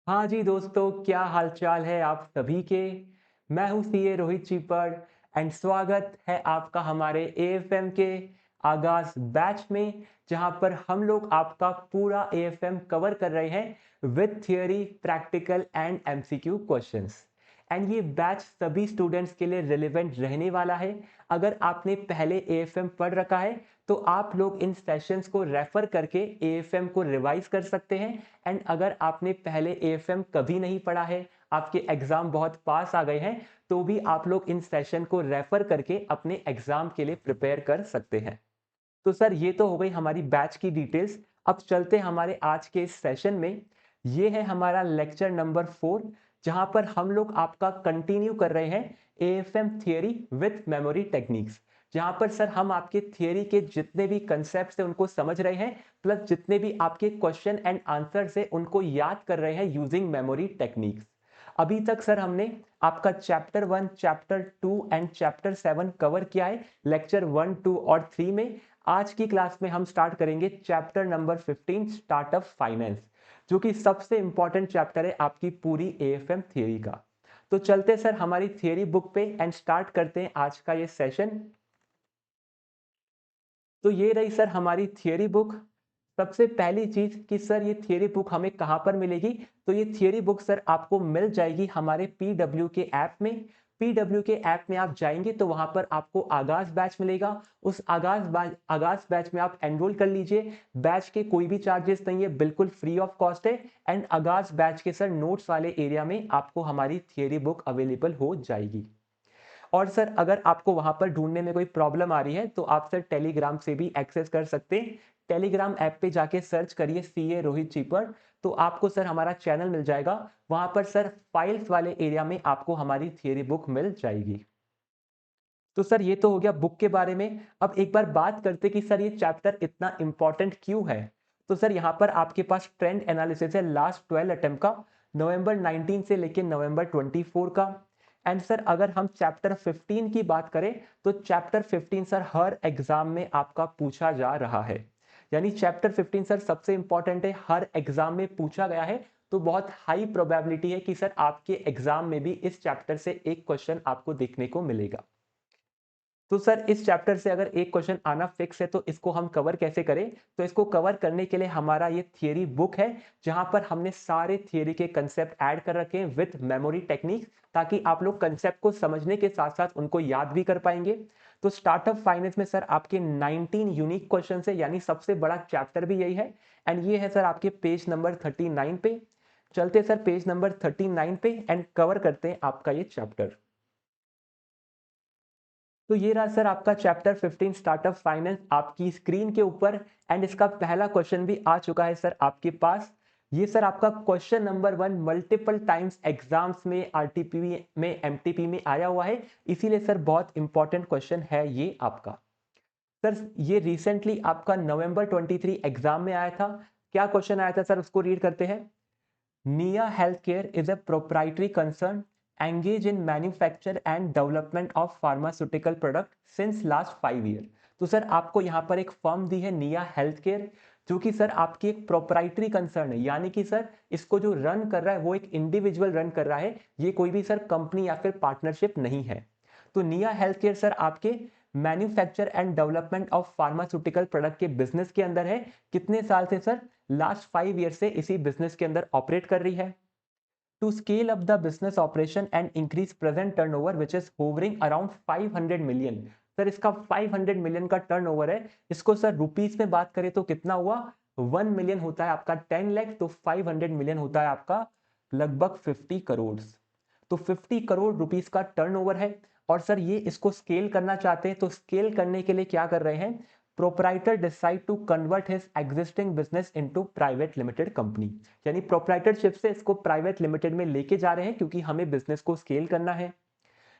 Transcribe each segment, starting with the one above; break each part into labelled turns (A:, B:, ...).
A: हाँ जी दोस्तों, क्या हालचाल है आप सभी के। मैं हूँ सीए रोहित चीपड़ एंड स्वागत है आपका हमारे एएफएम के आगाज बैच में, जहाँ पर हम लोग आपका पूरा एएफएम कवर कर रहे हैं with theory, practical and MCQ questions. And ये बैच सभी स्टूडेंट्स के लिए रिलेवेंट रहने वाला है। अगर आपने पहले एएफएम पढ़ रखा है तो आप लोग इन सेशंस को रेफर करके एएफएम को रिवाइज कर सकते हैं। एंड अगर आपने पहले एएफएम कभी नहीं पढ़ा है, आपके एग्जाम बहुत पास आ गए हैं, तो भी आप लोग इन सेशन को रेफर करके अपने एग्जाम के लिए प्रिपेयर कर सकते हैं। तो सर ये तो हो गई हमारी बैच की डिटेल्स। अब चलते हैं हमारे आज के इस सेशन में। ये है हमारा लेक्चर नंबर 4, जहां पर हम लोग आपका कंटिन्यू कर रहे हैं AFM theory with memory techniques. जहां पर सर हम आपके थियरी के जितने भी कंसेप्ट है उनको समझ रहे हैं, प्लस जितने भी आपके क्वेश्चन एंड आंसर है उनको याद कर रहे हैं यूजिंग मेमोरी टेक्निक्स। अभी तक सर हमने आपका chapter 1, chapter 2 and chapter 7 cover किया है लेक्चर 1, 2 और 3 में। आज की क्लास में हम स्टार्ट करेंगे चैप्टर नंबर 15, स्टार्टअप फाइनेंस, जो कि सबसे इंपॉर्टेंट चैप्टर है आपकी पूरी एएफएम थियरी का। तो चलते सर हमारी थियरी बुक पे एंड स्टार्ट करते हैं आज का ये सेशन। तो ये रही सर हमारी थियरी बुक। सबसे पहली चीज कि सर ये थियरी बुक हमें कहां पर मिलेगी। तो ये थियरी बुक सर आपको मिल जाएगी हमारे पीडब्ल्यू के ऐप में। पीडब्ल्यू के ऐप में आप जाएंगे तो वहां पर आपको आगाज बैच मिलेगा। उस आगाज बैच में आप एनरोल कर लीजिए। बैच के कोई भी चार्जेस नहीं है, बिल्कुल फ्री ऑफ कॉस्ट है। एंड आगाज बैच के सर नोट्स वाले एरिया में आपको हमारी थियरी बुक अवेलेबल हो जाएगी। और सर अगर आपको वहां पर ढूंढने में कोई प्रॉब्लम आ रही है तो आप सर टेलीग्राम से भी एक्सेस कर सकते हैं। टेलीग्राम ऐप पे जाके सर्च करिए सीए रोहित चीपर, तो आपको सर हमारा चैनल मिल जाएगा। वहां पर सर फाइल्स वाले एरिया में आपको हमारी थियरी बुक मिल जाएगी। तो सर ये तो हो गया बुक के बारे में। अब एक बार बात करते कि सर ये चैप्टर इतना इंपॉर्टेंट क्यों है। तो सर यहाँ पर आपके पास ट्रेंड एनालिसिस है लास्ट 12 अटेम्प्ट का, नवंबर 19 से लेकर नवंबर 24 का। एंड सर अगर हम चैप्टर 15 की बात करें तो चैप्टर 15 सर हर एग्जाम में आपका पूछा जा रहा है। यानी चैप्टर 15 सर सबसे इंपॉर्टेंट है, हर एग्जाम में पूछा गया है। तो बहुत हाई प्रोबेबिलिटी है कि सर आपके एग्जाम में भी इस चैप्टर से एक क्वेश्चन आपको देखने को मिलेगा। तो सर इस चैप्टर से अगर एक क्वेश्चन आना फिक्स है तो इसको हम कवर कैसे करें। तो इसको कवर करने के लिए हमारा ये थियरी बुक है, जहां पर हमने सारे थियरी के कंसेप्ट ऐड कर रखे हैं विद मेमोरी टेक्निक, ताकि आप लोग कंसेप्ट को समझने के साथ साथ उनको याद भी कर पाएंगे। तो स्टार्टअप फाइनेंस में सर आपके 19 यूनिक क्वेश्चन है, यानी सबसे बड़ा चैप्टर भी यही है। एंड ये है सर आपके पेज नंबर 39 पे। चलते सर पेज नंबर 39 पे एंड कवर करते हैं आपका ये चैप्टर। तो ये रहा सर आपका चैप्टर 15, स्टार्टअप फाइनेंस, आपकी स्क्रीन के ऊपर। एंड इसका पहला क्वेश्चन भी आ चुका है सर आपके पास। ये सर आपका question number 1 multiple times exams में, आरटीपी में, एमटीपी में आया हुआ है, इसीलिए सर बहुत इंपॉर्टेंट क्वेश्चन है ये आपका। सर ये रिसेंटली आपका नवंबर 23 एग्जाम में आया था। क्या क्वेश्चन आया था सर, उसको रीड करते हैं। Nia Healthcare is a proprietary concern engaged in manufacture and development of pharmaceutical product since last 5 years। तो सर आपको यहाँ पर एक फर्म दी है निया हेल्थ केयर, जो कि सर आपकी एक प्रोप्राइटरी कंसर्न है, यानी कि सर इसको जो रन कर रहा है वो एक इंडिविजुअल रन कर रहा है, ये कोई भी सर कंपनी या फिर पार्टनरशिप नहीं है। तो निया हेल्थ केयर सर आपके manufacture and development of pharmaceutical product के बिजनेस के अंदर है। कितने साल से सर, लास्ट 5 ईयर से इसी बिजनेस के अंदर ऑपरेट कर रही है। To scale up the business operation and increase present turnover which is hovering around 500 million. Sir इसका 500 मिलियन का टर्नओवर है। इसको सर रुपीस में बात करें तो कितना हुआ, 1 मिलियन होता है आपका 10 लाख, तो 500 मिलियन होता है आपका लगभग 50 करोड़। तो 50 करोड़ रुपीस का टर्नओवर है। और सर ये इसको स्केल करना चाहते हैं, तो स्केल करने के लिए क्या कर रहे हैं, proprietor decide to convert his existing business into private limited company. यानी प्रोप्राइटरशिप से इसको प्राइवेट लिमिटेड में लेके जा रहे हैं, क्योंकि हमें बिजनेस को स्केल करना है।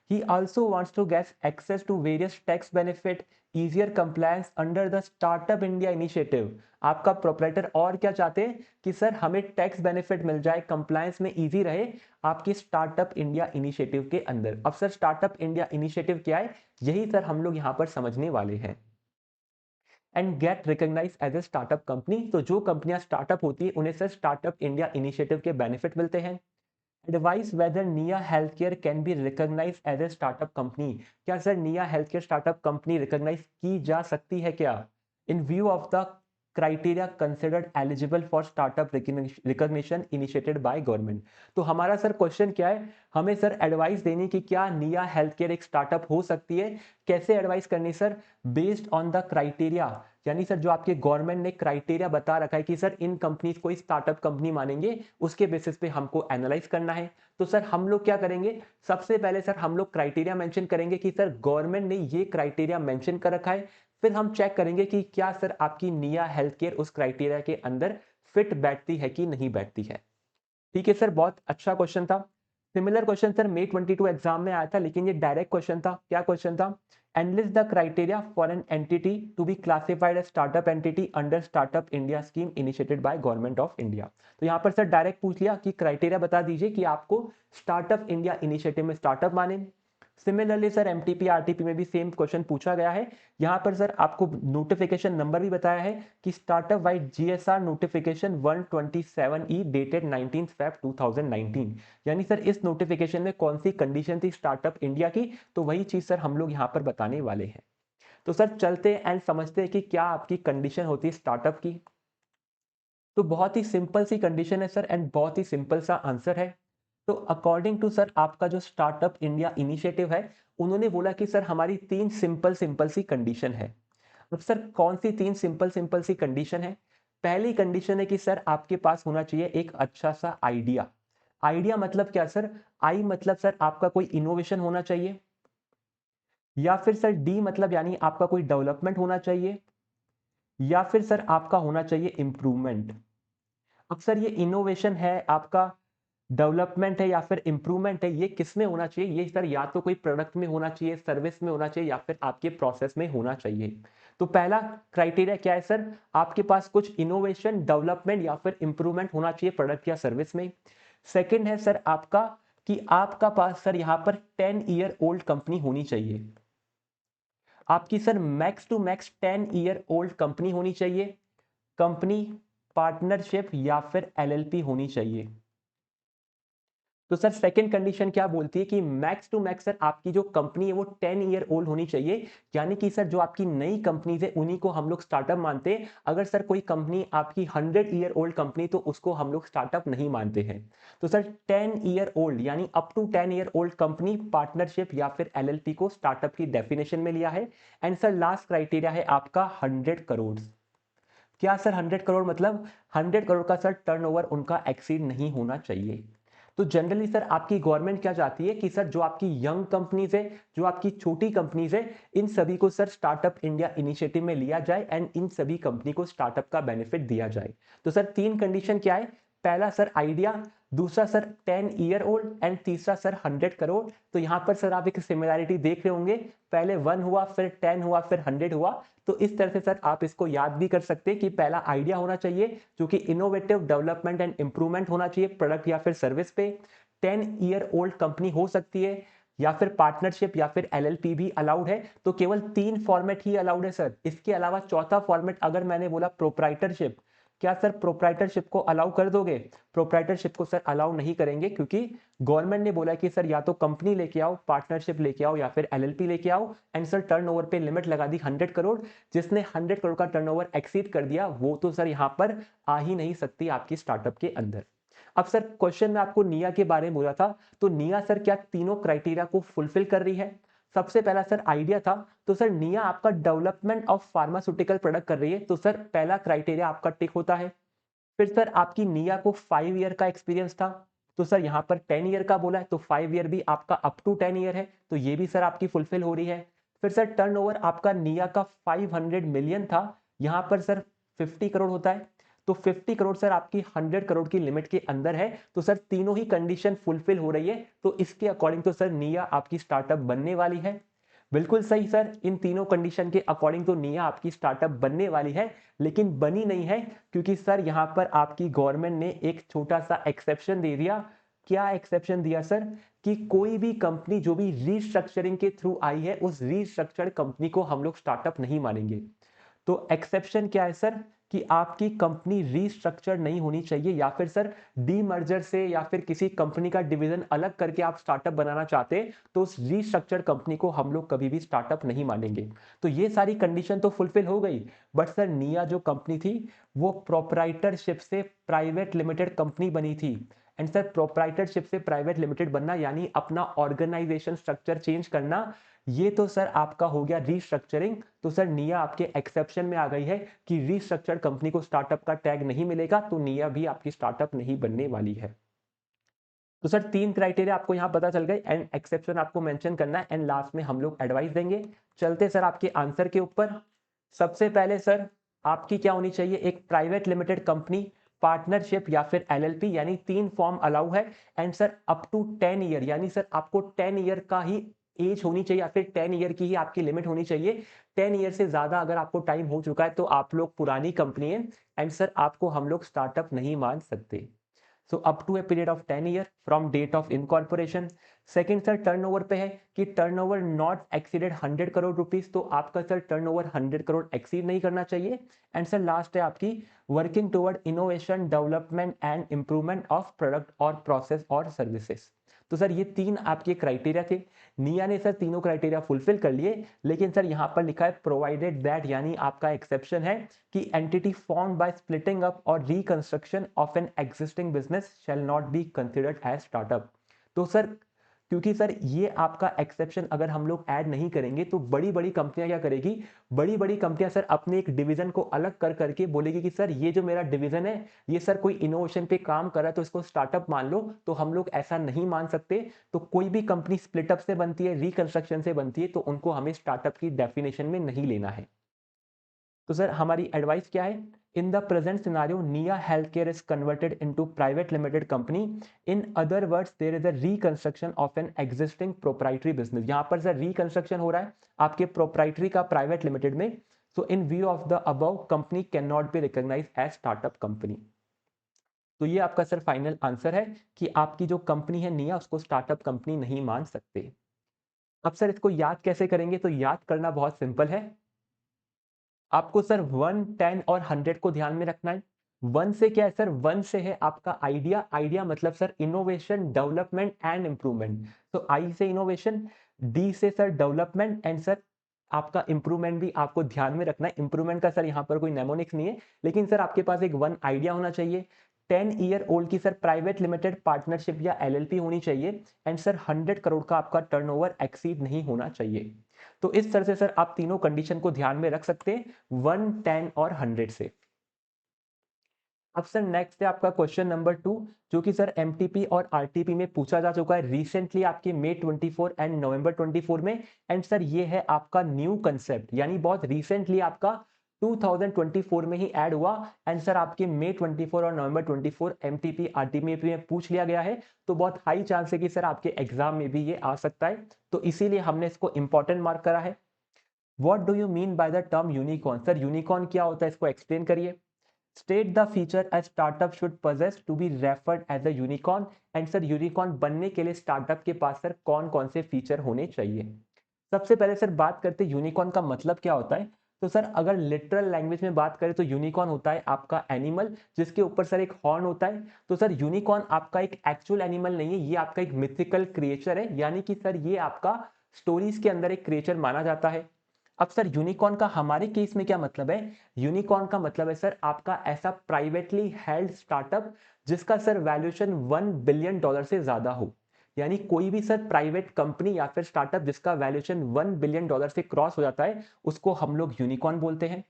A: He also wants to get access to various tax benefit, easier compliance under the Startup India initiative। आपका प्रोपराइटर और क्या चाहते हैं कि सर हमें टैक्स बेनिफिट मिल जाए, कंप्लायंस में इजी रहे आपकी स्टार्टअप इंडिया इनिशिएटिव के अंदर। अब सर स्टार्टअप इंडिया इनिशिएटिव क्या है, यही सर हम लोग यहाँ पर समझने वाले हैं। And get recognise as a startup company. तो जो कंपनियां स्टार्टअप होती है उन्हें सर स्टार्टअप इंडिया इनिशिएटिव के बेनिफिट मिलते हैं। Advise whether Nia health care can be recognise as a startup company. क्या sir Nia health care startup company recognise की जा सकती है क्या? In view of the criteria considered eligible for startup recognition initiated by government. तो हमारा सर क्वेश्चन क्या है, हमें सर एडवाइस देनी कि क्या निया हेल्थ केयर एक स्टार्टअप हो सकती है। कैसे एडवाइस करनी sir? Based on the criteria, यानी सर जो आपके गवर्नमेंट ने क्राइटेरिया बता रखा है कि सर इन कंपनीज को स्टार्टअप कंपनी मानेंगे, उसके बेसिस पे हमको एनालाइज करना है। तो सर हम लोग क्या करेंगे, सबसे पहले सर हम लोग क्राइटेरिया मेंशन करेंगे कि सर गवर्नमेंट ने ये क्राइटेरिया मेंशन कर रखा है। फिर हम चेक करेंगे कि क्या सर आपकी निया हेल्थ केयर उस क्राइटेरिया के अंदर फिट बैठती है कि नहीं बैठती है। ठीक है सर, बहुत अच्छा क्वेश्चन था। Similar question sir May 22 exam में आया था, लेकिन ये डायरेक्ट क्वेश्चन था। क्या क्वेश्चन था? Analyse the criteria for an entity to be classified as startup entity under startup India scheme initiated by government of India. तो यहाँ पर सर डायरेक्ट पूछ लिया कि क्राइटेरिया बता दीजिए कि आपको स्टार्टअप इंडिया इनिशिएटिव में स्टार्टअप माने। सिमिलरली सर एमटीपी आरटीपी में भी सेम क्वेश्चन पूछा गया है। यहाँ पर सर आपको नोटिफिकेशन नंबर भी बताया है कि startup wide GSR notification 127E dated 19 Feb 2019। यानी सर इस नोटिफिकेशन में कौन सी कंडीशन थी स्टार्टअप इंडिया की, तो वही चीज सर हम लोग यहाँ पर बताने वाले हैं। तो सर चलते एंड समझते हैं कि क्या आपकी कंडीशन होती है स्टार्टअप की। तो बहुत ही सिंपल सी कंडीशन है सर एंड बहुत ही सिंपल सा आंसर है। तो अकॉर्डिंग टू सर आपका जो स्टार्टअप इंडिया इनिशिएटिव है, उन्होंने बोला कि सर हमारी 3 सिंपल सिंपल सी कंडीशन है। अब सर कौन सी 3 सिंपल सिंपल सी कंडीशन है? पहली कंडीशन है कि सर आपके पास होना चाहिए एक अच्छा सा आइडिया। आइडिया मतलब क्या सर? आई मतलब सर आपका कोई इनोवेशन होना चाहिए, या फिर सर डी मतलब यानी आपका कोई डेवलपमेंट होना चाहिए, या फिर सर आपका होना चाहिए इंप्रूवमेंट। अब सर ये इनोवेशन है, आपका डेवलपमेंट है, या फिर इंप्रूवमेंट है, ये किस में होना चाहिए? ये सर या तो कोई प्रोडक्ट में होना चाहिए, सर्विस में होना चाहिए, या फिर आपके प्रोसेस में होना चाहिए। तो पहला क्राइटेरिया क्या है सर? आपके पास कुछ इनोवेशन, डेवलपमेंट या फिर इंप्रूवमेंट होना चाहिए प्रोडक्ट या सर्विस में। सेकंड है सर आपका कि आपका पास सर यहाँ पर 10 ईयर ओल्ड कंपनी होनी चाहिए। आपकी sir max to max 10 year old company होनी चाहिए। कंपनी, पार्टनरशिप या फिर एलएलपी होनी चाहिए। तो सर सेकंड कंडीशन क्या बोलती है कि मैक्स टू मैक्स सर आपकी जो कंपनी है वो 10 ईयर ओल्ड होनी चाहिए। यानी कि सर जो आपकी नई कंपनीज है उन्हीं को हम लोग स्टार्टअप मानते हैं। अगर सर कोई कंपनी आपकी 100 ईयर ओल्ड कंपनी, तो उसको हम लोग स्टार्टअप नहीं मानते हैं। तो सर 10 ईयर ओल्ड यानी up to 10 year old company, partnership या फिर एलएलपी को स्टार्टअप की डेफिनेशन में लिया है। एंड सर लास्ट क्राइटेरिया है आपका 100 करोड़। क्या सर 100 करोड़ मतलब 100 करोड़ का सर टर्नओवर उनका एक्सीड नहीं होना चाहिए। तो जनरली सर आपकी गवर्नमेंट क्या चाहती है कि सर जो आपकी यंग कंपनीज है, जो आपकी छोटी कंपनीज है, इन सभी को सर स्टार्टअप इंडिया इनिशिएटिव में लिया जाए एंड इन सभी कंपनी को स्टार्टअप का बेनिफिट दिया जाए। तो सर 3 कंडीशन क्या है? पहला सर आइडिया, दूसरा सर 10 ईयर ओल्ड एंड तीसरा सर 100 करोड़। तो यहां पर सर आप एक सिमिलैरिटी देख रहे होंगे, पहले 1 हुआ, फिर 10 हुआ, फिर 100 हुआ। तो इस तरह से सर आप इसको याद भी कर सकते हैं कि पहला आइडिया होना चाहिए जो कि इनोवेटिव, डेवलपमेंट एंड इंप्रूवमेंट होना चाहिए प्रोडक्ट या फिर सर्विस पे। 10 ईयर ओल्ड कंपनी हो सकती है, या फिर पार्टनरशिप या फिर एलएलपी भी अलाउड है। तो केवल 3 फॉर्मेट ही अलाउड है सर। इसके अलावा चौथा फॉर्मेट अगर मैंने बोला प्रोप्राइटरशिप, क्या सर प्रोप्राइटरशिप को अलाउ कर दोगे? प्रोप्राइटरशिप को सर अलाउ नहीं करेंगे, क्योंकि गवर्नमेंट ने बोला कि सर या तो कंपनी लेके आओ, पार्टनरशिप लेके आओ, या फिर एलएलपी लेके आओ। एंड सर टर्नओवर पे लिमिट लगा दी 100 करोड़। जिसने 100 करोड़ का टर्नओवर एक्सीड कर दिया वो तो सर यहाँ पर आ ही नहीं सकती आपकी स्टार्टअप के अंदर। अब सर क्वेश्चन में आपको निया के बारे में बोला था, तो निया सर क्या तीनों क्राइटेरिया को फुलफिल कर रही है? सबसे पहला सर आइडिया था, तो सर निया आपका डेवलपमेंट ऑफ फार्मास्यूटिकल प्रोडक्ट कर रही है, तो सर पहला क्राइटेरिया आपका टिक होता है। फिर सर आपकी निया को 5 ईयर का एक्सपीरियंस था, तो सर यहाँ पर 10 ईयर का बोला है, तो 5 ईयर भी आपका अप टू 10 ईयर है, तो ये भी सर आपकी फुलफिल हो रही है। फिर सर टर्नओवर आपका निया का 500 मिलियन था, यहाँ पर सर 50 करोड़ होता है, तो 50 करोड़ सर आपकी 100 करोड़ की लिमिट के अंदर है। तो सर तीनों ही कंडीशन फुलफिल हो रही है, तो इसके अकॉर्डिंग तो सर निया आपकी स्टार्टअप बनने वाली है। बिल्कुल सही सर, इन तीनों कंडीशन के अकॉर्डिंग तो निया आपकी स्टार्टअप बनने वाली है, लेकिन बनी नहीं है, क्योंकि सर यहां पर आपकी गवर्नमेंट ने एक छोटा सा एक्सेप्शन दे दिया। क्या एक्सेप्शन दिया सर? कि कोई भी कंपनी जो भी रीस्ट्रक्चरिंग के थ्रू आई है, उस रीस्ट्रक्चर्ड कंपनी को हम लोग स्टार्टअप नहीं मानेंगे। तो एक्सेप्शन क्या है सर कि आपकी कंपनी रीस्ट्रक्चर नहीं होनी चाहिए, या फिर सर डीमर्जर से या फिर किसी कंपनी का डिवीजन अलग करके आप स्टार्टअप बनाना चाहते हैं तो उस रीस्ट्रक्चर्ड कंपनी को हम लोग कभी भी स्टार्टअप नहीं मानेंगे। तो ये सारी कंडीशन तो फुलफिल हो गई, बट सर निया जो कंपनी थी वो प्रोपराइटरशिप से प्राइवेट लिमिटेड कंपनी बनी थी। एंड सर प्रोपराइटरशिप से प्राइवेट लिमिटेड बनना यानी अपना ऑर्गेनाइजेशन स्ट्रक्चर चेंज करना, ये तो सर आपका हो गया रीस्ट्रक्चरिंग। तो सर निया आपके एक्सेप्शन में आ गई है कि रीस्ट्रक्चर्ड कंपनी को स्टार्टअप का टैग नहीं मिलेगा, तो निया भी आपकी स्टार्टअप नहीं बनने वाली है। तो सर 3 क्राइटेरिया आपको यहां पता चल गए एंड एक्सेप्शन आपको मेंशन करना है एंड लास्ट में हम लोग एडवाइस देंगे। चलते सर आपके आंसर के ऊपर। सबसे पहले सर आपकी क्या होनी चाहिए, एक प्राइवेट लिमिटेड कंपनी, पार्टनरशिप या फिर एलएलपी, यानी 3 फॉर्म अलाउ है। And sir up to 10 year, यानी सर आपको 10 ईयर का ही एज होनी चाहिए या फिर 10 ईयर की ही आपकी लिमिट होनी चाहिए। 10 ईयर से ज्यादा अगर आपको टाइम हो चुका है तो आप लोग पुरानी कंपनी है एंड सर आपको हम लोग स्टार्टअप नहीं मान सकते। So up to a period of 10 year from date of incorporation. Second sir turnover पे है कि turnover not exceeded 100 crore rupees, तो आपका सर टर्नओवर 100 करोड़ एक्सीड नहीं करना चाहिए। एंड सर लास्ट है आपकी working toward innovation development and improvement of product और प्रोसेस और सर्विसेज। तो सर ये 3 आपके क्राइटेरिया थे। निया ने सर तीनों क्राइटेरिया फुलफिल कर लिए, लेकिन सर यहाँ पर लिखा है प्रोवाइडेड दैट, यानी आपका एक्सेप्शन है कि entity formed by splitting up और reconstruction of an existing business shall not be considered as startup. तो सर क्योंकि सर ये आपका एक्सेप्शन अगर हम लोग ऐड नहीं करेंगे तो बड़ी बड़ी कंपनियां क्या करेगी, बड़ी बड़ी कंपनियां सर अपने एक डिवीजन को अलग कर करके बोलेगी कि सर ये जो मेरा डिवीजन है ये सर कोई इनोवेशन पे काम कर रहा है तो इसको स्टार्टअप मान लो, तो हम लोग ऐसा नहीं मान सकते। तो कोई भी कंपनी स्प्लिटअप से बनती है, रिकंस्ट्रक्शन से बनती है, तो उनको हमें स्टार्टअप की डेफिनेशन में नहीं लेना है। तो सर हमारी एडवाइस क्या है, in the present scenario Nia health care is converted into private limited company. In other words there is a reconstruction of an existing proprietary business. यहां पर सर रिकंस्ट्रक्शन हो रहा है आपके प्रोप्राइटरी का प्राइवेट लिमिटेड में। So in view of the above company can not be recognise as startup company. तो ये आपका सर फाइनल आंसर है कि आपकी जो कंपनी है निया उसको स्टार्टअप कंपनी नहीं मान सकते। अब सर इसको याद कैसे करेंगे, तो याद करना बहुत सिंपल है। आपको सर 1, 10 और 100 को ध्यान में रखना है। 1 से क्या है सर, 1 से है आपका आइडिया, आइडिया मतलब sir innovation development and improvement. तो आई से इनोवेशन, डी से सर डेवलपमेंट एंड सर आपका इंप्रूवमेंट भी आपको ध्यान में रखना है। इंप्रूवमेंट का सर यहाँ पर कोई नेमोनिक्स नहीं है, लेकिन सर आपके पास एक 1 आइडिया होना चाहिए। 10 ईयर ओल्ड की सर प्राइवेट लिमिटेड पार्टनरशिप या एलएलपी होनी चाहिए एंड सर 100 करोड़ का आपका टर्नओवर एक्सीड नहीं होना चाहिए। तो इस तरह से सर आप तीनों कंडीशन को ध्यान में रख सकते हैं 1, 10 और 100 से। अब सर नेक्स्ट है आपका क्वेश्चन नंबर 2, जो कि सर एमटीपी और आरटीपी में पूछा जा चुका है रिसेंटली आपके मई 24 एंड नवंबर 24 में। एंड सर ये है आपका न्यू कंसेप्ट, यानी बहुत रिसेंटली आपका 2024 में ही ऐड हुआ। एंड सर आपके मई 24 और नवंबर 24 एमटीपी आरटीपी में पूछ लिया गया है, तो बहुत हाई चांस है कि सर आपके एग्जाम में भी ये आ सकता है, तो इसीलिए हमने इसको इंपॉर्टेंट मार्क करा है। What do you mean by the term unicorn, sir unicorn क्या होता है इसको एक्सप्लेन करिए। State the feature a startup should possess to be referred as a unicorn। And sir unicorn बनने के लिए स्टार्टअप के पास सर कौन कौन से फीचर होने चाहिए। सबसे पहले सर बात करते हैं यूनिकॉर्न का मतलब क्या होता है। तो सर अगर लिटरल लैंग्वेज में बात करें तो यूनिकॉर्न होता है आपका एनिमल जिसके ऊपर सर एक हॉर्न होता है। तो सर यूनिकॉर्न आपका एक एक्चुअल एनिमल नहीं है, ये आपका एक मिथिकल क्रिएचर है, यानी कि सर ये आपका स्टोरीज के अंदर एक क्रिएचर माना जाता है। अब सर यूनिकॉर्न का हमारे केस में क्या मतलब है, यूनिकॉर्न का मतलब है सर आपका ऐसा प्राइवेटली हेल्ड स्टार्टअप जिसका सर वैल्यूएशन $1 बिलियन से ज्यादा हो। यानी कोई भी सर प्राइवेट कंपनी या फिर स्टार्टअप जिसका वैल्यूएशन $1 बिलियन से क्रॉस हो जाता है उसको हम लोग यूनिकॉर्न बोलते हैं।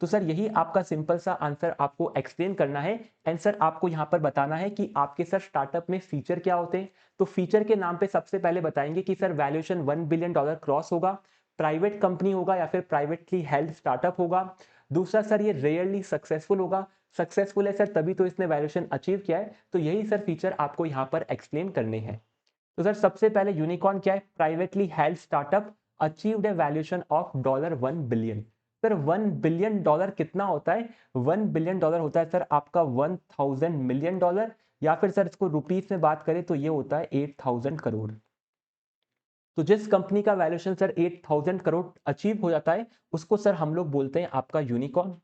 A: तो सर यही आपका सिंपल सा आंसर आपको एक्सप्लेन करना है। एंड सर आपको यहां पर बताना है कि आपके सर स्टार्टअप में फीचर क्या होते हैं। तो फीचर के नाम पे सबसे पहले बताएंगे कि सर वैल्यूएशन $1 बिलियन क्रॉस होगा, प्राइवेट कंपनी होगा या फिर प्राइवेटली हेल्ड स्टार्टअप होगा। दूसरा सर ये रेयरली सक्सेसफुल होगा, सक्सेसफुल है सर तभी तो इसने वैल्यूएशन अचीव किया है। तो यही सर फीचर आपको यहाँ पर एक्सप्लेन करने हैं। तो सर सबसे पहले यूनिकॉर्न क्या है, privately held startup achieved A valuation of $1 billion. Sir $1 billion कितना होता है, $1 बिलियन होता है सर आपका 1000 मिलियन डॉलर, या फिर सर इसको रुपीस में बात करें तो ये होता है 8000 करोड़। तो जिस कंपनी का वैल्यूएशन सर 8000 करोड़ अचीव हो जाता है उसको सर हम लोग बोलते हैं आपका यूनिकॉर्न।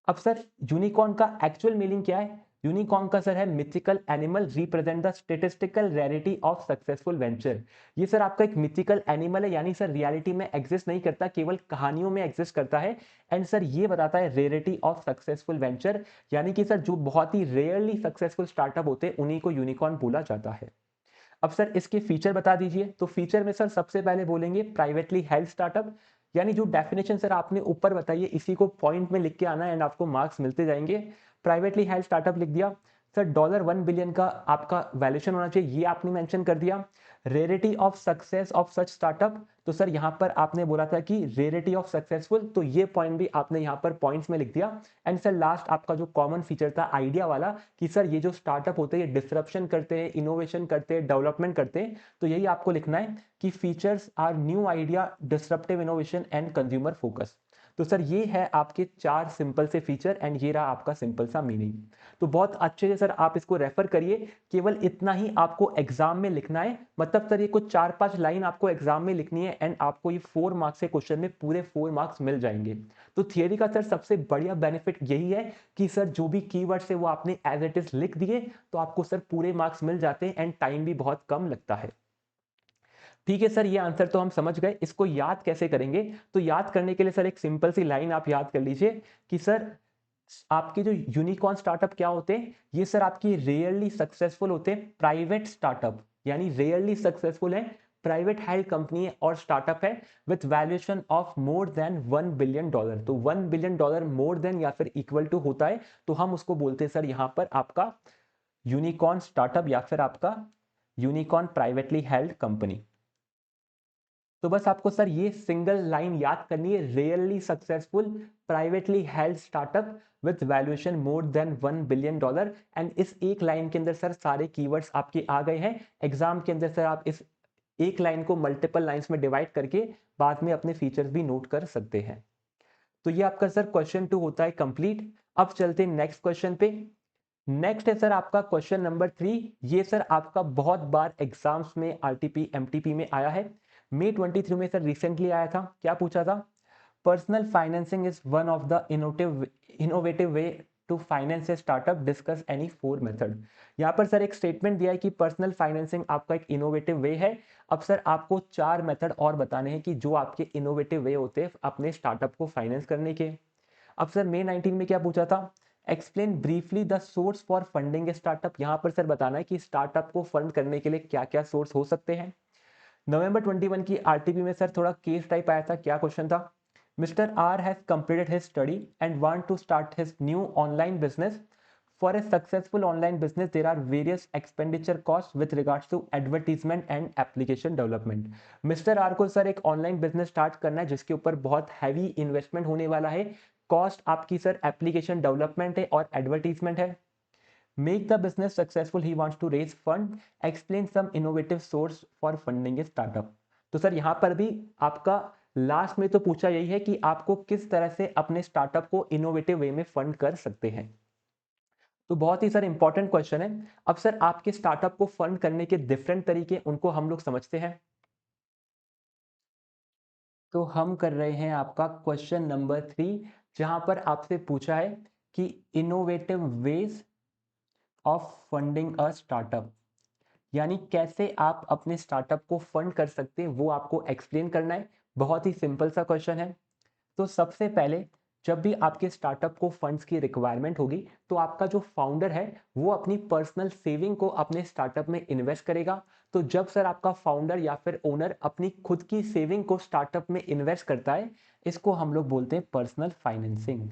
A: अब सर यूनिकॉर्न का एक्चुअल मीनिंग क्या है? यूनिकॉर्न का सर है mythical animal represent the statistical rarity of successful venture. ये सर आपका एक मिथिकल एनिमल है, यानी सर रियलिटी में एग्जिस्ट नहीं करता, केवल कहानियों में एग्जिस्ट करता है। एंड सर ये बताता है रेयरिटी ऑफ सक्सेसफुल वेंचर, यानी कि सर जो बहुत ही रेयरली सक्सेसफुल स्टार्टअप होते हैं उन्हीं को यूनिकॉर्न बोला जाता है। अब सर इसके फीचर बता दीजिए। तो फीचर में सर सबसे पहले बोलेंगे प्राइवेटली हेल्ड स्टार्टअप, यानी जो डेफिनेशन सर आपने ऊपर बताई है इसी को पॉइंट में लिख के आना है एंड आपको मार्क्स मिलते जाएंगे। प्राइवेटली हेल्ड स्टार्टअप लिख दिया। सर $1 बिलियन का आपका वैल्यूएशन होना चाहिए, ये आपने मेंशन कर दिया। Rarity of success of such startup, तो सर यहाँ पर आपने बोला था कि रेयरिटी ऑफ सक्सेसफुल, तो ये पॉइंट भी आपने यहाँ पर पॉइंट्स में लिख दिया। एंड सर लास्ट आपका जो कॉमन फीचर था आइडिया वाला, कि सर ये जो स्टार्टअप होते हैं ये डिसरप्शन करते हैं, इनोवेशन करते हैं, डेवलपमेंट करते हैं, तो यही आपको लिखना है कि features are new idea, disruptive innovation and consumer focus. तो सर ये है आपके 4 सिंपल से फीचर एंड ये रहा आपका सिंपल सा मीनिंग। तो बहुत अच्छे से सर आप इसको रेफर करिए, केवल इतना ही आपको एग्जाम में लिखना है। मतलब सर ये कुछ 4-5 लाइन आपको एग्जाम में लिखनी है एंड आपको ये 4 मार्क्स के क्वेश्चन में पूरे 4 मार्क्स मिल जाएंगे। तो थियरी का सर सबसे बढ़िया बेनिफिट यही है कि सर जो भी कीवर्ड्स है वो आपने एज इट इज लिख दिए तो आपको सर पूरे मार्क्स मिल जाते हैं एंड टाइम भी बहुत कम लगता है। ठीक है सर, ये आंसर तो हम समझ गए। इसको याद कैसे करेंगे? तो याद करने के लिए सर एक सिंपल सी लाइन आप याद कर लीजिए कि सर आपके जो यूनिकॉर्न स्टार्टअप क्या होते हैं, ये सर आपकी रेयरली सक्सेसफुल होते हैं प्राइवेट स्टार्टअप, यानी रेयरली सक्सेसफुल है, प्राइवेट हेल्ड कंपनी है और स्टार्टअप है with valuation of more than $1 billion. तो $1 बिलियन मोर देन या फिर इक्वल टू होता है तो हम उसको बोलते हैं सर यहां पर आपका यूनिकॉर्न स्टार्टअप या फिर आपका यूनिकॉर्न प्राइवेटली हेल्ड कंपनी। तो बस आपको सर ये सिंगल लाइन याद करनी है, really successful privately held startup with valuation more than $1 billion. And इस एक लाइन के अंदर सर सारे कीवर्ड्स आपके आ गए हैं। एग्जाम के अंदर सर आप इस एक लाइन को मल्टीपल लाइंस में डिवाइड करके बाद में अपने फीचर्स भी नोट कर सकते हैं। तो ये आपका सर क्वेश्चन 2 होता है कंप्लीट। अब चलते हैं नेक्स्ट क्वेश्चन पे। नेक्स्ट है सर आपका क्वेश्चन नंबर 3। ये सर आपका बहुत बार एग्जाम्स में आरटीपी एमटीपी में आया है। मई 23 में सर रिसेंटली आया था। क्या पूछा था? Personal financing is one of the innovative way to finance a startup, discuss any 4 method. यहाँ पर सर एक स्टेटमेंट दिया है कि पर्सनल फाइनेंसिंग आपका एक इनोवेटिव वे है। अब सर आपको 4 मेथड और बताने हैं कि जो आपके इनोवेटिव वे होते हैं अपने स्टार्टअप को फाइनेंस करने के। अब सर मई 19 में क्या पूछा था? Explain briefly the source for funding a startup. यहाँ पर सर बताना है कि स्टार्टअप को फंड करने के लिए क्या क्या सोर्स हो सकते हैं। नवंबर 21 की आरटीपी में सर थोड़ा केस टाइप आया था। क्या क्वेश्चन था? Mister R has completed his study and want to start his new online business. For a successful online business there are various expenditure cost with regards to advertisement and application development. Mister R को sir एक online business start करना है जिसके ऊपर बहुत heavy investment होने वाला है। कॉस्ट आपकी सर एप्लीकेशन डेवलपमेंट है और एडवर्टीजमेंट है। Make the business successful, he wants to raise fund. Explain some innovative source for funding a startup. तो सर यहाँ पर भी आपका लास्ट में तो पूछा यही है कि आपको किस तरह से अपने स्टार्टअप को इनोवेटिव वे में फंड कर सकते हैं। तो बहुत ही सर इंपॉर्टेंट क्वेश्चन है। अब सर आपके स्टार्टअप को फंड करने के डिफरेंट तरीके उनको हम लोग समझते हैं। तो हम कर रहे हैं आपका क्वेश्चन नंबर 3, जहां पर आपसे पूछा है कि innovative ways of funding a startup, यानी कैसे आप अपने स्टार्टअप को फंड कर सकते हैं वो आपको एक्सप्लेन करना है। बहुत ही सिंपल सा क्वेश्चन है। तो सबसे पहले जब भी आपके स्टार्टअप को फंड्स की रिक्वायरमेंट होगी तो आपका जो फाउंडर है वो अपनी पर्सनल सेविंग को अपने स्टार्टअप में इन्वेस्ट करेगा। तो जब सर आपका फाउंडर या फिर ओनर अपनी खुद की सेविंग को स्टार्टअप में इन्वेस्ट करता है, इसको हम लोग बोलते हैं पर्सनल फाइनेंसिंग।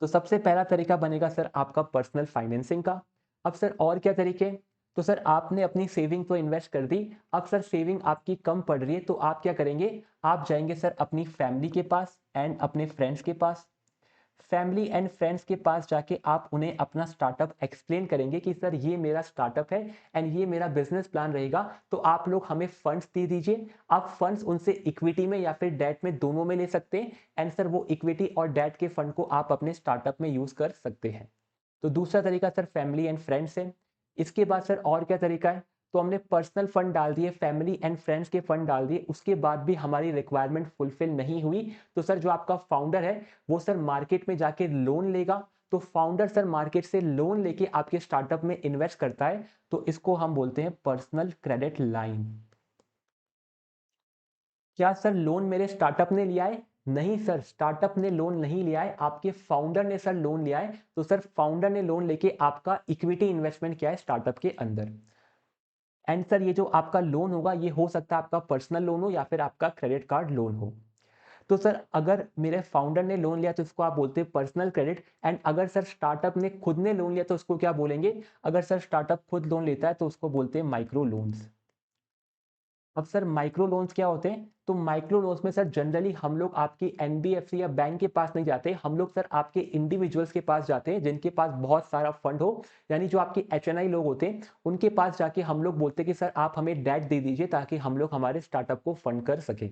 A: तो सबसे पहला तरीका बनेगा सर आपका पर्सनल फाइनेंसिंग का। अब सर और क्या तरीके? तो सर आपने अपनी सेविंग तो इन्वेस्ट कर दी, अब सर सेविंग आपकी कम पड़ रही है तो आप क्या करेंगे? आप जाएंगे सर अपनी फैमिली के पास एंड अपने फ्रेंड्स के पास। फैमिली एंड फ्रेंड्स के पास जाके आप उन्हें अपना स्टार्टअप एक्सप्लेन करेंगे कि सर ये मेरा स्टार्टअप है एंड ये मेरा बिजनेस प्लान रहेगा, तो आप लोग हमें फंड्स दे दीजिए। आप फंड्स उनसे इक्विटी में या फिर डेट में दोनों में ले सकते हैं एंड सर वो इक्विटी और डेट के फंड को आप अपने स्टार्टअप में यूज कर सकते हैं। तो दूसरा तरीका सर फैमिली एंड फ्रेंड्स है। इसके बाद सर और क्या तरीका है? तो हमने पर्सनल फंड डाल दिए, फैमिली एंड फ्रेंड्स के फंड डाल दिए, उसके बाद भी हमारी रिक्वायरमेंट फुलफिल नहीं हुई, तो सर जो आपका फाउंडर है वो सर मार्केट में जाके लोन लेगा। तो फाउंडर सर मार्केट से लोन लेके आपके स्टार्टअप में इन्वेस्ट करता है, तो इसको हम बोलते हैं पर्सनल क्रेडिट लाइन। क्या सर लोन मेरे स्टार्टअप ने लिया है? नहीं सर, स्टार्टअप ने लोन नहीं लिया है, आपके फाउंडर ने सर लोन लिया है। तो सर फाउंडर ने लोन लेके आपका इक्विटी इन्वेस्टमेंट किया है स्टार्टअप के अंदर। एंड सर ये जो आपका लोन होगा ये हो सकता है आपका पर्सनल लोन हो या फिर आपका क्रेडिट कार्ड लोन हो। तो सर अगर मेरे फाउंडर ने लोन लिया तो इसको आप बोलते हैं पर्सनल क्रेडिट। एंड अगर सर स्टार्टअप ने खुद ने लोन लिया तो उसको क्या बोलेंगे? अगर सर स्टार्टअप खुद लोन लेता है तो उसको बोलते हैं माइक्रो लोन्स। अब सर माइक्रो लोन्स क्या होते हैं? तो माइक्रो लोन्स में सर जनरली हम लोग आपकी एनबीएफसी या बैंक के पास नहीं जाते, हम लोग सर आपके इंडिविजुअल्स के पास जाते हैं जिनके पास बहुत सारा फंड हो, यानी जो आपके एचएनआई लोग होते हैं उनके पास जाके हम लोग बोलते हैं कि सर आप हमें डेट दे दीजिए ताकि हम लोग हमारे स्टार्टअप को फंड कर सके।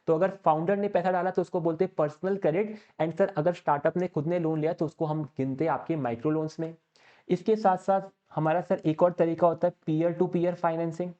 A: तो अगर फाउंडर ने पैसा डाला तो उसको बोलते हैं पर्सनल क्रेडिट। एंड सर अगर स्टार्टअप ने खुद ने लोन लिया तो उसको हम गिनते हैं आपके माइक्रो लोन्स में। इसके साथ साथ हमारा सर एक और तरीका होता है peer to peer financing.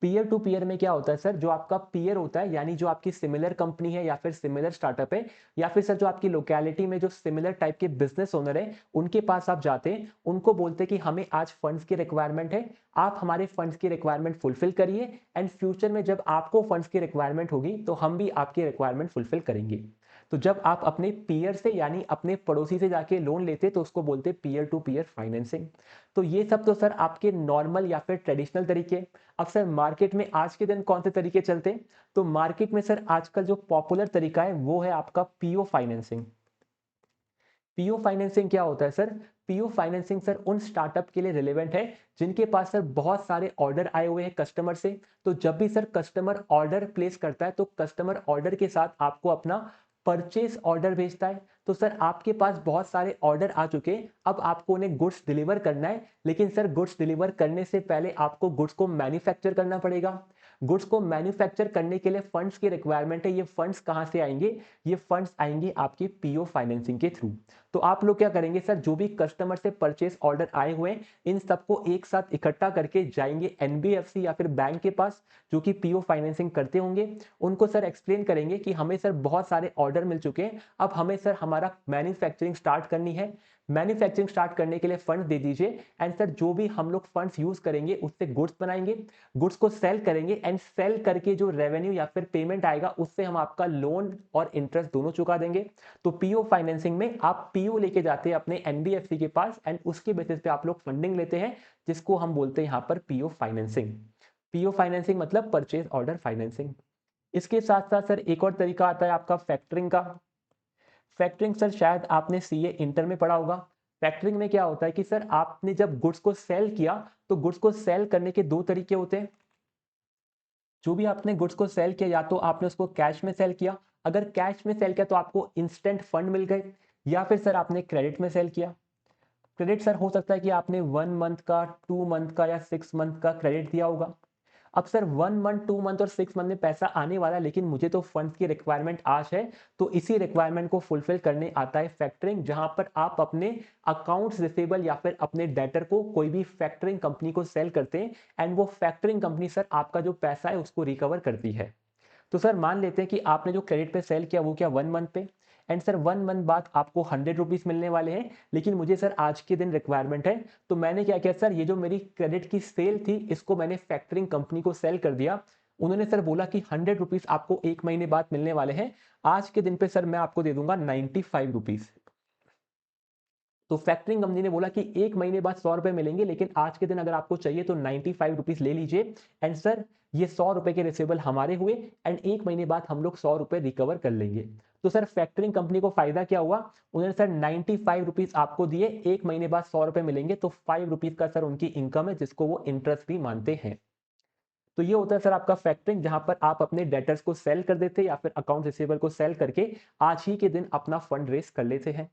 A: Peer to peer में क्या होता है सर, जो आपका पीयर होता है यानी जो आपकी सिमिलर कंपनी है या फिर सिमिलर स्टार्टअप है, या फिर सर जो आपकी लोकेलिटी में जो सिमिलर टाइप के बिजनेस ओनर है उनके पास आप जाते हैं, उनको बोलते हैं कि हमें आज फंड्स की रिक्वायरमेंट है, आप हमारे फंड्स की रिक्वायरमेंट फुलफिल करिए, एंड फ्यूचर में जब आपको फंड्स की रिक्वायरमेंट होगी तो हम भी आपकी रिक्वायरमेंट फुलफिल करेंगे। तो जब आप अपने पीयर से यानी अपने पड़ोसी से जाके लोन लेते तो उसको बोलते पीयर टू पीयर फाइनेंसिंग। तो ये सब तो सर आपके नॉर्मल या फिर ट्रेडिशनल तरीके। अब सर मार्केट में आज के दिन कौन से तरीके चलते हैं? तो मार्केट में सर आजकल जो पॉपुलर तरीका है वो है आपका पीओ फाइनेंसिंग। पीओ फाइनेंसिंग क्या होता है सर? पीओ फाइनेंसिंग सर उन स्टार्टअप के लिए रिलेवेंट है जिनके पास सर बहुत सारे ऑर्डर आए हुए हैं कस्टमर से। तो जब भी सर कस्टमर ऑर्डर प्लेस करता है तो कस्टमर ऑर्डर के साथ आपको अपना परचेस ऑर्डर भेजता है। तो सर आपके पास बहुत सारे ऑर्डर आ चुके हैं, अब आपको उन्हें गुड्स डिलीवर करना है, लेकिन सर गुड्स डिलीवर करने से पहले आपको गुड्स को मैन्युफैक्चर करना पड़ेगा। गुड्स को मैन्युफैक्चर करने के लिए फंड्स की रिक्वायरमेंट है, ये फंड्स कहां से आएंगे? ये फंड्स आएंगे आपके पीओ फाइनेंसिंग के थ्रू। तो आप लोग क्या करेंगे सर, जो भी कस्टमर से परचेस ऑर्डर आए हुए हैं इन सबको एक साथ इकट्ठा करके जाएंगे एनबीएफसी या फिर बैंक के पास जो कि पीओ फाइनेंसिंग करते होंगे, उनको सर एक्सप्लेन करेंगे कि हमें सर बहुत सारे ऑर्डर मिल चुके हैं, अब हमें सर हमारा मैन्युफैक्चरिंग स्टार्ट करनी है, मैन्युफैक्चरिंग स्टार्ट करने के लिए फंड दे दीजिए। एंड सर जो भी हम लोग फंड्स यूज करेंगे उससे गुड्स बनाएंगे, गुड्स को सेल करेंगे, एंड सेल करके जो रेवेन्यू या फिर पेमेंट आएगा उससे हम आपका लोन और इंटरेस्ट दोनों चुका देंगे। तो पीओ फाइनेंसिंग में आप पीओ लेके जाते हैं अपने एनबीएफसी के पास एंड उसके बेसिस पे आप लोग फंडिंग लेते हैं, जिसको हम बोलते हैं यहाँ पर पीओ फाइनेंसिंग। पीओ फाइनेंसिंग मतलब परचेज ऑर्डर फाइनेंसिंग। इसके साथ साथ सर एक और तरीका आता है आपका फैक्टरिंग का। फैक्टरिंग सर शायद आपने सीए इंटर में पढ़ा होगा। फैक्टरिंग में क्या होता है कि सर आपने जब गुड्स को सेल किया तो गुड्स को सेल करने के दो तरीके होते हैं। जो भी आपने गुड्स को सेल किया या तो आपने उसको कैश में सेल किया, अगर कैश में सेल किया तो आपको इंस्टेंट फंड मिल गए, या फिर सर आपने क्रेडिट में सेल किया। क्रेडिट सर हो सकता है कि आपने 1 मंथ का, 2 मंथ का या 6 मंथ का क्रेडिट दिया होगा। अब सर 1 मंथ, 2 मंथ और 6 मंथ में पैसा आने वाला है, लेकिन मुझे तो फंड्स की रिक्वायरमेंट आज है, तो इसी रिक्वायरमेंट को फुलफिल करने आता है फैक्टरिंग, जहां पर आप अपने अकाउंट्स रिसीवेबल या फिर अपने डेटर को कोई भी फैक्टरिंग कंपनी को सेल करते हैं, एंड वो फैक्टरिंग कंपनी सर आपका जो पैसा है उसको रिकवर करती है। तो सर मान लेते हैं कि आपने जो क्रेडिट पे सेल किया वो क्या 1 मंथ पे, एंड सर 1 मंथ बाद आपको 100 रुपीज मिलने वाले हैं, लेकिन मुझे सर आज के दिन रिक्वायरमेंट है, तो मैंने क्या किया सर, ये जो मेरी क्रेडिट की सेल थी इसको मैंने फैक्टरिंग कंपनी को सेल कर दिया। उन्होंने सर बोला कि 100 रुपीज आपको 1 महीने बाद मिलने वाले हैं, आज के दिन पे सर मैं आपको दे दूंगा 95 रुपीज। तो फैक्टरिंग कंपनी ने बोला कि 1 महीने बाद 100 रुपए मिलेंगे, लेकिन आज के दिन अगर आपको चाहिए तो 95 रुपीज ले लीजिए। एंड सर ये 100 रुपए के रिसीवेबल हमारे हुए, एंड 1 महीने बाद हम लोग 100 रुपए रिकवर कर लेंगे। तो सर फैक्टरिंग कंपनी को फायदा क्या हुआ, उन्होंने सर 95 रुपीज आपको दिए, 1 महीने बाद 100 रुपए मिलेंगे, तो 5 रुपीज का सर उनकी इनकम है जिसको वो इंटरेस्ट भी मानते हैं। तो ये होता है सर आपका फैक्टरिंग, जहां पर आप अपने डेटर्स को सेल कर देते हैं या फिर अकाउंट रिसीवेबल को सेल करके आज ही के दिन अपना फंड रेस कर लेते हैं।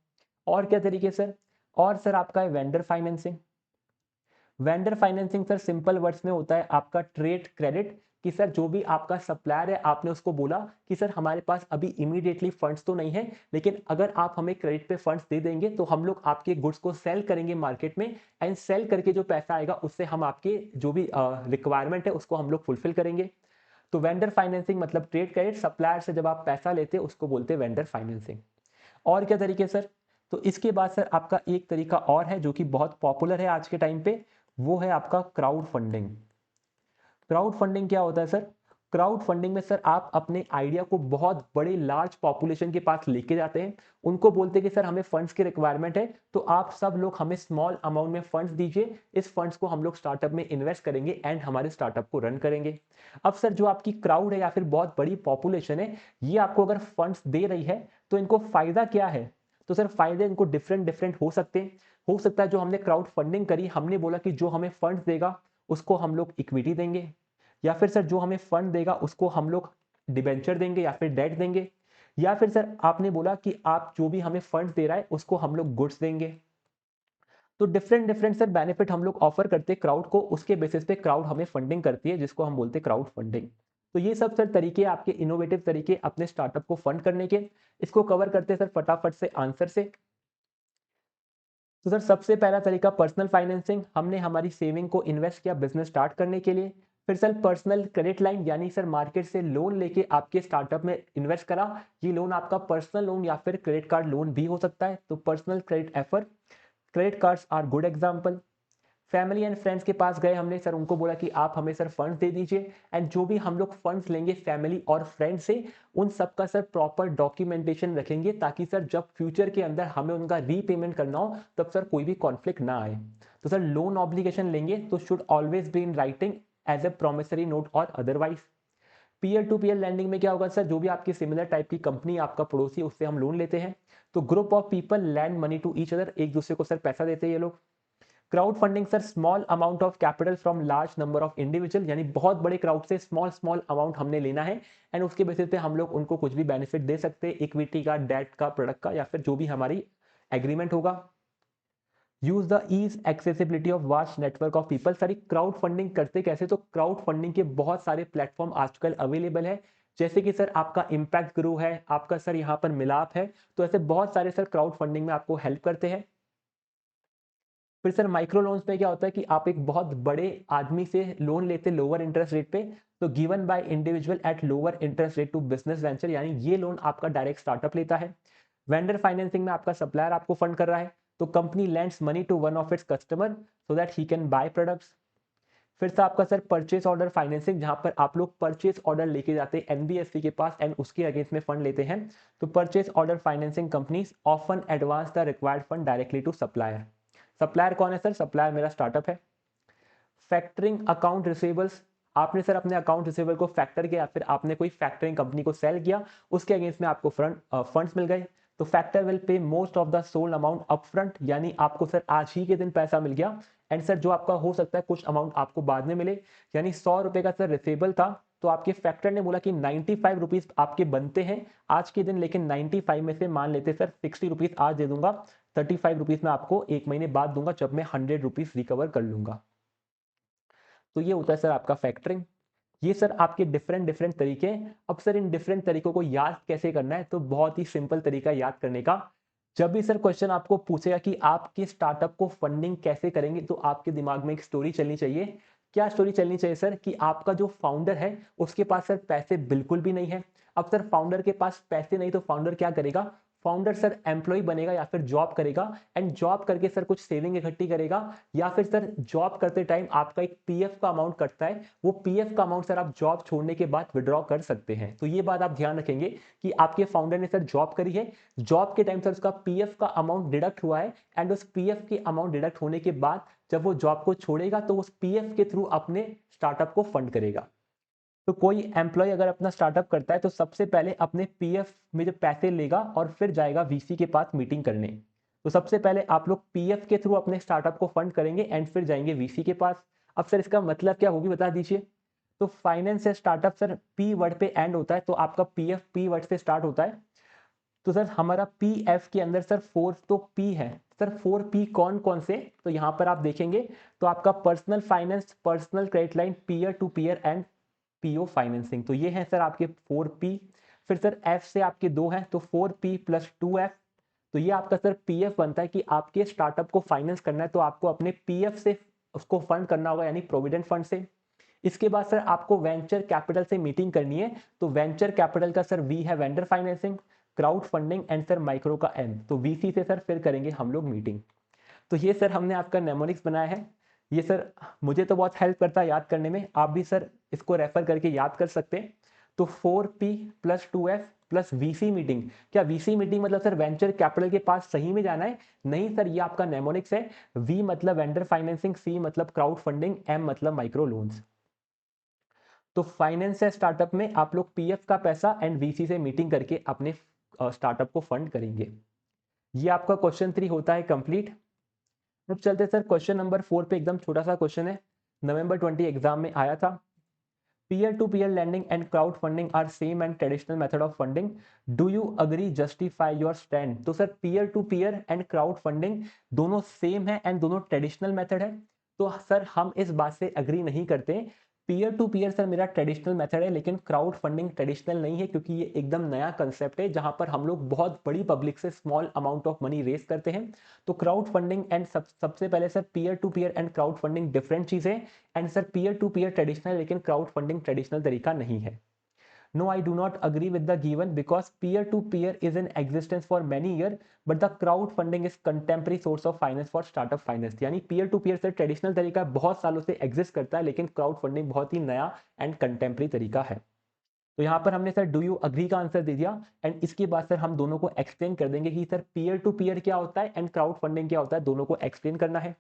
A: और क्या तरीके सर? और सर आपका है vendor financing. Vendor financing sir simple words में होता है आपका ट्रेड क्रेडिट, कि सर जो भी आपका सप्लायर है आपने उसको बोला कि सर हमारे पास अभी इमीडिएटली फंड्स तो नहीं है, लेकिन अगर आप हमें क्रेडिट पे फंड्स दे देंगे तो हम लोग आपके गुड्स को सेल करेंगे मार्केट में, एंड सेल करके जो पैसा आएगा उससे हम आपके जो भी रिक्वायरमेंट है उसको हम लोग फुलफिल करेंगे। तो वेंडर फाइनेंसिंग मतलब ट्रेड क्रेडिट, सप्लायर से जब आप पैसा लेते हैं उसको बोलते हैं वेंडर फाइनेंसिंग। और क्या तरीके सर? तो इसके बाद सर आपका एक तरीका और है जो कि बहुत पॉपुलर है आज के टाइम पे, वो है आपका क्राउड फंडिंग। क्राउड फंडिंग क्या होता है सर? क्राउड फंडिंग में सर आप अपने आइडिया को बहुत बड़े लार्ज पॉपुलेशन के पास लेके जाते हैं, उनको बोलते हैं कि सर हमें फंड्स की रिक्वायरमेंट है, तो आप सब लोग हमें स्मॉल अमाउंट में फंड्स दीजिए, इस फंड्स को हम लोग स्टार्टअप में इन्वेस्ट करेंगे एंड हमारे स्टार्टअप को रन करेंगे। अब सर जो आपकी क्राउड है या फिर बहुत बड़ी पॉपुलेशन है, ये आपको अगर फंड्स दे रही है तो इनको फायदा क्या है? तो सर फायदे इनको डिफरेंट डिफरेंट हो सकते हैं। हो सकता है जो हमने क्राउड फंडिंग करी, हमने बोला कि जो हमें फंड्स देगा उसको हम लोग इक्विटी देंगे, या फिर सर जो हमें फंड देगा उसको हम लोग डिबेंचर देंगे या फिर डेट देंगे, या फिर सर आपने बोला कि आप जो भी हमें फंड दे रहा है उसको हम लोग गुड्स देंगे। तो डिफरेंट डिफरेंट सर बेनिफिट हम लोग ऑफर करते हैं क्राउड को, उसके बेसिस पे क्राउड हमें फंडिंग करती है जिसको हम बोलते हैं क्राउड फंडिंग। तो ये सब सर तरीके आपके इनोवेटिव तरीके अपने स्टार्टअप को फंड करने के। इसको कवर करते हैं सर फटाफट से आंसर से। तो सर सबसे पहला तरीका पर्सनल फाइनेंसिंग, हमने हमारी सेविंग को इन्वेस्ट किया बिजनेस स्टार्ट करने के लिए। फिर सर पर्सनल क्रेडिट लाइन, यानी सर मार्केट से लोन लेके आपके स्टार्टअप में इन्वेस्ट करा। ये लोन आपका पर्सनल लोन या फिर क्रेडिट कार्ड लोन भी हो सकता है, तो personal credit offer, credit cards are good example. Family and friends के पास गए हमने, सर उनको बोला कि आप हमें सर फंड्स दे दीजिए, एंड जो भी हम लोग फंड्स लेंगे फैमिली और फ्रेंड से, उन सबका सर प्रॉपर डॉक्यूमेंटेशन रखेंगे ताकि सर जब फ्यूचर के अंदर हमें उनका रीपेमेंट करना हो तब सर कोई भी कॉन्फ्लिक्ट ना आए। तो सर लोन ऑब्लिगेशन लेंगे तो should always be in writing as a promissory note और otherwise. Peer to peer lending में क्या होगा सर, जो भी आपकी सिमिलर टाइप की कंपनी आपका पड़ोसी उससे हम लोन लेते हैं, तो group of people lend money to each other, एक दूसरे को सर पैसा देते हैं ये लोग। Crowd funding sir small amount of capital from large number of individual, यानी बहुत बड़े क्राउड से स्मॉल स्मॉल अमाउंट हमने लेना है, एंड उसके बेसिस पे हम लोग उनको कुछ भी बेनिफिट दे सकते हैं, इक्विटी का, डेट का, प्रोडक्ट का, या फिर जो भी हमारी एग्रीमेंट होगा। Use the ease accessibility of vast network of people, सारी क्राउड फंडिंग करते कैसे? तो क्राउड फंडिंग के बहुत सारे प्लेटफॉर्म आजकल अवेलेबल है, जैसे कि सर आपका इम्पैक्ट ग्रो है, आपका सर यहाँ पर मिलाप है, तो ऐसे बहुत सारे सर क्राउड फंडिंग में आपको हेल्प करते हैं। फिर सर माइक्रो लोन्स में क्या होता है कि आप एक बहुत बड़े आदमी से लोन लेते लोअर इंटरेस्ट रेट पे, तो given by individual at lower interest rate to business venture, यानी ये लोन आपका डायरेक्ट स्टार्टअप लेता है। वेंडर फाइनेंसिंग में आपका सप्लायर आपको फंड कर रहा है, तो company lends money to one of its customer so that he can buy products. फिर से आपका सर परचेस ऑर्डर फाइनेंसिंग, जहां पर आप लोग परचेस ऑर्डर लेके जाते हैं एनबीएफसी के पास एंड उसके अगेंस्ट में फंड लेते हैं, तो purchase order financing companies often advance the required fund directly to supplier. Supplier कौन है सर? सप्लायर मेरा स्टार्टअप है। फैक्टरिंग अकाउंट रिसीवेबल्स, आपने सर अपने अकाउंट रिसीवेबल को फैक्टर किया, फिर आपने कोई फैक्टरिंग कंपनी को सेल किया, उसके अगेंस्ट में आपको फंड्स मिल गए, तो factor will pay most of the sold amount upfront, यानी आपको सर आज ही के दिन पैसा मिल गया, एंड सर जो आपका हो सकता है कुछ अमाउंट आपको बाद में मिले, यानी 100 रुपए का सर रिसीवेबल था, तो आपके फैक्टर ने बोला कि 95 रुपीज आपके बनते हैं आज के दिन, लेकिन 95 में से मान लेते सर 60 रुपीज आज दे दूंगा, 35 रुपीज में आपको एक महीने बाद दूंगा जब मैं 100 रुपीज रिकवर कर लूंगा। तो ये होता है सर आपका फैक्टरिंग। ये सर आपके डिफरेंट डिफरेंट तरीके हैं। अब सर इन डिफरेंट तरीकों को याद कैसे करना है, तो बहुत ही सिंपल तरीका याद करने का। जब भी सर क्वेश्चन आपको पूछेगा कि आपके स्टार्टअप को फंडिंग कैसे करेंगे, तो आपके दिमाग में एक स्टोरी चलनी चाहिए। क्या स्टोरी चलनी चाहिए सर? कि आपका जो फाउंडर है उसके पास सर पैसे बिल्कुल भी नहीं है। अब सर फाउंडर के पास पैसे नहीं, तो फाउंडर क्या करेगा? फाउंडर सर एम्प्लॉय बनेगा या फिर जॉब करेगा, एंड जॉब करके सर कुछ सेविंग इकट्ठी करेगा, या फिर सर जॉब करते टाइम आपका एक पीएफ का अमाउंट कटता है, वो पीएफ का अमाउंट सर आप जॉब छोड़ने के बाद विड्रॉ कर सकते हैं। तो ये बात आप ध्यान रखेंगे कि आपके फाउंडर ने सर जॉब करी है, जॉब के टाइम सर उसका पीएफ का अमाउंट डिडक्ट हुआ है, एंड उस पीएफ के अमाउंट डिडक्ट होने के बाद जब वो जॉब को छोड़ेगा तो उस पीएफ के थ्रू अपने स्टार्टअप को फंड करेगा। तो कोई एम्प्लॉय अगर अपना स्टार्टअप करता है तो सबसे पहले अपने पीएफ में जो पैसे लेगा और फिर जाएगा वीसी के पास मीटिंग करने। तो सबसे पहले आप लोग पीएफ के थ्रू अपने स्टार्टअप को फंड करेंगे एंड फिर जाएंगे वीसी के पास। अब सर इसका मतलब क्या होगी बता दीजिए। तो फाइनेंस से स्टार्टअप सर पी वर्ड पे एंड होता है, तो आपका पीएफ पी वर्ड से स्टार्ट होता है। तो सर हमारा पीएफ के अंदर सर फोर तो पी है, सर 4 पी कौन कौन से? तो यहां पर आप देखेंगे तो आपका personal finance, personal credit line, peer to peer and PO financing. तो ये है सर आपके 4P। फिर सर एफ से आपके 2 हैं, तो 4P + 2F। तो ये आपका सर पीएफ बनता है कि आपके स्टार्टअप को फाइनेंस करना है तो आपको अपने पीएफ से उसको फंड करना होगा, यानी प्रोविडेंट फंड से। इसके बाद सर आपको वेंचर कैपिटल से मीटिंग करनी है, तो वेंचर कैपिटल का सर वी है vendor financing, crowd funding and sir micro का एम। तो वीसी से सर फिर करेंगे हम लोग मीटिंग। तो ये सर हमने आपका नेमोनिक्स बनाया है। ये सर मुझे तो बहुत हेल्प करता है याद करने में, आप भी सर इसको रेफर करके याद कर सकते हैं। तो 4P + 2F + VC मीटिंग। क्या VC मीटिंग मतलब सर वेंचर कैपिटल के पास सही में जाना है? नहीं सर, ये आपका नेमोनिक्स है। V मतलब वेंडर फाइनेंसिंग, C मतलब क्राउड फंडिंग, M मतलब माइक्रो लोन्स। तो फाइनेंस है स्टार्टअप में आप लोग पीएफ का पैसा एंड वीसी से मीटिंग करके अपने स्टार्टअप को फंड करेंगे। ये आपका क्वेश्चन 3 होता है कंप्लीट। अब चलते सर क्वेश्चन नंबर 4 पे। एकदम छोटा सा क्वेश्चन है, नवंबर 20 एग्जाम में आया था। Peer to peer lending and crowd funding are same and traditional method of funding, do you agree, justify your stand. तो sir peer to peer and crowd funding दोनों सेम है एंड दोनों traditional method है। तो sir हम इस बात से अग्री नहीं करते। पीयर टू पीयर सर मेरा ट्रेडिशनल मेथड है, लेकिन क्राउड फंडिंग ट्रेडिशनल नहीं है, क्योंकि ये एकदम नया कंसेप्ट है जहां पर हम लोग बहुत बड़ी पब्लिक से small amount of money raise करते हैं। तो क्राउड फंडिंग एंड सबसे पहले sir peer to peer and crowd funding different चीजें। And sir peer to peer traditional, लेकिन क्राउड फंडिंग ट्रेडिशनल तरीका नहीं है। No, I do not agree with the given because peer-to-peer is in existence for many years, but the crowdfunding is contemporary source of finance for startup finance। यानी peer to peer से traditional तरीका बहुत सालों से exist करता है, लेकिन crowd funding बहुत ही नया एंड कंटेम्प्रेरी तरीका है। तो यहाँ पर हमने सर डू यू अग्री का आंसर दे दिया एंड इसके बाद सर हम दोनों को एक्सप्लेन कर देंगे कि सर पीयर टू पीयर क्या होता है एंड क्राउड फंडिंग क्या होता है, दोनों को एक्सप्लेन करना है।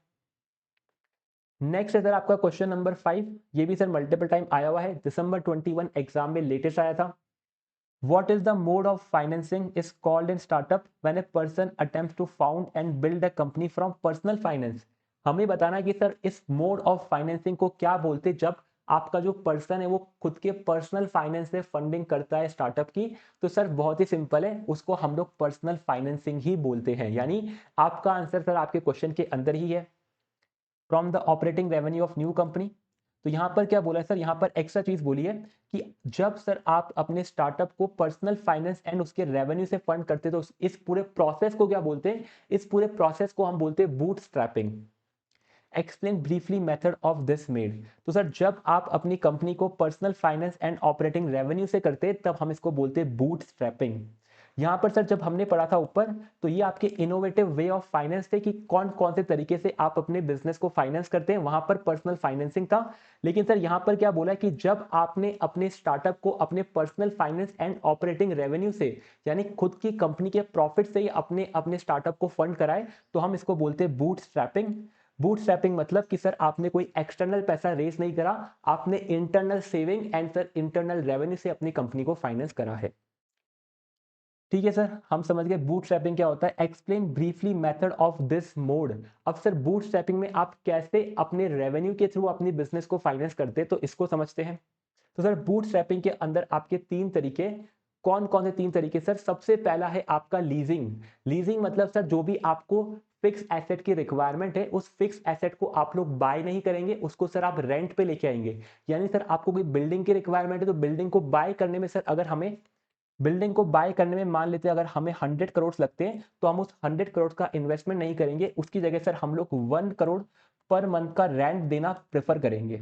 A: नेक्स्ट है सर आपका क्वेश्चन नंबर 5। ये भी सर मल्टीपल टाइम आया हुआ है, दिसंबर 21 एग्जाम में लेटेस्ट आया था। What is the mode of financing is called in startup when a person attempts to found and build a company from personal finance। हमें बताना है कि सर इस मोड ऑफ फाइनेंसिंग को क्या बोलते हैं जब आपका जो पर्सन है वो खुद के पर्सनल फाइनेंस से फंडिंग करता है स्टार्टअप की। तो सर बहुत ही सिंपल है, उसको हम लोग पर्सनल फाइनेंसिंग ही बोलते हैं। यानी आपका आंसर सर आपके क्वेश्चन के अंदर ही है, from the operating revenue of new company. तो यहाँ पर क्या बोला है सर, यहाँ पर एक्स्ट्रा चीज बोली है कि जब सर आप अपने स्टार्टअप को पर्सनल फाइनेंस एंड उसके रेवेन्यू से फंड करते तो इस पूरे प्रोसेस को क्या बोलते हैं, इस पूरे प्रोसेस को हम बोलते हैं boot strapping. Explain briefly method of this made. तो सर जब आप अपनी कंपनी को personal finance and operating revenue से करते हैं तब हम इसको बोलते हैं बूट स्ट्रैपिंग। यहाँ पर सर जब हमने पढ़ा था ऊपर, तो ये आपके इनोवेटिव वे ऑफ फाइनेंस थे कि कौन कौन से तरीके से आप अपने बिजनेस को फाइनेंस करते हैं, वहां पर पर्सनल फाइनेंसिंग था। लेकिन सर यहाँ पर क्या बोला कि जब आपने अपने स्टार्टअप को अपने personal finance and operating revenue से, यानी खुद की कंपनी के प्रॉफिट से ही अपने अपने स्टार्टअप को फंड कराए, तो हम इसको बोलते हैं बूट स्ट्रैपिंग। बूट स्ट्रैपिंग मतलब कि सर आपने कोई एक्सटर्नल पैसा रेस नहीं करा, आपने internal saving and sir internal revenue से अपनी कंपनी को फाइनेंस करा है। ठीक है सर, हम समझ गए बूटस्ट्रैपिंग क्या होता है। Explain briefly method of this mode. अब सर बूटस्ट्रैपिंग में आप कैसे अपने रेवेन्यू के थ्रू अपनी बिजनेस को फाइनेंस करते हैं, तो इसको समझते हैं। तो सर बूटस्ट्रैपिंग के अंदर आपके 3 तरीके, कौन कौन से 3 तरीके सर? सबसे पहला है आपका लीजिंग। लीजिंग मतलब सर जो भी आपको फिक्स एसेट की रिक्वायरमेंट है, उस फिक्स एसेट को आप लोग बाय नहीं करेंगे, उसको सर आप रेंट पे लेके आएंगे। यानी सर आपको कोई बिल्डिंग की रिक्वायरमेंट है, तो बिल्डिंग को बाय करने में सर अगर हमें बिल्डिंग को बाय करने में मान लेते हैं अगर हमें 100 करोड़ लगते हैं, तो हम उस 100 करोड़ का इन्वेस्टमेंट नहीं करेंगे, उसकी जगह सर हम लोग 1 करोड़ पर मंथ का रेंट देना प्रेफर करेंगे।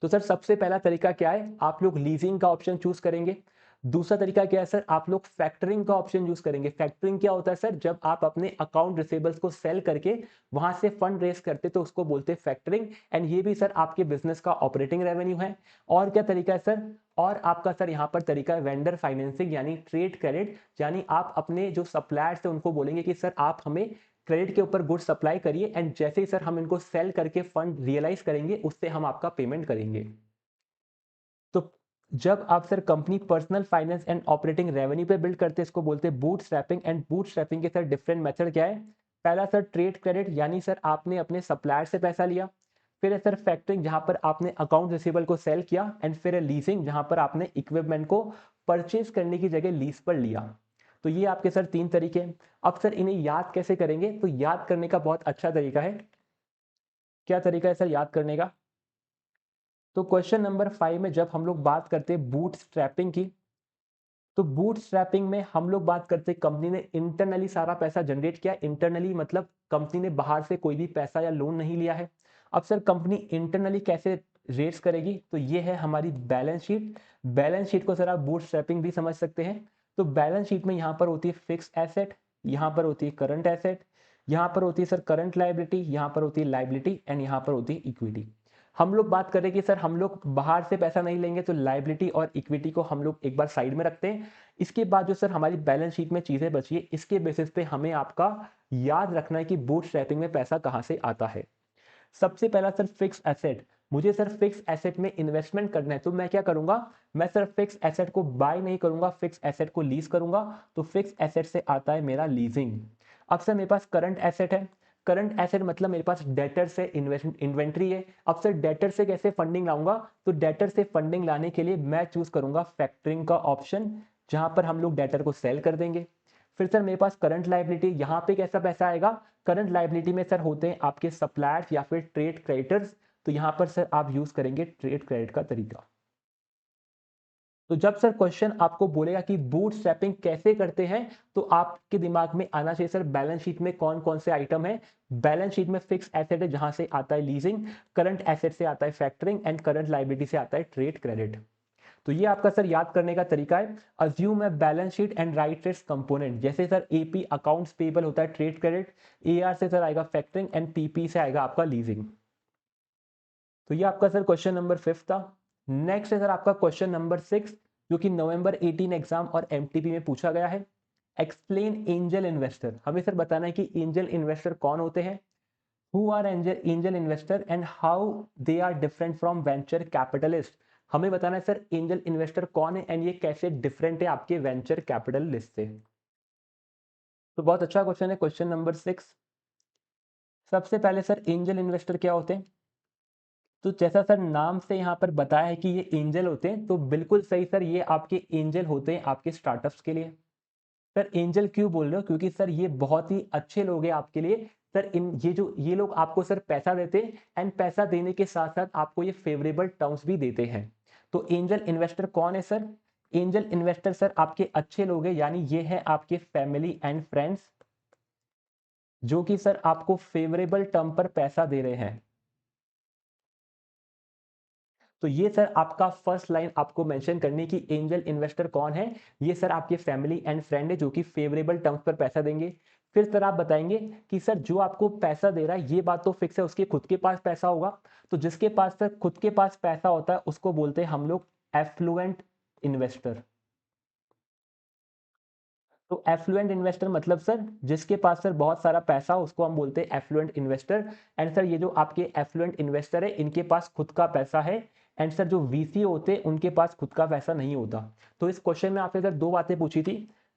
A: तो सर सबसे पहला तरीका क्या है, आप लोग लीजिंग का ऑप्शन चूज करेंगे। दूसरा तरीका क्या है सर, आप लोग फैक्टरिंग का ऑप्शन यूज करेंगे। फैक्टरिंग क्या होता है सर, जब आप अपने अकाउंट रिसीवेबल्स को सेल करके वहां से फंड रेस करते तो उसको बोलते हैं फैक्टरिंग। एंड ये भी सर आपके बिजनेस का ऑपरेटिंग रेवेन्यू है। और क्या तरीका है सर, और आपका सर यहाँ पर तरीका है वेंडर फाइनेंसिंग यानी ट्रेड क्रेडिट। यानी आप अपने जो सप्लायर्स है उनको बोलेंगे कि सर आप हमें क्रेडिट के ऊपर गुड्स सप्लाई करिए एंड जैसे ही सर हम इनको सेल करके फंड रियलाइज करेंगे उससे हम आपका पेमेंट करेंगे। तो जब आप sir company personal finance and operating revenue पे बिल्ड करते हैं, इसको बोलते हैं boot strapping. And boot strapping के सर डिफरेंट मेथड क्या है? पहला सर ट्रेड क्रेडिट, यानी सर आपने अपने सप्लायर से पैसा लिया। फिर है सर फैक्टरिंग, जहां पर आपने अकाउंट रिसीवेबल को सेल किया। एंड फिर है लीजिंग, जहां पर आपने इक्विपमेंट को परचेज करने की जगह लीज पर लिया। तो ये आपके सर 3 तरीके हैं। अब सर इन्हें याद कैसे करेंगे, तो याद करने का बहुत अच्छा तरीका है। क्या तरीका है सर याद करने का? तो क्वेश्चन नंबर 5 में जब हम लोग बात करते हैं बूट स्ट्रैपिंग की, तो बूट स्ट्रैपिंग में हम लोग बात करते हैं कंपनी ने इंटरनली सारा पैसा जनरेट किया। इंटरनली मतलब कंपनी ने बाहर से कोई भी पैसा या लोन नहीं लिया है। अब सर कंपनी इंटरनली कैसे रेज करेगी, तो ये है हमारी बैलेंस शीट। बैलेंस शीट को सर आप बूट स्ट्रैपिंग भी समझ सकते हैं। तो बैलेंस शीट में यहाँ पर होती है फिक्स एसेट, यहाँ पर होती है करंट एसेट, यहाँ पर होती है सर करंट लाइबिलिटी, यहाँ पर होती है लाइबिलिटी एंड यहाँ पर होती है इक्विटी। हम लोग बात करें कि सर हम लोग बाहर से पैसा नहीं लेंगे, तो लाइबिलिटी और इक्विटी को हम लोग एक बार साइड में रखते हैं। इसके बाद जो सर हमारी बैलेंस शीट में चीजें बची है, इसके बेसिस पे हमें आपका याद रखना है कि बूटस्ट्रैपिंग में पैसा कहां से आता है। सबसे पहला सर फिक्स एसेट। मुझे सर फिक्स एसेट में इन्वेस्टमेंट करना है, तो मैं क्या करूंगा, मैं सर फिक्स एसेट को बाय नहीं करूंगा, फिक्स एसेट को लीज करूंगा। तो फिक्स एसेट से आता है मेरा लीजिंग। अब सर मेरे पास करंट एसेट है। करंट एसेट मतलब मेरे पास डेटर से इन्वेंट्री है। अब सर डेटर से कैसे फंडिंग लाऊंगा, तो डेटर से फंडिंग लाने के लिए मैं चूज करूंगा फैक्टरिंग का ऑप्शन, जहां पर हम लोग डेटर को सेल कर देंगे। फिर सर मेरे पास करंट लाइबिलिटी, यहाँ पे कैसा पैसा आएगा, करंट लाइबिलिटी में सर होते हैं आपके सप्लायर्स या फिर ट्रेड क्रेडिटर्स। तो यहाँ पर सर आप यूज करेंगे ट्रेड क्रेडिट का तरीका। तो जब सर क्वेश्चन आपको बोलेगा कि बूट स्ट्रैपिंग कैसे करते हैं, तो आपके दिमाग में आना चाहिए सर बैलेंस शीट में कौन कौन से आइटम है। बैलेंस शीट में फिक्स एसेट है जहां से आता है लीजिंग, करंट एसेट से आता है फैक्टरिंग एंड करंट लाइबिलिटी से आता है ट्रेड क्रेडिट। तो ये आपका सर याद करने का तरीका है। अज्यूम है balance sheet and right trades component, जैसे सर एपी अकाउंट्स पेबल होता है ट्रेड क्रेडिट, एआर से सर आएगा फैक्टरिंग एंड पीपी से आएगा आपका लीजिंग। तो ये आपका सर क्वेश्चन नंबर 5 था। नेक्स्ट है सर आपका क्वेश्चन नंबर 6, जो कि नवंबर 18 एग्जाम और एमटीपी में पूछा गया है। Explain angel investor. हमें सर बताना है कि एंजल इन्वेस्टर कौन होते हैं, who are angel investor and how they are different from venture capitalist. हमें बताना है सर एंजल इन्वेस्टर कौन है एंड ये कैसे डिफरेंट है आपके वेंचर कैपिटलिस्ट से। तो बहुत अच्छा क्वेश्चन है क्वेश्चन नंबर 6। सबसे पहले सर एंजल इन्वेस्टर क्या होते हैं, तो जैसा सर नाम से यहाँ पर बताया है कि ये एंजल होते हैं, तो बिल्कुल सही सर, ये आपके एंजल होते हैं आपके स्टार्टअप्स के लिए। सर एंजल क्यों बोल रहे हो, क्योंकि सर ये बहुत ही अच्छे लोग हैं आपके लिए। सर इन ये लोग आपको सर पैसा देते हैं एंड पैसा देने के साथ साथ आपको ये फेवरेबल टर्म्स भी देते हैं। तो एंजल इन्वेस्टर कौन है सर, एंजल इन्वेस्टर सर आपके अच्छे लोग हैं, यानी ये है आपके फैमिली एंड फ्रेंड्स, जो कि सर आपको फेवरेबल टर्म पर पैसा दे रहे हैं। तो ये सर आपका फर्स्ट लाइन आपको मेंशन करनी कि एंजल इन्वेस्टर कौन है, ये सर आपके फैमिली एंड फ्रेंड है जो कि फेवरेबल टर्म्स पर पैसा देंगे। फिर सर आप बताएंगे कि सर जो आपको पैसा दे रहा है ये बात तो फिक्स है, उसके खुद के पास पैसा होगा। तो जिसके पास सर खुद के पास पैसा होता है उसको बोलते हैं हम लोग एफ्लुएंट इन्वेस्टर। तो एफ्लुएंट इन्वेस्टर मतलब सर जिसके पास सर बहुत सारा पैसा हो उसको हम बोलते हैं एफ्लुएंट इन्वेस्टर। एंड सर ये जो आपके एफ्लुएंट इन्वेस्टर है इनके पास खुद का पैसा है, एंड सर जो वीसी होते हैं उनके पास खुद का पैसा नहीं होता। तो इस क्वेश्चन में आपने सर दो बातें पूछी थी।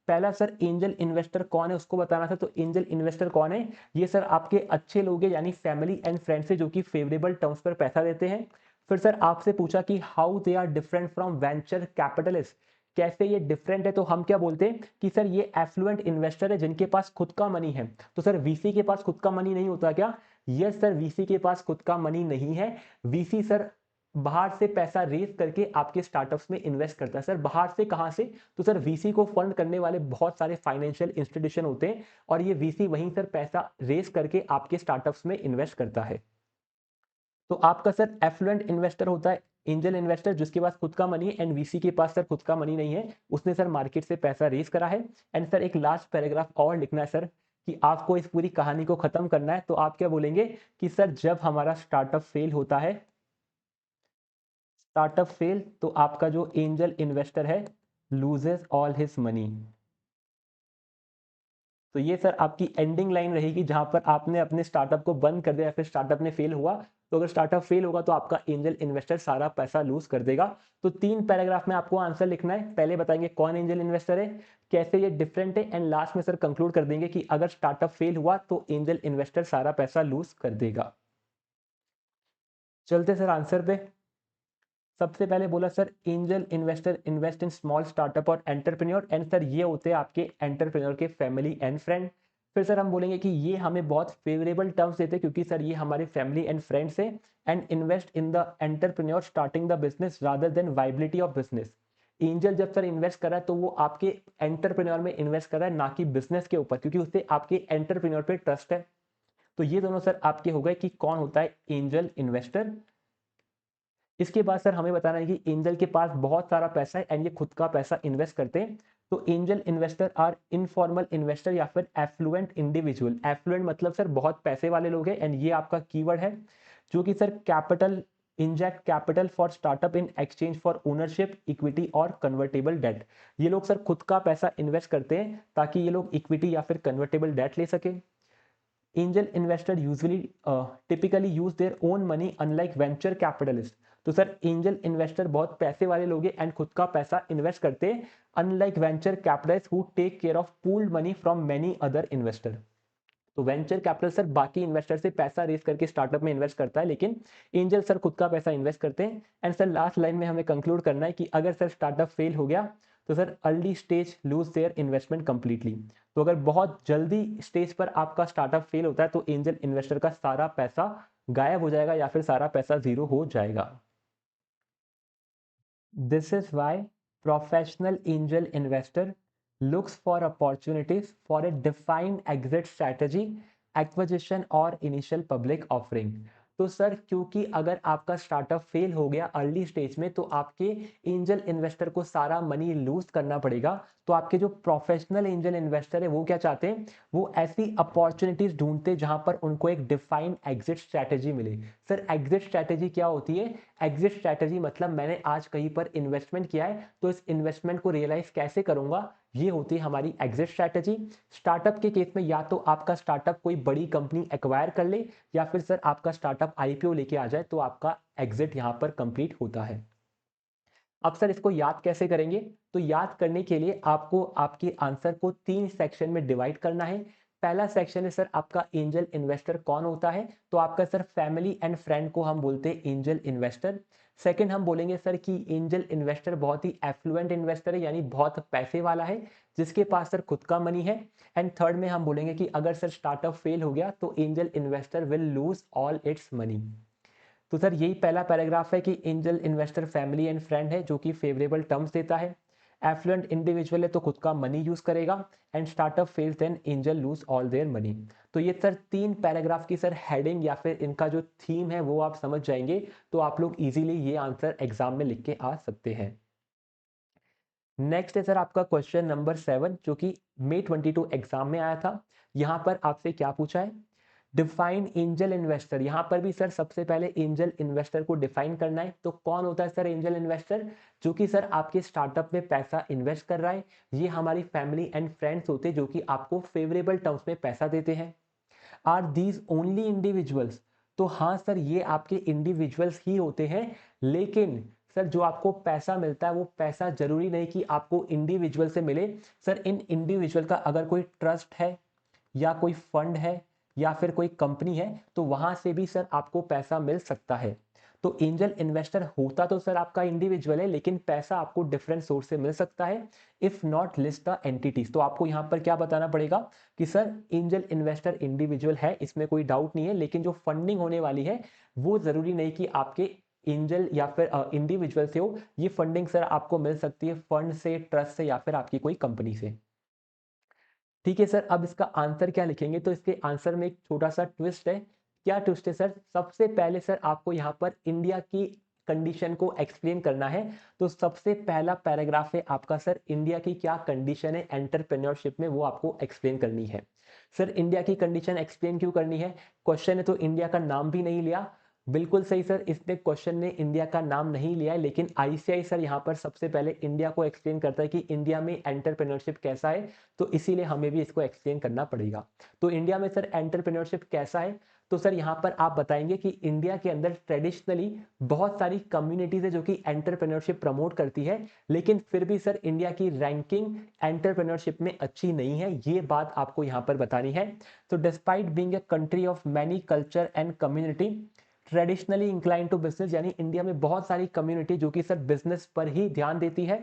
A: पहला सर एंजल इन्वेस्टर कौन है उसको बताना था, तो एंजल इन्वेस्टर कौन है, ये सर आपके अच्छे लोग हैं यानी फैमिली एंड फ्रेंड्स है जो कि फेवरेबल टर्म्स पर पैसा देते हैं। फिर सर आपसे पूछा कि how they are different from venture capitalist, कैसे ये डिफरेंट है, तो हम क्या बोलते हैं कि सर ये एफ्लुएंट इन्वेस्टर है जिनके पास खुद का मनी है। तो सर वीसी के पास खुद का मनी नहीं होता क्या, यस सर वीसी के पास खुद का मनी नहीं है। वीसी सर बाहर से पैसा रेज करके आपके स्टार्टअप्स में इन्वेस्ट करता है। सर बाहर से कहां से, तो सर वीसी को फंड करने वाले बहुत सारे फाइनेंशियल इंस्टीट्यूशन होते हैं और ये वीसी वहीं सर पैसा रेज करके आपके स्टार्टअप्स में इन्वेस्ट करता है। तो आपका सर एफ्लुएंट इन्वेस्टर होता है एंजल इन्वेस्टर जिसके पास खुद का मनी है, एंड वीसी के पास सर खुद का मनी नहीं है, उसने सर मार्केट से पैसा रेज करा है। एंड सर एक लास्ट पैराग्राफ और लिखना है सर कि आपको इस पूरी कहानी को खत्म करना है। तो आप क्या बोलेंगे कि सर जब हमारा स्टार्टअप फेल होता है, स्टार्टअप फेल, तो आपका जो एंजल इन्वेस्टर है लूजेस ऑल हिज मनी। तो ये सर आपकी एंडिंग लाइन रहेगी जहां पर आपने अपने स्टार्टअप को बंद कर दिया या फिर स्टार्टअप ने फेल हुआ। तो अगर स्टार्टअप फेल होगा तो आपका एंजल इन्वेस्टर सारा पैसा लूज कर देगा। तो 3 पैराग्राफ में आपको आंसर लिखना है, पहले बताएंगे कौन एंजल इन्वेस्टर है, कैसे ये डिफरेंट है, एंड लास्ट में सर कंक्लूड कर देंगे कि अगर स्टार्टअप फेल हुआ तो एंजल इन्वेस्टर सारा पैसा लूज कर देगा। चलते सर आंसर पे। सबसे पहले बोला sir angel investor invest in small startup और एंटरप्रेन्योर, एंड सर ये होते हैं आपके एंटरप्रेन्योर के फैमिली एंड फ्रेंड। फिर सर हम बोलेंगे कि ये हमें बहुत फेवरेबल टर्म्स देते हैं क्योंकि सर ये हमारे फैमिली एंड फ्रेंड्स है, and invest in the entrepreneur starting the business rather than viability of business. Angel जब सर इन्वेस्ट कर रहा है तो वो आपके एंटरप्रेन्योर में इन्वेस्ट कर रहा है, ना कि बिजनेस के ऊपर, क्योंकि उससे आपके एंटरप्रेन्योर पे ट्रस्ट है। तो ये दोनों सर आपके हो गए कि कौन होता है एंजल इन्वेस्टर। इसके बाद सर हमें बताना है कि एंजल के पास बहुत सारा पैसा है एंड ये खुद का पैसा इन्वेस्ट करते हैं। तो angel investor are informal investor या फिर एफ्लुएंट इंडिविजुअल। एफ्लुएंट मतलब सर बहुत पैसे वाले लोग हैं, एंड ये आपका कीवर्ड है, जो कि sir capital inject capital for startup in exchange for ownership equity और कन्वर्टेबल डेट। ये लोग सर खुद का पैसा इन्वेस्ट करते हैं ताकि ये लोग इक्विटी या फिर कन्वर्टेबल डेट ले सके। Angel investor usually typically use their own money unlike venture capitalist. तो सर एंजल इन्वेस्टर बहुत पैसे वाले लोग हैं एंड खुद का पैसा इन्वेस्ट करते हैं, unlike venture capitalist who take care of pooled money from many other investor. तो वेंचर कैपिटल सर बाकी इन्वेस्टर से पैसा रेज करके स्टार्टअप में इन्वेस्ट करता है, लेकिन एंजल सर खुद का पैसा इन्वेस्ट करते हैं। एंड सर लास्ट लाइन में हमें कंक्लूड करना है कि अगर सर स्टार्टअप फेल हो गया तो sir early stage lose their investment completely. तो अगर बहुत जल्दी स्टेज पर आपका स्टार्टअप फेल होता है तो एंजल इन्वेस्टर का सारा पैसा गायब हो जाएगा या फिर सारा पैसा जीरो हो जाएगा। This is why professional angel investor looks for opportunities for a defined exit strategy, acquisition और initial public offering। तो सर क्योंकि अगर आपका स्टार्टअप फेल हो गया अर्ली स्टेज में तो आपके एंजल इन्वेस्टर को सारा मनी लूज करना पड़ेगा। तो आपके जो प्रोफेशनल एंजल इन्वेस्टर है वो क्या चाहते हैं, वो ऐसी अपॉर्चुनिटीज ढूंढते हैं जहां पर उनको एक डिफाइंड एग्जिट स्ट्रैटेजी मिले। सर एग्जिट स्ट्रैटेजी क्या होती है? एग्जिट स्ट्रैटेजी मतलब मैंने आज कहीं पर इन्वेस्टमेंट किया है तो इस इन्वेस्टमेंट को रियलाइज कैसे करूंगा, ये होती है हमारी एग्जिट स्ट्रैटेजी। स्टार्टअप के केस में या तो आपका स्टार्टअप कोई बड़ी कंपनी एक्वायर कर ले या फिर सर आपका स्टार्टअप आईपीओ लेके आ जाए तो आपका एग्जिट यहां पर कंप्लीट होता है। अब सर इसको याद कैसे करेंगे? तो याद करने के लिए आपको आपके आंसर को 3 सेक्शन में डिवाइड करना है। पहला सेक्शन है सर आपका एंजल इन्वेस्टर कौन होता है, तो आपका सर फैमिली एंड फ्रेंड को हम बोलते हैं एंजल इन्वेस्टर। सेकंड हम बोलेंगे सर कि एंजल इन्वेस्टर बहुत ही एफ्लुएंट इन्वेस्टर है, यानी बहुत पैसे वाला है जिसके पास सर खुद का मनी है। एंड थर्ड में हम बोलेंगे कि अगर सर स्टार्टअप फेल हो गया तो angel investor will lose all it's money. तो सर यही पहला पैराग्राफ है कि angel investor family and friend है जो कि फेवरेबल टर्म्स देता है, एफ्लुएंट इंडिविजुअल है तो खुद का मनी यूज करेगा, and startup fails then angel lose all their money. तो ये सर 3 पैराग्राफ की सर हेडिंग या फिर इनका जो थीम है वो आप समझ जाएंगे तो आप लोग इजीली ये आंसर एग्जाम में लिख के आ सकते हैं। नेक्स्ट है सर आपका क्वेश्चन नंबर 7 जो कि May 22 एग्जाम में आया था। यहाँ पर आपसे क्या पूछा है, डिफाइन एंजल इन्वेस्टर। यहाँ पर भी सर सबसे पहले एंजल इन्वेस्टर को डिफाइन करना है। तो कौन होता है सर एंजल इन्वेस्टर? जो कि सर आपके स्टार्टअप में पैसा इन्वेस्ट कर रहा है। ये हमारी फैमिली एंड फ्रेंड्स होते हैं जो कि आपको फेवरेबल टर्म्स में पैसा देते हैं। Are these only individuals? तो हाँ सर ये आपके इंडिविजुअल्स ही होते हैं, लेकिन सर जो आपको पैसा मिलता है वो पैसा जरूरी नहीं कि आपको इंडिविजुअल से मिले। सर इन इंडिविजुअल का अगर कोई ट्रस्ट है या कोई फंड है या फिर कोई कंपनी है तो वहां से भी सर आपको पैसा मिल सकता है। तो एंजल इन्वेस्टर होता तो सर आपका इंडिविजुअल है, लेकिन पैसा आपको डिफरेंट सोर्स से मिल सकता है। If not list the entities, तो आपको यहाँ पर क्या बताना पड़ेगा कि सर एंजल इन्वेस्टर इंडिविजुअल है, इसमें कोई डाउट नहीं है, लेकिन जो फंडिंग होने वाली है वो जरूरी नहीं कि आपके एंजल या फिर इंडिविजुअल से हो। ये फंडिंग सर आपको मिल सकती है फंड से, ट्रस्ट से या फिर आपकी कोई कंपनी से। ठीक है सर, अब इसका आंसर क्या लिखेंगे? तो इसके आंसर में एक छोटा सा ट्विस्ट है। क्या ट्विस्ट है सर? सबसे पहले सर आपको यहाँ पर इंडिया की कंडीशन को एक्सप्लेन करना है। तो सबसे पहला पैराग्राफ है आपका सर इंडिया की क्या कंडीशन है एंटरप्रेन्योरशिप में, वो आपको एक्सप्लेन करनी है। सर इंडिया की कंडीशन एक्सप्लेन क्यों करनी है? क्वेश्चन है तो इंडिया का नाम भी नहीं लिया। बिल्कुल सही सर, इसने क्वेश्चन ने इंडिया का नाम नहीं लिया है, लेकिन आईसीआई सर यहाँ पर सबसे पहले इंडिया को एक्सप्लेन करता है कि इंडिया में एंटरप्रेन्योरशिप कैसा है, तो इसीलिए हमें भी इसको एक्सप्लेन करना पड़ेगा। तो इंडिया में सर एंटरप्रेन्योरशिप कैसा है? तो सर यहाँ पर आप बताएंगे कि इंडिया के अंदर ट्रेडिशनली बहुत सारी कम्युनिटीज है जो कि एंटरप्रेन्योरशिप प्रमोट करती है, लेकिन फिर भी सर इंडिया की रैंकिंग एंटरप्रेन्योरशिप में अच्छी नहीं है, ये बात आपको यहाँ पर बतानी है। तो despite being a country of many culture and community traditionally incline to business, यानी इंडिया में बहुत सारी कम्युनिटी जो कि सर बिजनेस पर ही ध्यान देती है,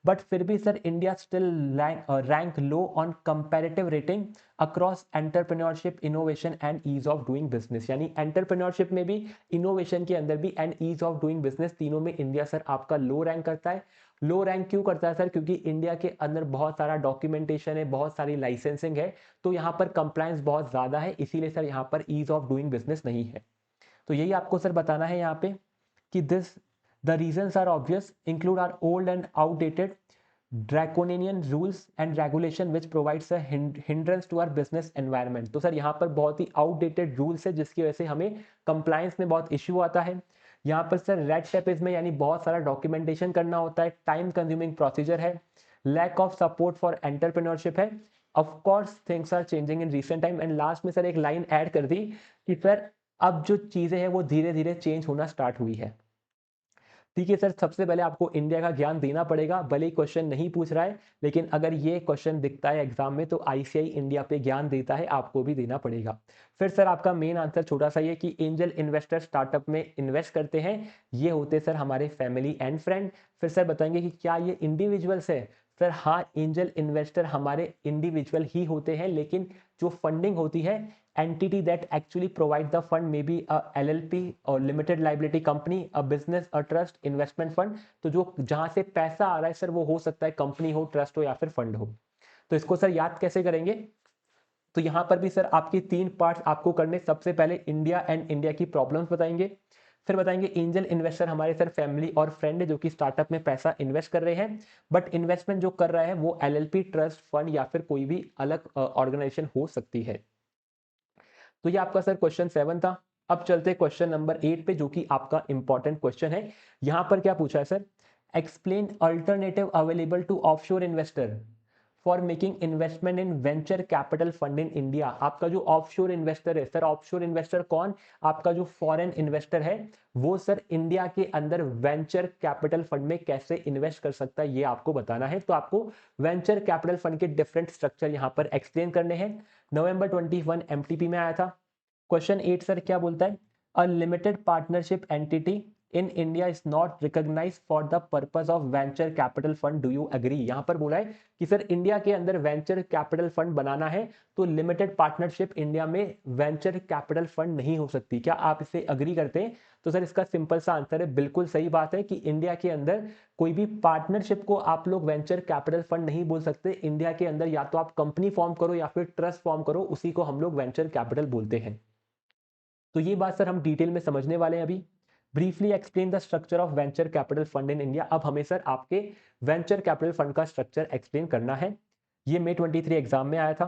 A: बट फिर भी sir India still rank low on comparative rating across entrepreneurship, innovation and ease of doing business. यानी एंटरप्रेन्योरशिप में भी, इनोवेशन के अंदर भी and ease of doing business, तीनों में इंडिया सर आपका लो रैंक करता है। लो रैंक क्यों करता है सर? क्योंकि इंडिया के अंदर बहुत सारा डॉक्यूमेंटेशन है, बहुत सारी लाइसेंसिंग है, तो यहाँ पर कंप्लायंस बहुत ज़्यादा है, इसीलिए सर यहाँ पर ईज ऑफ डूइंग बिजनेस नहीं है। तो यही आपको सर बताना है यहाँ पे कि this the reasons are obvious, include are old and outdated draconian rules and regulation which provides a hindrance to our business environment. तो सर यहाँ पर बहुत ही आउटडेटेड रूल्स है जिसकी वजह से हमें कंप्लायंस में बहुत इश्यू आता है। यहाँ पर सर रेड टेप इसमें यानी बहुत सारा डॉक्यूमेंटेशन करना होता है, टाइम कंज्यूमिंग प्रोसीजर है, lack of support for entrepreneurship है, of course things are changing in recent time. And last में सर एक लाइन ऐड कर दी कि सर अब जो चीजें हैं वो धीरे धीरे चेंज होना स्टार्ट हुई है। ठीक है सर, सबसे पहले आपको इंडिया का ज्ञान देना पड़ेगा, भले ही क्वेश्चन नहीं पूछ रहा है, लेकिन अगर ये क्वेश्चन दिखता है एग्जाम में तो आईसीआई इंडिया पे ज्ञान देता है, आपको भी देना पड़ेगा। फिर सर आपका मेन आंसर छोटा सा ये कि एंजल इन्वेस्टर स्टार्टअप में इन्वेस्ट करते हैं, ये होते सर हमारे फैमिली एंड फ्रेंड। फिर सर बताएंगे कि क्या ये इंडिविजुअल्स है? सर हाँ, एंजल इन्वेस्टर हमारे इंडिविजुअल ही होते हैं, लेकिन जो फंडिंग होती है, entity that actually provide the fund may be a LLP or limited liability company, a business, a trust, investment fund। तो जो जहां से पैसा आ रहा है सर वो हो सकता है कंपनी हो, ट्रस्ट हो या फिर फंड हो। तो इसको सर याद कैसे करेंगे? तो यहां पर भी सर आपके 3 पार्ट्स आपको करने, सबसे पहले इंडिया एंड इंडिया की प्रॉब्लम्स बताएंगे, फिर बताएंगे एंजल इन्वेस्टर हमारे सर फैमिली और फ्रेंड है जो कि स्टार्टअप में पैसा इन्वेस्ट कर रहे हैं, बट इन्वेस्टमेंट जो कर रहा है वो एलएलपी, ट्रस्ट, फंड या फिर कोई भी अलग ऑर्गेनाइजेशन हो सकती है। तो ये आपका सर क्वेश्चन 7 था। अब चलते क्वेश्चन नंबर 8 पे जो कि आपका इंपॉर्टेंट क्वेश्चन है। यहां पर क्या पूछा है sir? Explain alternative available to offshore investor for making investment in venture capital fund in India. आपका जो ऑफशोर इन्वेस्टर है सर, ऑफशोर इन्वेस्टर कौन? आपका जो फॉरेन इन्वेस्टर है वो सर इंडिया के अंदर वेंचर कैपिटल फंड में कैसे इन्वेस्ट कर सकता है, ये आपको बताना है। तो आपको वेंचर कैपिटल फंड के डिफरेंट स्ट्रक्चर यहां पर एक्सप्लेन करने हैं। नवंबर 21 एमटीपी में आया था। क्वेश्चन 8 सर क्या बोलता है? A limited partnership entity in India is not recognised for the purpose of venture capital fund, do you agree? यहां पर बोला है कि सर इंडिया के अंदर वेंचर कैपिटल फंड बनाना है तो लिमिटेड पार्टनरशिप इंडिया में वेंचर कैपिटल फंड नहीं हो सकती। क्या आप इसे अग्री करते हैं? तो सर इसका सिंपल सा आंसर है बिल्कुल सही बात है कि इंडिया के अंदर कोई भी पार्टनरशिप को आप लोग वेंचर कैपिटल फंड नहीं बोल सकते। इंडिया के अंदर या तो आप कंपनी फॉर्म करो या फिर ट्रस्ट फॉर्म करो, उसी को हम लोग वेंचर कैपिटल बोलते हैं। तो ये बात सर हम डिटेल में समझने वाले हैं अभी। Briefly explain the structure of venture capital fund in India. अब हमें सर आपके वेंचर कैपिटल फंड का स्ट्रक्चर एक्सप्लेन करना है। ये May 23 एग्जाम में आया था।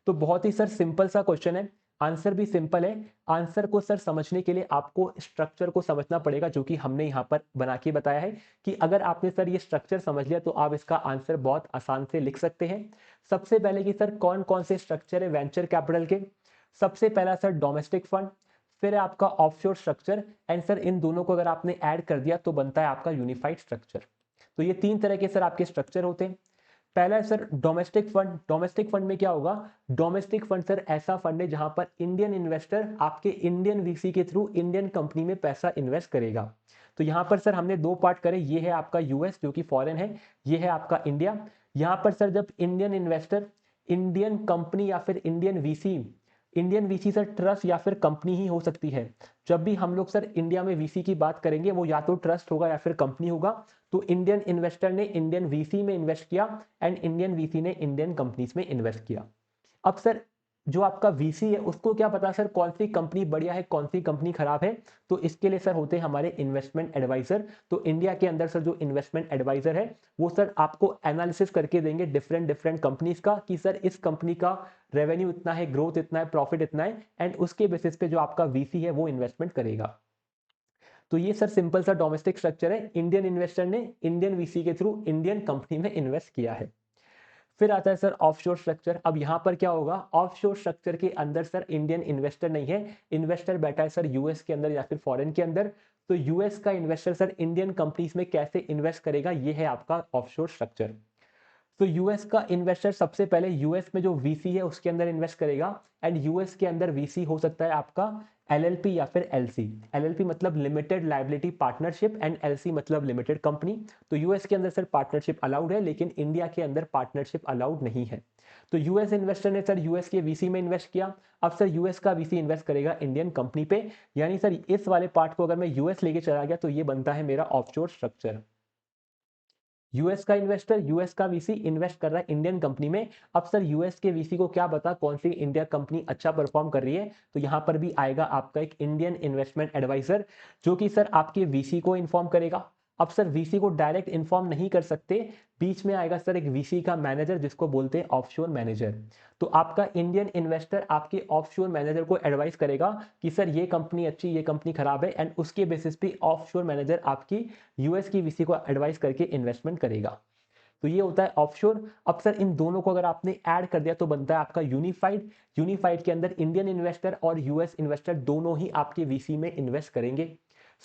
A: तो बहुत ही सर सिंपल सा क्वेश्चन है, आंसर भी सिंपल है। आंसर को सर समझने के लिए आपको स्ट्रक्चर को समझना पड़ेगा, जो कि हमने यहाँ पर बना के बताया है कि अगर आपने सर ये स्ट्रक्चर समझ लिया तो आप इसका आंसर बहुत आसान से लिख सकते हैं। सबसे पहले कि सर कौन कौन से स्ट्रक्चर है वेंचर कैपिटल के? सबसे पहला सर डोमेस्टिक फंड, फिर है आपका ऑफशोर स्ट्रक्चर, एंड सर इन दोनों को अगर आपने ऐड कर दिया तो बनता है आपका यूनिफाइड स्ट्रक्चर। तो ये 3 तरह के सर आपके स्ट्रक्चर होते हैं। पहला है sir domestic fund. Domestic fund में क्या होगा? डोमेस्टिक फंड सर ऐसा फंड है जहां पर इंडियन इन्वेस्टर आपके इंडियन वीसी के थ्रू इंडियन कंपनी में पैसा इन्वेस्ट करेगा। तो यहां पर सर हमने 2 पार्ट करे, ये है आपका यूएस जो कि फॉरेन है, ये है आपका इंडिया। यहां पर सर जब इंडियन इन्वेस्टर इंडियन कंपनी या फिर इंडियन वीसी सर ट्रस्ट या फिर कंपनी ही हो सकती है। जब भी हम लोग सर इंडिया में वीसी की बात करेंगे वो या तो ट्रस्ट होगा या फिर कंपनी होगा। तो इंडियन इन्वेस्टर ने इंडियन वीसी में इन्वेस्ट किया एंड इंडियन वीसी ने इंडियन कंपनीज में इन्वेस्ट किया। अब सर जो आपका वीसी है उसको क्या पता सर कौन सी कंपनी बढ़िया है, कौन सी कंपनी खराब है? तो इसके लिए सर होते हैं हमारे इन्वेस्टमेंट एडवाइजर। तो इंडिया के अंदर सर जो इन्वेस्टमेंट एडवाइजर है वो सर आपको एनालिसिस करके देंगे डिफरेंट डिफरेंट कंपनीज का कि सर इस कंपनी का रेवेन्यू इतना है, ग्रोथ इतना है, प्रॉफिट इतना है, एंड उसके बेसिस पे जो आपका वीसी है वो इन्वेस्टमेंट करेगा। तो ये सर सिंपल सा डोमेस्टिक स्ट्रक्चर है, इंडियन इन्वेस्टर ने इंडियन वीसी के थ्रू इंडियन कंपनी में इन्वेस्ट किया है। फिर आता है सर ऑफशोर स्ट्रक्चर। अब यहां पर क्या होगा? ऑफशोर स्ट्रक्चर के अंदर सर इंडियन इन्वेस्टर नहीं है, इन्वेस्टर बैठा है सर यूएस के अंदर या फिर फॉरेन के अंदर। तो यूएस का इन्वेस्टर सर इंडियन कंपनीज में कैसे इन्वेस्ट करेगा, ये है आपका ऑफशोर स्ट्रक्चर। तो यूएस का इन्वेस्टर सबसे पहले यूएस में जो वीसी है उसके अंदर इन्वेस्ट करेगा, एंड यूएस के अंदर वीसी हो सकता है आपका एलएलपी या फिर एलसी। एलएलपी मतलब limited liability partnership and LC मतलब लिमिटेड कंपनी। तो यूएस के अंदर सर पार्टनरशिप अलाउड है, लेकिन इंडिया के अंदर पार्टनरशिप अलाउड नहीं है। तो यूएस इन्वेस्टर ने सर यूएस के वीसी में इन्वेस्ट किया। अब सर यूएस का वीसी इन्वेस्ट करेगा इंडियन कंपनी पे, यानी सर इस वाले पार्ट को अगर मैं यूएस लेके चला गया तो ये बनता है मेरा ऑफशोर स्ट्रक्चर। यूएस का इन्वेस्टर, यूएस का वीसी इन्वेस्ट कर रहा है इंडियन कंपनी में। अब सर यूएस के वीसी को क्या पता कौन सी इंडिया कंपनी अच्छा परफॉर्म कर रही है, तो यहां पर भी आएगा आपका एक इंडियन इन्वेस्टमेंट एडवाइजर, जो कि सर आपके वीसी को इन्फॉर्म करेगा। अब सर वीसी को डायरेक्ट इन्फॉर्म नहीं कर सकते, बीच में आएगा सर एक वीसी का मैनेजर जिसको बोलते हैं ऑफशोर मैनेजर। तो आपका इंडियन इन्वेस्टर आपके ऑफशोर मैनेजर को एडवाइस करेगा कि सर ये कंपनी अच्छी, ये कंपनी खराब है, एंड उसके बेसिस पे ऑफशोर मैनेजर आपकी यूएस की वीसी को एडवाइस करके इन्वेस्टमेंट करेगा। तो ये होता है ऑफशोर। अब सर इन दोनों को अगर आपने ऐड कर दिया तो बनता है आपका यूनिफाइड। यूनिफाइड के अंदर इंडियन इन्वेस्टर और यूएस इन्वेस्टर दोनों ही आपके वीसी में इन्वेस्ट करेंगे।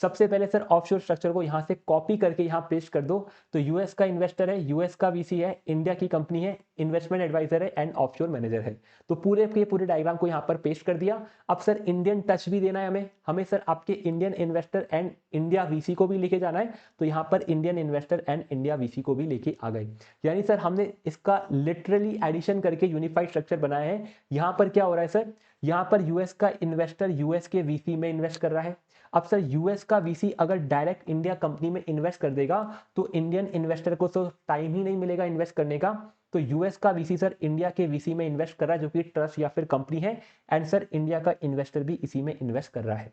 A: सबसे पहले सर ऑफशोर स्ट्रक्चर को यहां से कॉपी करके यहां पेस्ट कर दो। तो यूएस का इन्वेस्टर है, यूएस का वीसी है, इंडिया की कंपनी है, इन्वेस्टमेंट एडवाइजर है एंड ऑफशोर मैनेजर है। तो पूरे के पूरे डायग्राम को यहां पर पेस्ट कर दिया। अब सर इंडियन टच भी देना है हमें, हमें सर आपके Indian investor and India VC को भी लेके जाना है। तो यहां पर Indian investor and India VC को भी लेके आ गए, यानी सर हमने इसका लिटरली एडिशन करके यूनिफाइड स्ट्रक्चर बनाया है। यहां पर क्या हो रहा है सर, यहां पर यूएस का इन्वेस्टर यूएस के वीसी में इन्वेस्ट कर रहा है। अब सर यूएस का वीसी अगर डायरेक्ट इंडिया कंपनी में इन्वेस्ट कर देगा तो इंडियन इन्वेस्टर को तो टाइम ही नहीं मिलेगा इन्वेस्ट करने का। तो यूएस का वीसी सर इंडिया के वीसी में इन्वेस्ट कर रहा है जो कि ट्रस्ट या फिर कंपनी है, एंड सर इंडिया का इन्वेस्टर भी इसी में इन्वेस्ट कर रहा है।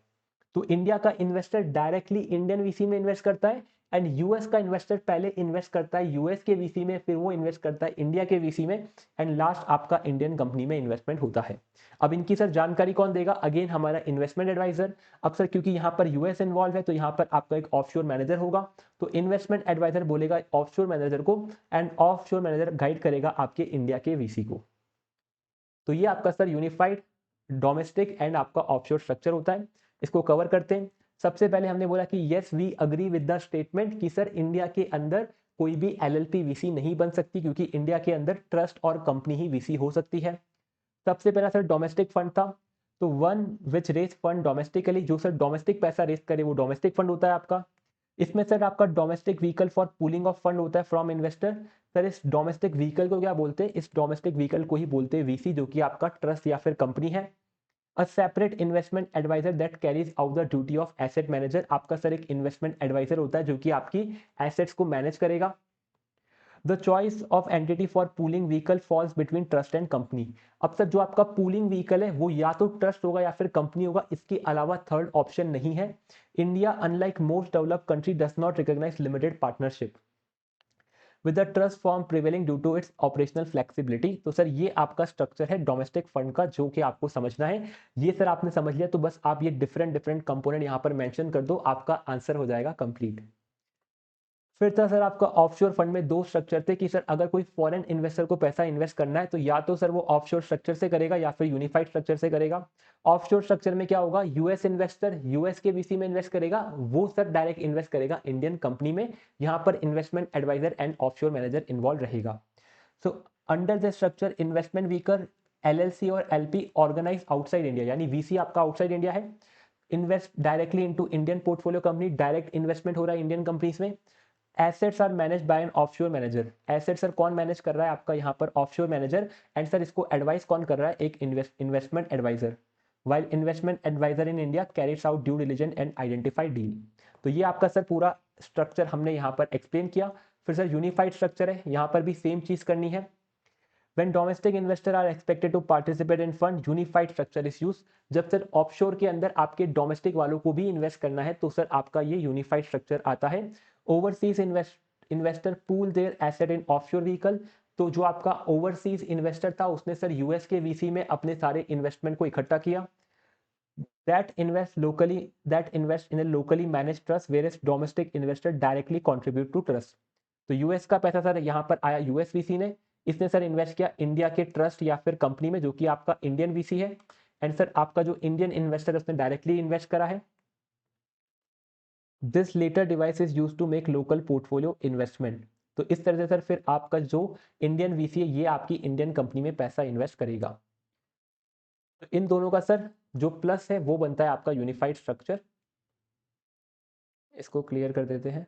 A: तो इंडिया का इन्वेस्टर डायरेक्टली इंडियन वीसी में इन्वेस्ट करता है, एंड यूएस का इन्वेस्टर पहले इन्वेस्ट करता है यूएस के वीसी में, फिर वो इन्वेस्ट करता है इंडिया के वीसी में, एंड लास्ट आपका इंडियन कंपनी में इन्वेस्टमेंट होता है। अब इनकी सर जानकारी कौन देगा, अगेन हमारा इन्वेस्टमेंट एडवाइजर। अब सर क्योंकि यहाँ पर यूएस इन्वॉल्व है तो यहाँ पर आपका एक ऑफशोर मैनेजर होगा। तो इन्वेस्टमेंट एडवाइजर बोलेगा ऑफशोर मैनेजर को, एंड ऑफशोर मैनेजर गाइड करेगा आपके इंडिया के वीसी को। तो ये आपका सर यूनिफाइड, डोमेस्टिक एंड आपका ऑफशोर स्ट्रक्चर होता है। इसको कवर करते हैं। सबसे पहले हमने बोला कि yes we agree with the statement कि सर इंडिया के अंदर कोई भी एलएलपी वीसी नहीं बन सकती, क्योंकि इंडिया के अंदर ट्रस्ट और कंपनी ही वीसी हो सकती है। सबसे पहला सर डोमेस्टिक फंड था, तो one which raise fund domestically, जो सर डोमेस्टिक पैसा रेज करे वो डोमेस्टिक फंड होता है आपका। इसमें सर आपका domestic vehicle for pooling of fund होता है फ्रॉम इन्वेस्टर। सर इस डोमेस्टिक व्हीकल को क्या बोलते हैं, इस डोमेस्टिक व्हीकल को ही बोलते हैं वीसी, जो कि आपका ट्रस्ट या फिर कंपनी है। A separate investment advisor that carries out the duty of asset manager, आपका सर एक इन्वेस्टमेंट एडवाइजर होता है जो कि आपकी एसेट्स को मैनेज करेगा। The choice of entity for pooling vehicle falls between trust and company. अब सर जो आपका पूलिंग व्हीकल है वो या तो ट्रस्ट होगा या फिर कंपनी होगा, इसके अलावा थर्ड ऑप्शन नहीं है। India unlike most developed country does not recognise limited partnership with the trust form prevailing due to its operational flexibility. तो सर ये आपका स्ट्रक्चर है डोमेस्टिक फंड का, जो कि आपको समझना है। ये सर आपने समझ लिया तो बस आप ये डिफरेंट डिफरेंट कंपोनेंट यहाँ पर मेंशन कर दो, आपका आंसर हो जाएगा कंप्लीट। फिर था सर आपका ऑफशोर फंड में दो स्ट्रक्चर थे कि सर अगर कोई फॉरेन इन्वेस्टर को पैसा इन्वेस्ट करना है तो या तो सर वो ऑफशोर स्ट्रक्चर से करेगा या फिर यूनिफाइड स्ट्रक्चर से करेगा। ऑफशोर स्ट्रक्चर में क्या होगा, यूएस इन्वेस्टर यूएस के वीसी में इन्वेस्ट करेगा, वो सर डायरेक्ट इन्वेस्ट करेगा इंडियन कंपनी में। यहाँ पर investment advisor and offshore manager involve रहेगा। So under the structure investment vehicle LLC और एलपी ऑर्गेनाइज आउटसाइड इंडिया, यानी वीसी आपका आउटसाइड इंडिया है, invest directly into Indian portfolio company, direct investment हो रहा है इंडियन कंपनीज में। Assets are manage by an offshore manager, asset sir कौन manage कर रहा है, आपका यहाँ पर ऑफशोर मैनेजर, एंड सर इसको एडवाइस कौन कर रहा है, एक investment advisor. While investment advisor in India carries out due diligence and identify deal. तो ये आपका सर पूरा स्ट्रक्चर हमने यहाँ पर एक्सप्लेन किया। फिर सर यूनिफाइड स्ट्रक्चर है, यहाँ पर भी सेम चीज करनी है। When domestic investors are expected to participate in fund, unified structure is used। जब सर ऑफशोर के अंदर आपके डोमेस्टिक वालों को भी इन्वेस्ट करना है तो सर आपका ये यूनिफाइड स्ट्रक्चर आता है। Overseas investor pool their asset in offshore vehicle, तो जो आपका ओवरसीज इन्वेस्टर था उसने सर यूएस के वीसी में अपने सारे इन्वेस्टमेंट को इकट्ठा किया। that invest in a locally managed trust whereas domestic investor directly contribute to trust। तो यूएस का पैसा सर यहाँ पर आया यूएस वीसी ने, इसने सर इन्वेस्ट किया इंडिया के ट्रस्ट या फिर कंपनी में जो कि आपका इंडियन वीसी है, एंड सर आपका जो इंडियन इन्वेस्टर है उसने डायरेक्टली इन्वेस्ट करा है। This latter device is used to make local portfolio investment. तो इस तरह से सर फिर आपका जो इंडियन वीसी है ये आपकी इंडियन कंपनी में पैसा इन्वेस्ट करेगा। तो इन दोनों का सर जो प्लस है वो बनता है आपका यूनिफाइड स्ट्रक्चर। इसको क्लियर कर देते हैं।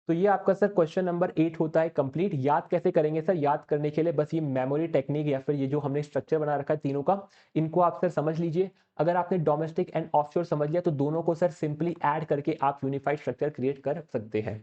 A: तो ये आपका सर क्वेश्चन नंबर 8 होता है कंप्लीट। याद कैसे करेंगे सर? याद करने के लिए बस ये मेमोरी टेक्निक या फिर ये जो हमने स्ट्रक्चर बना रखा है तीनों का, इनको आप सर समझ लीजिए। अगर आपने डोमेस्टिक एंड ऑफशोर समझ लिया तो दोनों को सर सिंपली ऐड करके आप यूनिफाइड स्ट्रक्चर क्रिएट कर सकते हैं।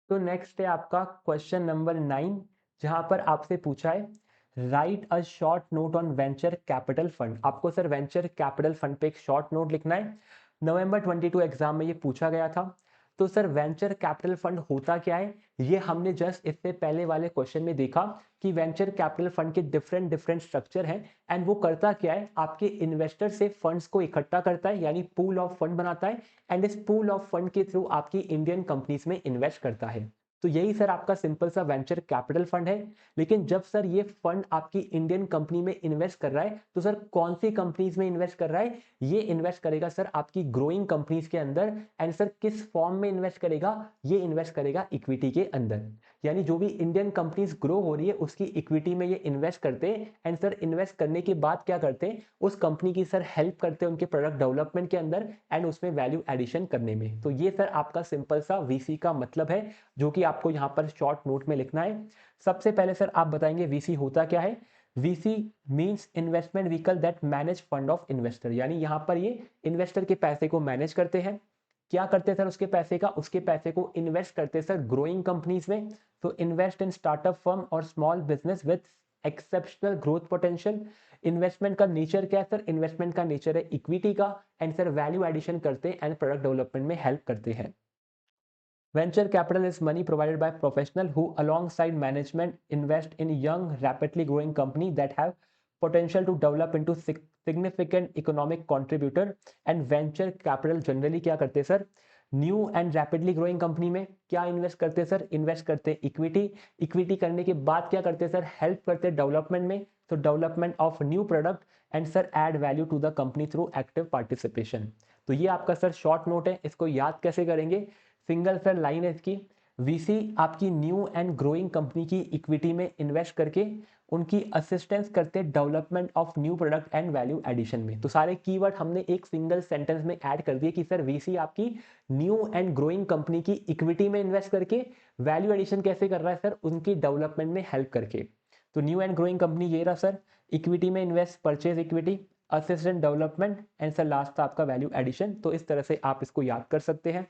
A: तो नेक्स्ट है आपका क्वेश्चन नंबर 9, जहां पर आपसे पूछा है right a short note on venture capital fund. आपको सर वेंचर कैपिटल फंड पे एक शॉर्ट नोट लिखना है। नवंबर 22 एग्जाम में ये पूछा गया था। तो सर वेंचर कैपिटल फंड होता क्या है, ये हमने जस्ट इससे पहले वाले क्वेश्चन में देखा कि वेंचर कैपिटल फंड के डिफरेंट डिफरेंट स्ट्रक्चर हैं। एंड वो करता क्या है, आपके इन्वेस्टर से फंड्स को इकट्ठा करता है, यानी पूल ऑफ फंड बनाता है। एंड इस पूल ऑफ फंड के थ्रू आपकी इंडियन कंपनीज में इन्वेस्ट करता है। तो यही सर आपका सिंपल सा वेंचर कैपिटल फंड है। लेकिन जब सर ये फंड आपकी इंडियन कंपनी में इन्वेस्ट कर रहा है तो सर कौन सी कंपनीज में इन्वेस्ट कर रहा है? ये इन्वेस्ट करेगा सर आपकी ग्रोइंग कंपनीज के अंदर। एंड सर किस फॉर्म में इन्वेस्ट करेगा? ये इन्वेस्ट करेगा इक्विटी के अंदर। यानी जो भी इंडियन कंपनीज ग्रो हो रही है उसकी इक्विटी में ये इन्वेस्ट करते हैं। एंड सर इन्वेस्ट करने के बाद क्या करते हैं, उस कंपनी की सर हेल्प करते हैं उनके प्रोडक्ट डेवलपमेंट के अंदर एंड उसमें वैल्यू एडिशन करने में। तो ये सर आपका सिंपल सा वीसी का मतलब है, जो कि आपको यहाँ पर शॉर्ट नोट में लिखना है। सबसे पहले सर आप बताएंगे वीसी होता क्या है। VC means investment vehicle that manage fund of investor, यानी यहाँ पर ये इन्वेस्टर के पैसे को मैनेज करते हैं। क्या करते हैं सर उसके पैसे का? उसके पैसे को इन्वेस्ट करते हैं सर ग्रोइंग कंपनीज में। तो इन्वेस्ट इन स्टार्टअप फर्म और small business with exceptional growth potential. Investment का नेचर क्या है सर? इन्वेस्टमेंट का नेचर है इक्विटी का। एंड सर वैल्यू एडिशन करते हैं एंड प्रोडक्ट डेवलपमेंट में हेल्प करते हैं। Venture capital is money provided by professionals who, alongside management, invest in young, rapidly growing companies that have potential to develop into significant economic contributor. And venture capital generally क्या करते हैं sir? New and rapidly growing company में क्या invest करते हैं sir? Invest करते हैं equity. Equity करने के बाद क्या करते हैं सर? हेल्प करते हैं डेवलपमेंट में। तो development of new product and sir add value to the company through active participation. तो ये आपका सर शॉर्ट नोट है। इसको याद कैसे करेंगे? सिंगल सर लाइन है इसकी। वीसी आपकी न्यू एंड ग्रोइंग कंपनी की इक्विटी में इन्वेस्ट करके उनकी असिस्टेंस करते हैं development of new product and value addition में। तो सारे कीवर्ड हमने एक सिंगल सेंटेंस में ऐड कर दिए कि सर वीसी आपकी न्यू एंड ग्रोइंग कंपनी की इक्विटी में इन्वेस्ट करके वैल्यू एडिशन कैसे कर रहा है सर? उनकी डेवलपमेंट में हेल्प करके। तो न्यू एंड ग्रोइंग कंपनी ये रहा सर, इक्विटी में invest, purchase equity, assistant development and sir last था आपका वैल्यू एडिशन। तो इस तरह से आप इसको याद कर सकते हैं।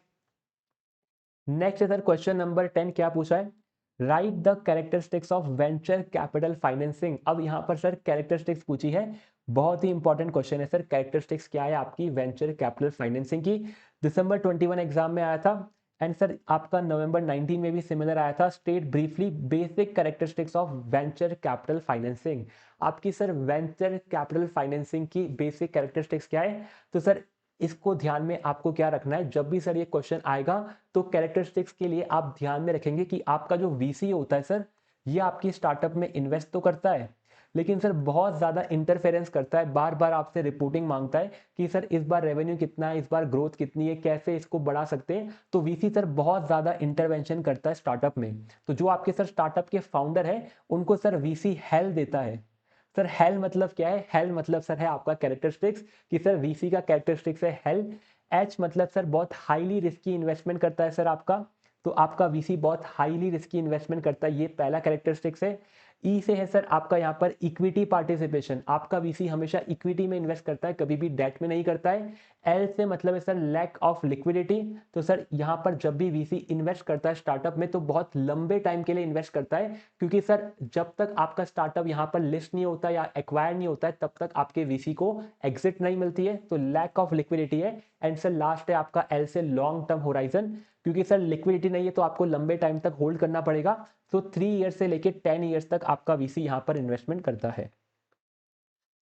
A: नेक्स्ट है सर क्वेश्चन नंबर 10, क्या पूछा है? Right the characteristics of venture capital financing. अब यहाँ पर सर कैरेक्टरिस्टिक्स पूछी है, बहुत ही इंपॉर्टेंट क्वेश्चन है सर। कैरेक्टरिस्टिक्स क्या है आपकी वेंचर कैपिटल फाइनेंसिंग की? दिसंबर 21 एग्जाम में आया था। एंड सर आपका नवंबर 19 में भी सिमिलर आया था। State briefly basic characteristics of venture capital financing. आपकी सर वेंचर कैपिटल फाइनेंसिंग की बेसिक कैरेक्टरिस्टिक्स क्या है? तो सर इसको ध्यान में आपको क्या रखना है, जब भी सर ये क्वेश्चन आएगा तो कैरेक्टरिस्टिक्स के लिए आप ध्यान में रखेंगे कि आपका जो वीसी होता है सर, ये आपकी स्टार्टअप में इन्वेस्ट तो करता है, लेकिन सर बहुत ज़्यादा इंटरफेरेंस करता है। बार बार आपसे रिपोर्टिंग मांगता है कि सर इस बार रेवेन्यू कितना है, इस बार ग्रोथ कितनी है, कैसे इसको बढ़ा सकते हैं। तो वीसी सर बहुत ज़्यादा इंटरवेंशन करता है स्टार्टअप में। तो जो आपके सर स्टार्टअप के फाउंडर है उनको सर वीसी हेल्प देता है। सर हेल मतलब क्या है? हेल मतलब सर है आपका कैरेक्टरिस्टिक्स, कि सर वीसी का कैरेक्टरिस्टिक्स है हेल। एच मतलब सर बहुत हाईली रिस्की इन्वेस्टमेंट करता है सर आपका। तो आपका वीसी बहुत हाईली रिस्की इन्वेस्टमेंट करता है, ये पहला कैरेक्टरिस्टिक्स है। ई से है सर आपका यहाँ पर इक्विटी पार्टिसिपेशन। आपका वीसी हमेशा इक्विटी में इन्वेस्ट करता है, कभी भी डेट में नहीं करता है। एल से मतलब है सर लैक ऑफ लिक्विडिटी। तो सर यहाँ पर जब भी वीसी इन्वेस्ट करता है स्टार्टअप में तो बहुत लंबे टाइम के लिए इन्वेस्ट करता है, क्योंकि सर जब तक आपका स्टार्टअप यहाँ पर लिस्ट नहीं होता या एक्वायर नहीं होता है तब तक आपके वीसी को एग्जिट नहीं मिलती है। तो लैक ऑफ लिक्विडिटी है। एंड सर लास्ट है आपका एल से लॉन्ग टर्म होराइजन, क्योंकि सर लिक्विडिटी नहीं है तो आपको लंबे टाइम तक होल्ड करना पड़ेगा। तो 3 ईयर से लेके 10 ईयर्स तक आपका वीसी यहाँ पर इन्वेस्टमेंट करता है।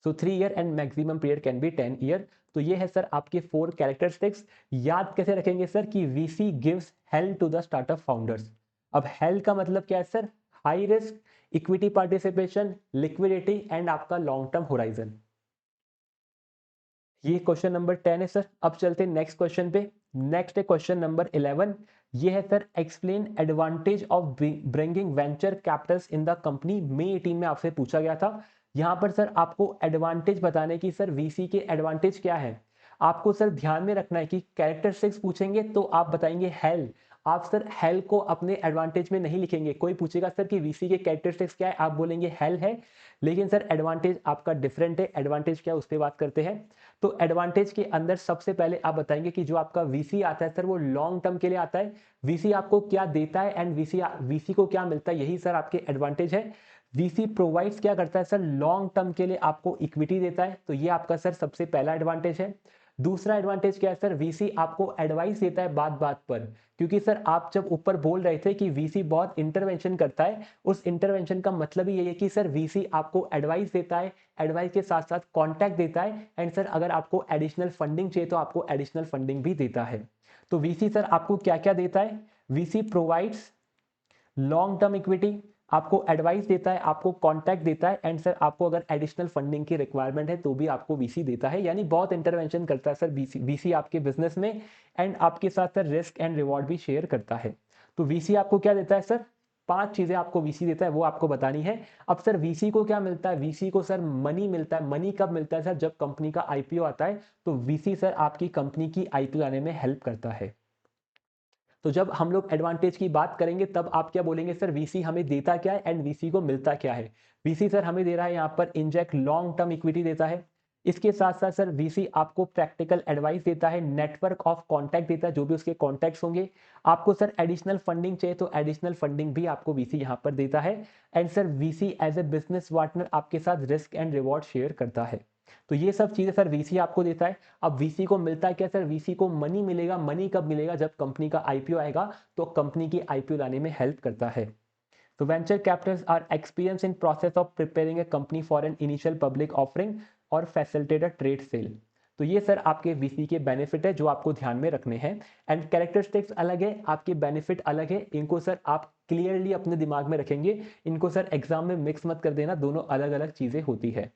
A: सो 3 year and maximum period can be 10 year. तो ये है सर आपके 4 कैरेक्टरिस्टिक्स। याद कैसे रखेंगे सर? कि VC gives help to the startup founders. अब हेल्प का मतलब क्या है sir? High risk, equity participation, liquidity and आपका लॉन्ग टर्म होराइजन। ये क्वेश्चन नंबर 10 है सर। अब चलते हैं नेक्स्ट क्वेश्चन पे। नेक्स्ट है क्वेश्चन नंबर 11, ये है sir explain advantage of bringing venture capitals in the company, May 18 में आपसे पूछा गया था। यहाँ पर सर आपको एडवांटेज बताने की सर वीसी के एडवांटेज क्या है। आपको सर ध्यान में रखना है कि कैरेक्टरिस्टिक्स पूछेंगे तो आप बताएंगे हेल, आप सर हेल को अपने एडवांटेज में नहीं लिखेंगे। कोई पूछेगा सर कि वीसी के कैरेक्टरिस्टिक्स क्या है, आप बोलेंगे हेल है, लेकिन सर एडवांटेज आपका डिफरेंट है। एडवांटेज क्या है उस पर बात करते हैं। तो एडवांटेज के अंदर सबसे पहले आप बताएंगे कि जो आपका वीसी आता है सर वो लॉन्ग टर्म के लिए आता है। वीसी आपको क्या देता है एंड वीसी को क्या मिलता है, यही सर आपके एडवांटेज है। वीसी प्रोवाइड्स क्या करता है सर, लॉन्ग टर्म के लिए आपको इक्विटी देता है, तो ये आपका सर सबसे पहला एडवांटेज है। दूसरा एडवांटेज क्या है सर, वीसी आपको एडवाइस देता है बात बात पर, क्योंकि सर आप जब ऊपर बोल रहे थे कि वीसी बहुत इंटरवेंशन करता है, उस इंटरवेंशन का मतलब ही ये है कि सर वीसी आपको एडवाइस देता है, एडवाइस के साथ साथ कॉन्टैक्ट देता है, एंड सर अगर आपको एडिशनल फंडिंग चाहिए तो आपको एडिशनल फंडिंग भी देता है। तो वीसी सर आपको क्या क्या देता है, VC provides long term equity, आपको एडवाइस देता है, आपको कॉन्टैक्ट देता है, एंड सर आपको अगर एडिशनल फंडिंग की रिक्वायरमेंट है तो भी आपको वीसी देता है। यानी बहुत इंटरवेंशन करता है सर वीसी आपके बिजनेस में, एंड आपके साथ सर रिस्क एंड रिवॉर्ड भी शेयर करता है। तो वीसी आपको क्या देता है सर, 5 चीजें आपको वीसी देता है, वो आपको बतानी है। अब सर वीसी को क्या मिलता है, वीसी को सर मनी मिलता है। मनी कब मिलता है सर, जब कंपनी का आईपीओ आता है, तो वीसी सर आपकी कंपनी की आईपीओ आने में हेल्प करता है। तो जब हम लोग एडवांटेज की बात करेंगे तब आप क्या बोलेंगे सर, वीसी हमें देता क्या है एंड वीसी को मिलता क्या है। वीसी सर हमें दे रहा है यहाँ पर इंजेक्ट लॉन्ग टर्म इक्विटी देता है। इसके साथ साथ सर वीसी आपको प्रैक्टिकल एडवाइस देता है, नेटवर्क ऑफ कॉन्टैक्ट देता है, जो भी उसके कॉन्टैक्ट्स होंगे। आपको सर एडिशनल फंडिंग चाहिए तो एडिशनल फंडिंग भी आपको वीसी यहाँ पर देता है। And sir VC as a business partner आपके साथ रिस्क एंड रिवॉर्ड शेयर करता है। तो ये सब चीजें सर वीसी आपको देता है। अब वीसी को मिलता क्या सर, वीसी को मनी मिलेगा। मनी कब मिलेगा, जब कंपनी का आईपीओ आएगा, तो कंपनी की आईपीओ लाने में हेल्प करता है। तो venture capitals are experience in process of preparing a company for an initial public offering और फैसिलिटेट अ ट्रेड सेल। तो ये सर आपके वीसी के बेनिफिट है जो आपको ध्यान में रखने हैं। एंड कैरेक्टरिस्टिक्स अलग है, आपके बेनिफिट अलग है, इनको सर आप क्लियरली अपने दिमाग में रखेंगे। इनको सर एग्जाम में मिक्स मत कर देना, दोनों अलग अलग चीजें होती है।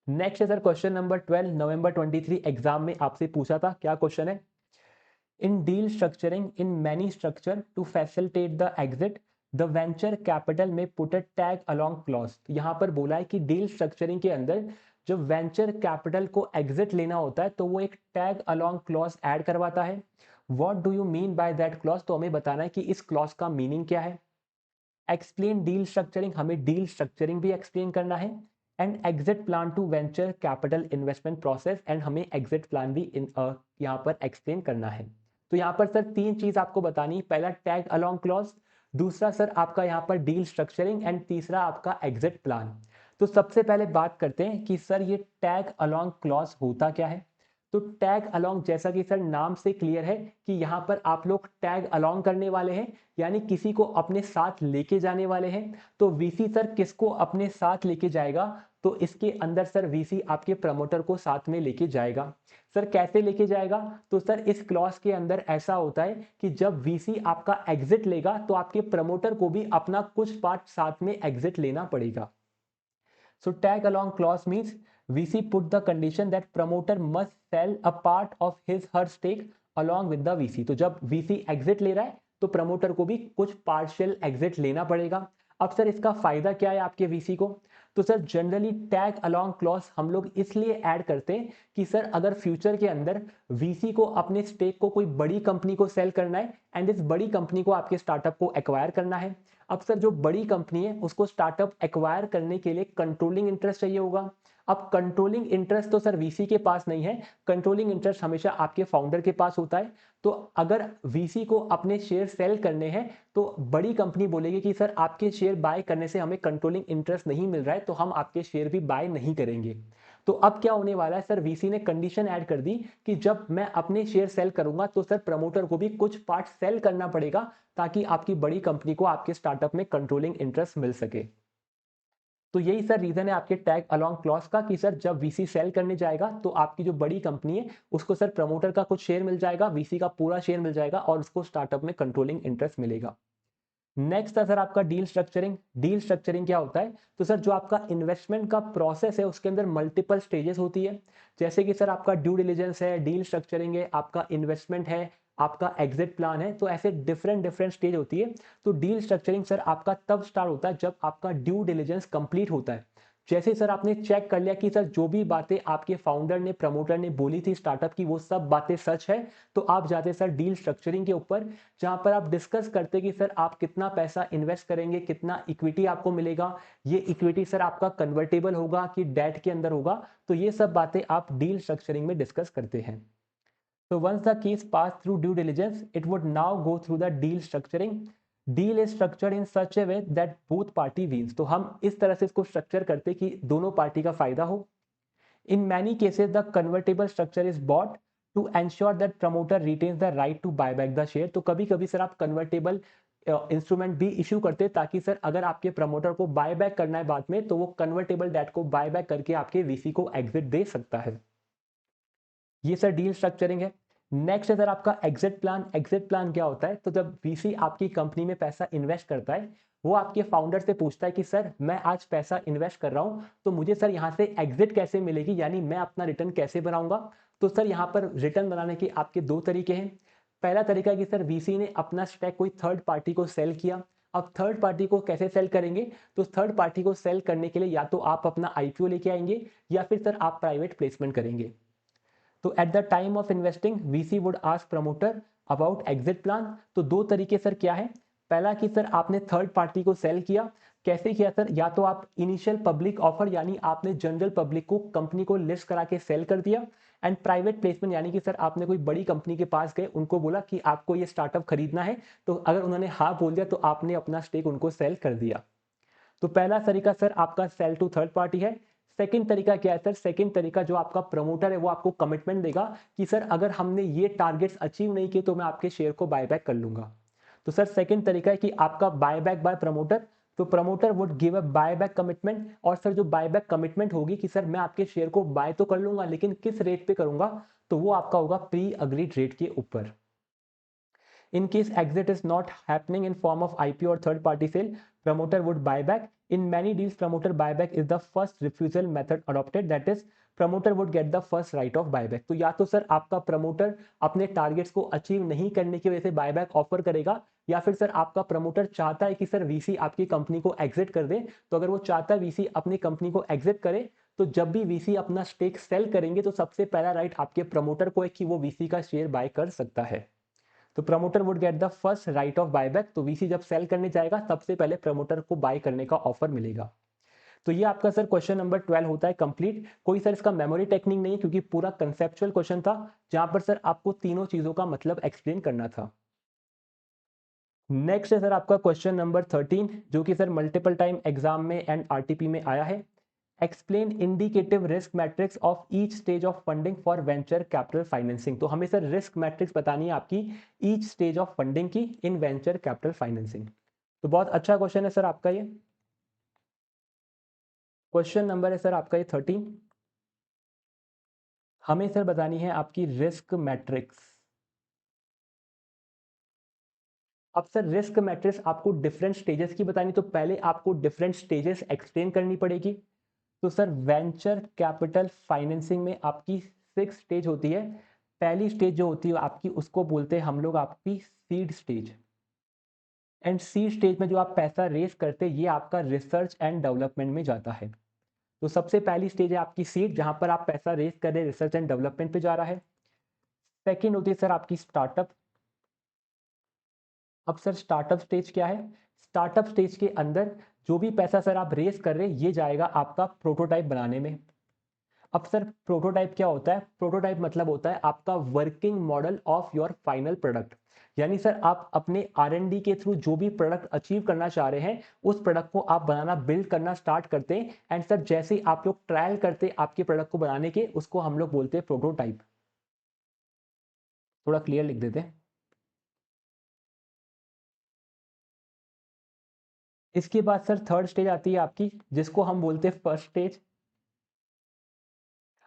A: नेक्स्ट है sir question number 12, November 23 exam में आपसे पूछा था। क्या क्वेश्चन है, in deal structuring in many structure to facilitate the exit the venture capital may put a tag along clause. यहाँ पर बोला है कि डील स्ट्रक्चरिंग के अंदर जब वेंचर कैपिटल को एग्जिट लेना होता है तो वो एक टैग अलोंग क्लॉज ऐड करवाता है। What do you mean by that clause, तो हमें बताना है कि इस क्लॉज का मीनिंग क्या है। एक्सप्लेन डील स्ट्रक्चरिंग, हमें डील स्ट्रक्चरिंग भी एक्सप्लेन करना है। And exit plan to venture capital investment process, and हमें एग्जिट प्लान भी यहाँ पर एक्सप्लेन करना है। तो यहाँ पर सर 3 चीज आपको बतानी, पहला टैग अलोंग क्लॉज, दूसरा सर आपका यहाँ पर डील स्ट्रक्चरिंग, एंड तीसरा आपका एग्जिट प्लान। तो सबसे पहले बात करते हैं कि सर ये टैग अलोंग क्लॉज होता क्या है। तो टैग अलोंग, जैसा कि सर नाम से क्लियर है कि यहाँ पर आप लोग टैग अलोंग करने वाले हैं, यानी किसी को अपने साथ लेके जाने वाले हैं। तो वीसी सर किसको अपने साथ लेके जाएगा, तो इसके अंदर सर वीसी आपके प्रमोटर को साथ में लेके जाएगा। सर कैसे लेके जाएगा, तो सर इस क्लॉज के अंदर ऐसा होता है कि जब वीसी आपका एग्जिट लेगा तो आपके प्रमोटर को भी अपना कुछ पार्ट साथ में एग्जिट लेना पड़ेगा। So tag along clause means VC put the condition that promoter must sell a part of his her stake along with the VC। तो जब VC एग्जिट ले रहा है तो प्रमोटर को भी कुछ पार्शियल एग्जिट लेना पड़ेगा। अब सर इसका फायदा क्या है आपके VC को, तो sir generally tag along clause हम लोग इसलिए ऐड करते हैं कि सर अगर फ्यूचर के अंदर VC को अपने स्टेक को कोई बड़ी कंपनी को सेल करना है एंड इस बड़ी कंपनी को आपके स्टार्टअप को एक्वायर करना है। अब सर जो बड़ी कंपनी है उसको स्टार्टअप एक्वायर करने के लिए कंट्रोलिंग इंटरेस्ट चाहिए होगा। अब कंट्रोलिंग इंटरेस्ट तो सर वीसी के पास नहीं है, कंट्रोलिंग इंटरेस्ट हमेशा आपके फाउंडर के पास होता है। तो अगर वीसी को अपने शेयर सेल करने हैं तो बड़ी कंपनी बोलेगी कि सर आपके शेयर बाय करने से हमें कंट्रोलिंग इंटरेस्ट नहीं मिल रहा है, तो हम आपके शेयर भी बाय नहीं करेंगे। तो अब क्या होने वाला है, सर वीसी ने कंडीशन ऐड कर दी कि जब मैं अपने शेयर सेल करूंगा तो सर प्रमोटर को भी कुछ पार्ट सेल करना पड़ेगा, ताकि आपकी बड़ी कंपनी को आपके स्टार्टअप में कंट्रोलिंग इंटरेस्ट मिल सके। तो यही सर रीजन है आपके टैग अलोंग क्लॉज का कि सर जब वीसी सेल करने जाएगा तो आपकी जो बड़ी कंपनी है उसको सर प्रमोटर का कुछ शेयर मिल जाएगा, वीसी का पूरा शेयर मिल जाएगा और उसको स्टार्टअप में कंट्रोलिंग इंटरेस्ट मिलेगा। नेक्स्ट है सर आपका डील स्ट्रक्चरिंग। डील स्ट्रक्चरिंग क्या होता है, तो सर जो आपका इन्वेस्टमेंट का प्रोसेस है उसके अंदर मल्टीपल स्टेजेस होती है। जैसे कि सर आपका ड्यू डिलिजेंस है, डील स्ट्रक्चरिंग है, आपका इन्वेस्टमेंट है, आपका एग्जिट प्लान है। तो ऐसे डिफरेंट डिफरेंट स्टेज होती है। तो डील स्ट्रक्चरिंग सर आपका तब स्टार्ट होता है जब आपका ड्यू डिलिजेंस कंप्लीट होता है। जैसे सर आपने चेक कर लिया कि सर जो भी बातें आपके फाउंडर ने प्रमोटर ने बोली थी स्टार्टअप की वो सब बातें सच है, तो आप जाते सर डील स्ट्रक्चरिंग के ऊपर, जहां पर आप डिस्कस करते कि सर आप कितना पैसा इन्वेस्ट करेंगे, कितना इक्विटी आपको मिलेगा, ये इक्विटी सर आपका कन्वर्टेबल होगा कि डेट के अंदर होगा। तो ये सब बातें आप डील स्ट्रक्चरिंग में डिस्कस करते हैं। So once the case passed through due diligence, it would now go through the deal structuring. Deal is structured in such a way that both party wins. तो हम इस तरह से इसको स्ट्रक्चर करते कि दोनों पार्टी का फायदा हो। In many cases, the convertible structure is bought to ensure that promoter retains the right to buy back the share. तो कभी कभी सर आप कन्वर्टेबल इंस्ट्रूमेंट भी इश्यू करते हैं ताकि सर अगर आपके प्रमोटर को बाय बैक करना है बाद में, तो वो कन्वर्टेबल डेट को बाय बैक करके आपके वीसी को एग्जिट दे सकता है। ये सर डील स्ट्रक्चरिंग है। नेक्स्ट है सर आपका एग्जिट प्लान। एग्जिट प्लान क्या होता है? तो जब वीसी आपकी कंपनी में पैसा इन्वेस्ट करता है, वो आपके फाउंडर से पूछता है कि सर मैं आज पैसा इन्वेस्ट कर रहा हूं, तो मुझे सर यहां से एग्जिट कैसे मिलेगी, यानी मैं अपना रिटर्न कैसे बनाऊंगा। तो सर यहां पर रिटर्न बनाने के आपके दो तरीके हैं। पहला तरीका है कि सर वीसी ने अपना स्टैक कोई थर्ड पार्टी को सेल किया। अब थर्ड पार्टी को कैसे सेल करेंगे? तो थर्ड पार्टी को सेल करने के लिए या तो आप अपना आईपीओ लेके आएंगे या फिर सर आप प्राइवेट प्लेसमेंट करेंगे। तो at the time of investing VC would ask promoter about exit plan. तो दो तरीके सर क्या है? पहला कि सर आपने थर्ड पार्टी को सेल किया। कैसे किया सर? या तो आप इनिशियल पब्लिक ऑफर यानी आपने जनरल पब्लिक को कंपनी को लिस्ट करा के सेल कर दिया, एंड प्राइवेट प्लेसमेंट यानी कि सर आपने कोई बड़ी कंपनी के पास गए, उनको बोला कि आपको ये स्टार्टअप खरीदना है, तो अगर उन्होंने हाँ बोल दिया तो आपने अपना स्टेक उनको सेल कर दिया। तो पहला तरीका सर आपका सेल टू थर्ड पार्टी है। सेकंड तरीका क्या है सर? सेकंड तरीका जो आपका प्रमोटर है वो आपको कमिटमेंट देगा कि सर अगर हमने ये टारगेट्स अचीव नहीं किए तो मैं आपके शेयर को बायबैक कर लूंगा। तो सर सेकंड तरीका है कि आपका बायबैक बाय प्रमोटर। तो promoter would give a buyback commitment, और सर जो बायबैक कमिटमेंट होगी कि सर मैं आपके शेयर को बाय तो कर लूंगा लेकिन किस रेट पे करूंगा, तो वो आपका होगा प्री अग्रीड रेट के ऊपर। In case exit is not happening in form of IPO or third party sale, promoter would buy back. In many deals, promoter buyback is the first refusal method adopted. That is, promoter would get the first right of buyback. तो या तो sir आपका promoter अपने targets को achieve नहीं करने की वजह से बायबैक ऑफर करेगा, या फिर सर आपका प्रमोटर चाहता है कि सर वीसी आपकी कंपनी को एग्जिट कर दे। तो अगर वो चाहता है वीसी अपनी कंपनी को एग्जिट करे, तो जब भी वीसी अपना स्टेक सेल करेंगे तो सबसे पहला राइट आपके प्रमोटर को है कि वो वीसी का शेयर बाय कर सकता है। तो promoter would get the first right of buyback. तो वीसी जब सेल करने जाएगा सबसे पहले प्रमोटर को बाय करने का ऑफर मिलेगा। तो ये आपका सर क्वेश्चन नंबर 12 होता है कंप्लीट। कोई सर इसका मेमोरी टेक्निक नहीं है क्योंकि पूरा कंसेप्चुअल क्वेश्चन था जहां पर सर आपको तीनों चीजों का मतलब एक्सप्लेन करना था। नेक्स्ट है सर आपका क्वेश्चन नंबर 13 जो कि सर मल्टीपल टाइम एग्जाम में एंड आरटीपी में आया है। Explain indicative risk matrix of each stage of funding for venture capital financing. तो हमें सर रिस्क मैट्रिक्स बतानी है आपकी ईच स्टेज ऑफ फंडिंग की इन वेंचर कैपिटल फाइनेंसिंग। तो बहुत अच्छा क्वेश्चन है सर आपका ये। क्वेश्चन नंबर है सर आपका ये 13। हमें सर बतानी है आपकी रिस्क मैट्रिक्स। अब सर रिस्क मैट्रिक्स आपको डिफरेंट स्टेजेस की बतानी, तो पहले आपको डिफरेंट स्टेजेस एक्सप्लेन करनी पड़ेगी। तो सर वेंचर कैपिटल फाइनेंसिंग में आपकी 6 स्टेज होती है। पहली स्टेज जो होती है आपकी उसको बोलते हैं हम लोग आपकी seed stage. And seed stage में जो आप पैसा रेस करते हैं ये आपका रिसर्च एंड डेवलपमेंट में जाता है। तो सबसे पहली स्टेज है आपकी सीड जहां पर आप पैसा रेस कर रहे हैं, रिसर्च एंड डेवलपमेंट पे जा रहा है। सेकेंड होती है सर आपकी स्टार्टअप। अब सर स्टार्टअप स्टेज क्या है? स्टार्टअप स्टेज के अंदर जो भी पैसा सर आप रेस कर रहे हैं ये जाएगा आपका प्रोटोटाइप बनाने में। अब सर प्रोटोटाइप क्या होता है? प्रोटोटाइप मतलब होता है आपका working model of your final product. यानी सर आप अपने आर&डी के थ्रू जो भी प्रोडक्ट अचीव करना चाह रहे हैं उस प्रोडक्ट को आप बनाना बिल्ड करना स्टार्ट करते हैं, एंड सर जैसे ही आप लोग ट्रायल करते हैं आपके प्रोडक्ट को बनाने के, उसको हम लोग बोलते हैं प्रोटोटाइप। थोड़ा क्लियर लिख देते हैं। इसके बाद सर थर्ड स्टेज आती है आपकी जिसको हम बोलते हैं फर्स्ट स्टेज।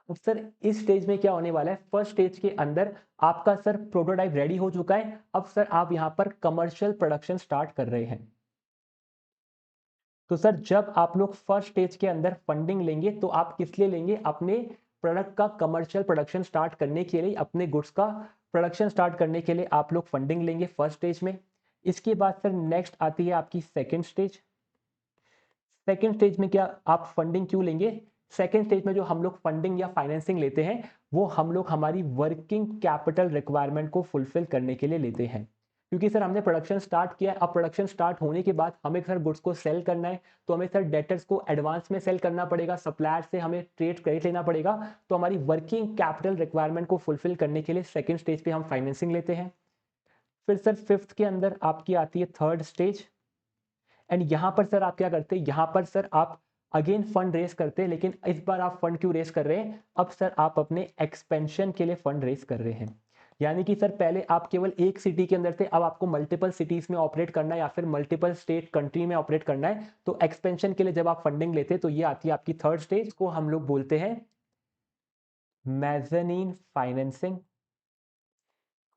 A: अब सर इस स्टेज में क्या होने वाला है? फर्स्ट स्टेज के अंदर आपका सर प्रोटोटाइप रेडी हो चुका है। अब सर आप यहां पर कमर्शियल प्रोडक्शन स्टार्ट कर रहे हैं। तो सर जब आप लोग फर्स्ट स्टेज के अंदर फंडिंग लेंगे तो आप किस लिए लेंगे? अपने प्रोडक्ट का कमर्शियल प्रोडक्शन स्टार्ट करने के लिए, अपने गुड्स का प्रोडक्शन स्टार्ट करने के लिए आप लोग फंडिंग लेंगे फर्स्ट स्टेज में। इसके बाद सर नेक्स्ट आती है आपकी सेकेंड स्टेज। सेकेंड स्टेज में क्या आप फंडिंग क्यों लेंगे? सेकेंड स्टेज में जो हम लोग फंडिंग या फाइनेंसिंग लेते हैं वो हम लोग हमारी वर्किंग कैपिटल रिक्वायरमेंट को फुलफिल करने के लिए लेते हैं, क्योंकि सर हमने प्रोडक्शन स्टार्ट किया है। अब प्रोडक्शन स्टार्ट होने के बाद हमें सर गुड्स को सेल करना है, तो हमें सर डेटर्स को एडवांस में सेल करना पड़ेगा, सप्लायर से हमें ट्रेड क्रेडिट लेना पड़ेगा। तो हमारी वर्किंग कैपिटल रिक्वायरमेंट को फुलफिल करने के लिए सेकेंड स्टेज पे हम फाइनेंसिंग लेते हैं। फिर सर फिफ्थ के अंदर आपकी आती है थर्ड स्टेज, एंड यहाँ पर सर आप क्या करते हैं, यहाँ पर सर आप अगेन फंड रेस करते हैं, लेकिन इस बार आप फंड क्यों रेस कर रहे हैं? अब सर आप अपने एक्सपेंशन के लिए फंड रेस कर रहे हैं। यानी कि सर पहले आप केवल एक सिटी के अंदर थे, अब आपको मल्टीपल सिटीज में ऑपरेट करना है या फिर मल्टीपल स्टेट कंट्री में ऑपरेट करना है। तो एक्सपेंशन के लिए जब आप फंडिंग लेते हैं तो ये आती है आपकी थर्ड स्टेज, को हम लोग बोलते हैं मेज़नीन फाइनेंसिंग।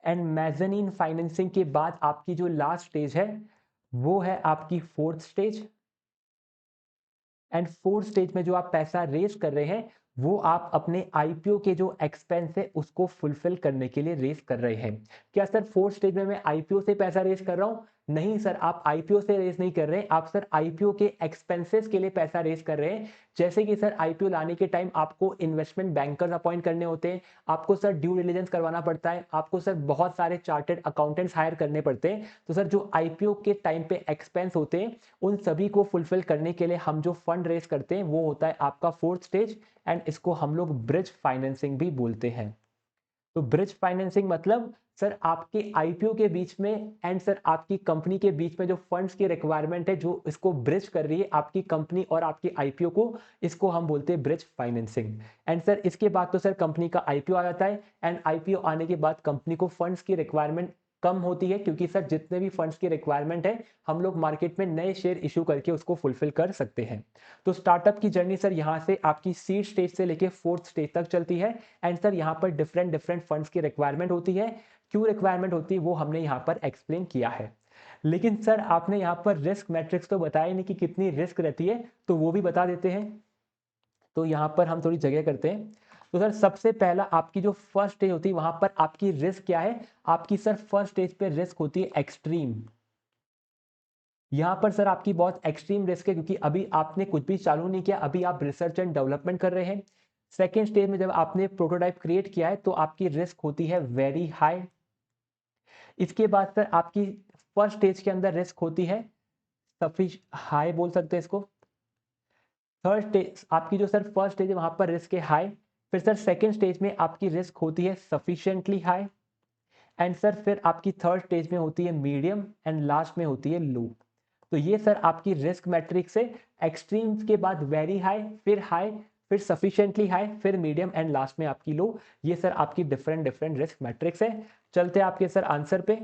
A: एंड मेज़नीन फाइनेंसिंग के बाद आपकी जो लास्ट स्टेज है वो है आपकी fourth stage. And fourth stage में जो आप पैसा रेस कर रहे हैं वो आप अपने आईपीओ के जो एक्सपेंस है उसको फुलफिल करने के लिए रेस कर रहे हैं। क्या सर फोर्थ स्टेज में मैं आईपीओ से पैसा रेस कर रहा हूं? नहीं सर, आप आईपीओ से रेस नहीं कर रहे हैं, आप सर आईपीओ के एक्सपेंसेस के लिए पैसा रेस कर रहे हैं। जैसे कि सर आईपीओ लाने के टाइम आपको इन्वेस्टमेंट बैंकर्स अपॉइंट करने होते हैं, आपको सर ड्यू डिलिजेंस करवाना पड़ता है, आपको सर बहुत सारे चार्टर्ड अकाउंटेंट्स हायर करने पड़ते हैं। तो सर जो आईपीओ के टाइम पे एक्सपेंस होते हैं उन सभी को फुलफिल करने के लिए हम जो फंड रेस करते हैं वो होता है आपका फोर्थ स्टेज, एंड इसको हम लोग ब्रिज फाइनेंसिंग भी बोलते हैं। तो ब्रिज फाइनेंसिंग मतलब सर आपके आईपीओ के बीच में एंड सर आपकी कंपनी के बीच में जो फंड्स की रिक्वायरमेंट है जो इसको ब्रिज कर रही है आपकी कंपनी और आपकी आईपीओ को, इसको हम बोलते हैं ब्रिज फाइनेंसिंग। एंड सर इसके बाद तो सर कंपनी का आईपीओ आ जाता है, एंड आईपीओ आने के बाद कंपनी को फंड्स की रिक्वायरमेंट कम होती है, क्योंकि सर जितने भी फंड्स की रिक्वायरमेंट है हम लोग मार्केट में नए शेयर इशू करके उसको फुलफिल कर सकते हैं। तो स्टार्टअप की जर्नी सर यहाँ से आपकी सीड स्टेज से लेके फोर्थ स्टेज तक चलती है, एंड सर यहाँ पर डिफरेंट डिफरेंट फंड्स की रिक्वायरमेंट होती है। क्यों रिक्वायरमेंट होती है वो हमने यहाँ पर एक्सप्लेन किया है। लेकिन सर आपने यहाँ पर रिस्क मैट्रिक्स तो बताया नहीं कि कितनी रिस्क रहती है, तो वो भी बता देते हैं। तो यहाँ पर हम थोड़ी जगह करते हैं। तो सर सबसे पहला आपकी जो फर्स्ट स्टेज होती है वहां पर आपकी रिस्क क्या है? आपकी सर फर्स्ट स्टेज पे रिस्क होती है एक्सट्रीम। यहां पर सर आपकी बहुत एक्सट्रीम रिस्क है, क्योंकि अभी आपने कुछ भी चालू नहीं किया, अभी आप रिसर्च एंड डेवलपमेंट कर रहे हैं। सेकेंड स्टेज में जब आपने प्रोटोटाइप क्रिएट किया है तो आपकी रिस्क होती है वेरी हाई। इसके बाद सर आपकी फर्स्ट स्टेज के अंदर रिस्क होती है सफिश हाई बोल सकते हैं इसको। थर्ड स्टेज आपकी जो सर फर्स्ट स्टेज है वहां पर रिस्क है हाई। फिर सर सेकेंड स्टेज में आपकी रिस्क होती है सफिशिएंटली हाई, एंड सर फिर आपकी थर्ड स्टेज में होती है मीडियम, एंड लास्ट में होती है लो। तो ये सर आपकी रिस्क मैट्रिक्स है। एक्सट्रीम्स के बाद वेरी हाई, फिर सफिशिएंटली हाई, फिर मीडियम एंड लास्ट में आपकी लो। ये सर आपकी डिफरेंट डिफरेंट रिस्क मैट्रिक्स है। चलते हैं आपके सर आंसर पे।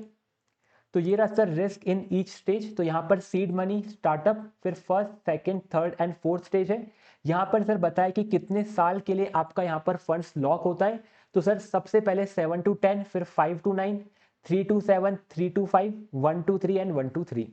A: तो ये रहा sir risk in each stage. तो यहाँ पर सीड मनी, स्टार्टअप, फिर first, second, third and fourth stage है। यहाँ पर सर बताया कि कितने साल के लिए आपका यहाँ पर फंड्स लॉक होता है। तो सर सबसे पहले 7 to 10, फिर 5 to 9, 3 to 7, 3 to 5, 1 to 3 and 1 to 3।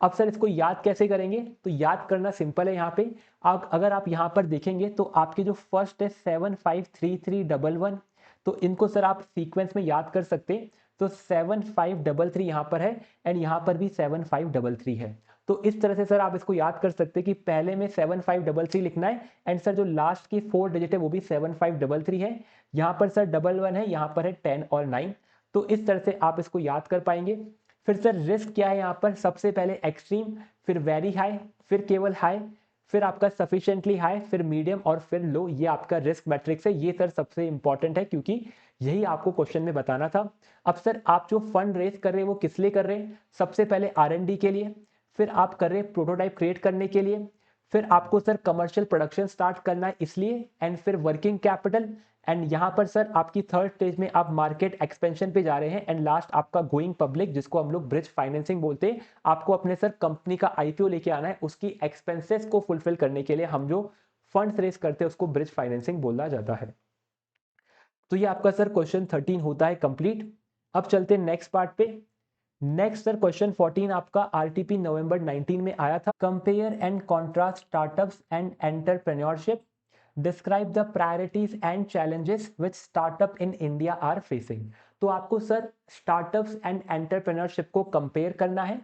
A: अब सर इसको याद कैसे करेंगे? तो याद करना सिंपल है। यहाँ पे अगर आप यहाँ पर देखेंगे तो आपके जो फर्स्ट है 7 5 3 3 1 1, तो इनको सर आप सीक्वेंस में याद कर सकते हैं। तो 7 5 3 3 यहाँ पर है, एंड यहाँ पर भी 7 5 3 3 है। तो इस तरह से सर आप इसको याद कर सकते हैं कि पहले में 7 5 3 3 लिखना है, एंड सर जो लास्ट की 4 डिजिट है वो भी 7 5 3 3 है। यहाँ पर सर 1 1 है, यहाँ पर है 10 और 9। तो इस तरह से आप इसको याद कर पाएंगे। फिर सर रिस्क क्या है यहाँ पर? सबसे पहले एक्सट्रीम, फिर वेरी हाई, फिर केवल हाई, फिर आपका सफिशिएंटली हाई, फिर मीडियम और फिर लो। ये आपका रिस्क मैट्रिक्स है। ये सर सबसे इंपॉर्टेंट है, क्योंकि यही आपको क्वेश्चन में बताना था। अब सर आप जो फंड रेज कर रहे हैं वो किस लिए कर रहे हैं? सबसे पहले R&D के लिए, फिर आप कर रहे हैं प्रोटोटाइप क्रिएट करने के लिए, फिर आपको सर कमर्शियल प्रोडक्शन स्टार्ट करना है इसलिए, एंड फिर वर्किंग कैपिटल, एंड यहाँ पर सर आपकी थर्ड स्टेज में आप मार्केट एक्सपेंशन पे जा रहे हैं, एंड लास्ट आपका गोइंग पब्लिक, जिसको हम लोग ब्रिज फाइनेंसिंग बोलते हैं। आपको अपने सर कंपनी का आईपीओ लेके आना है, उसकी एक्सपेंसेस को फुलफिल करने के लिए हम जो फंड्स रेज करते हैं उसको ब्रिज फाइनेंसिंग बोला जाता है। तो ये आपका सर क्वेश्चन 13 होता है कंप्लीट। अब चलते हैं नेक्स्ट पार्ट पे। नेक्स्ट सर क्वेश्चन 14 आपका आरटीपी नवंबर 19 में आया था। Compare and contrast startups and entrepreneurship. Describe the priorities and challenges which startup in India are facing. तो आपको सर स्टार्टअप्स एंड एंटरप्रेन्योरशिप को कंपेयर करना है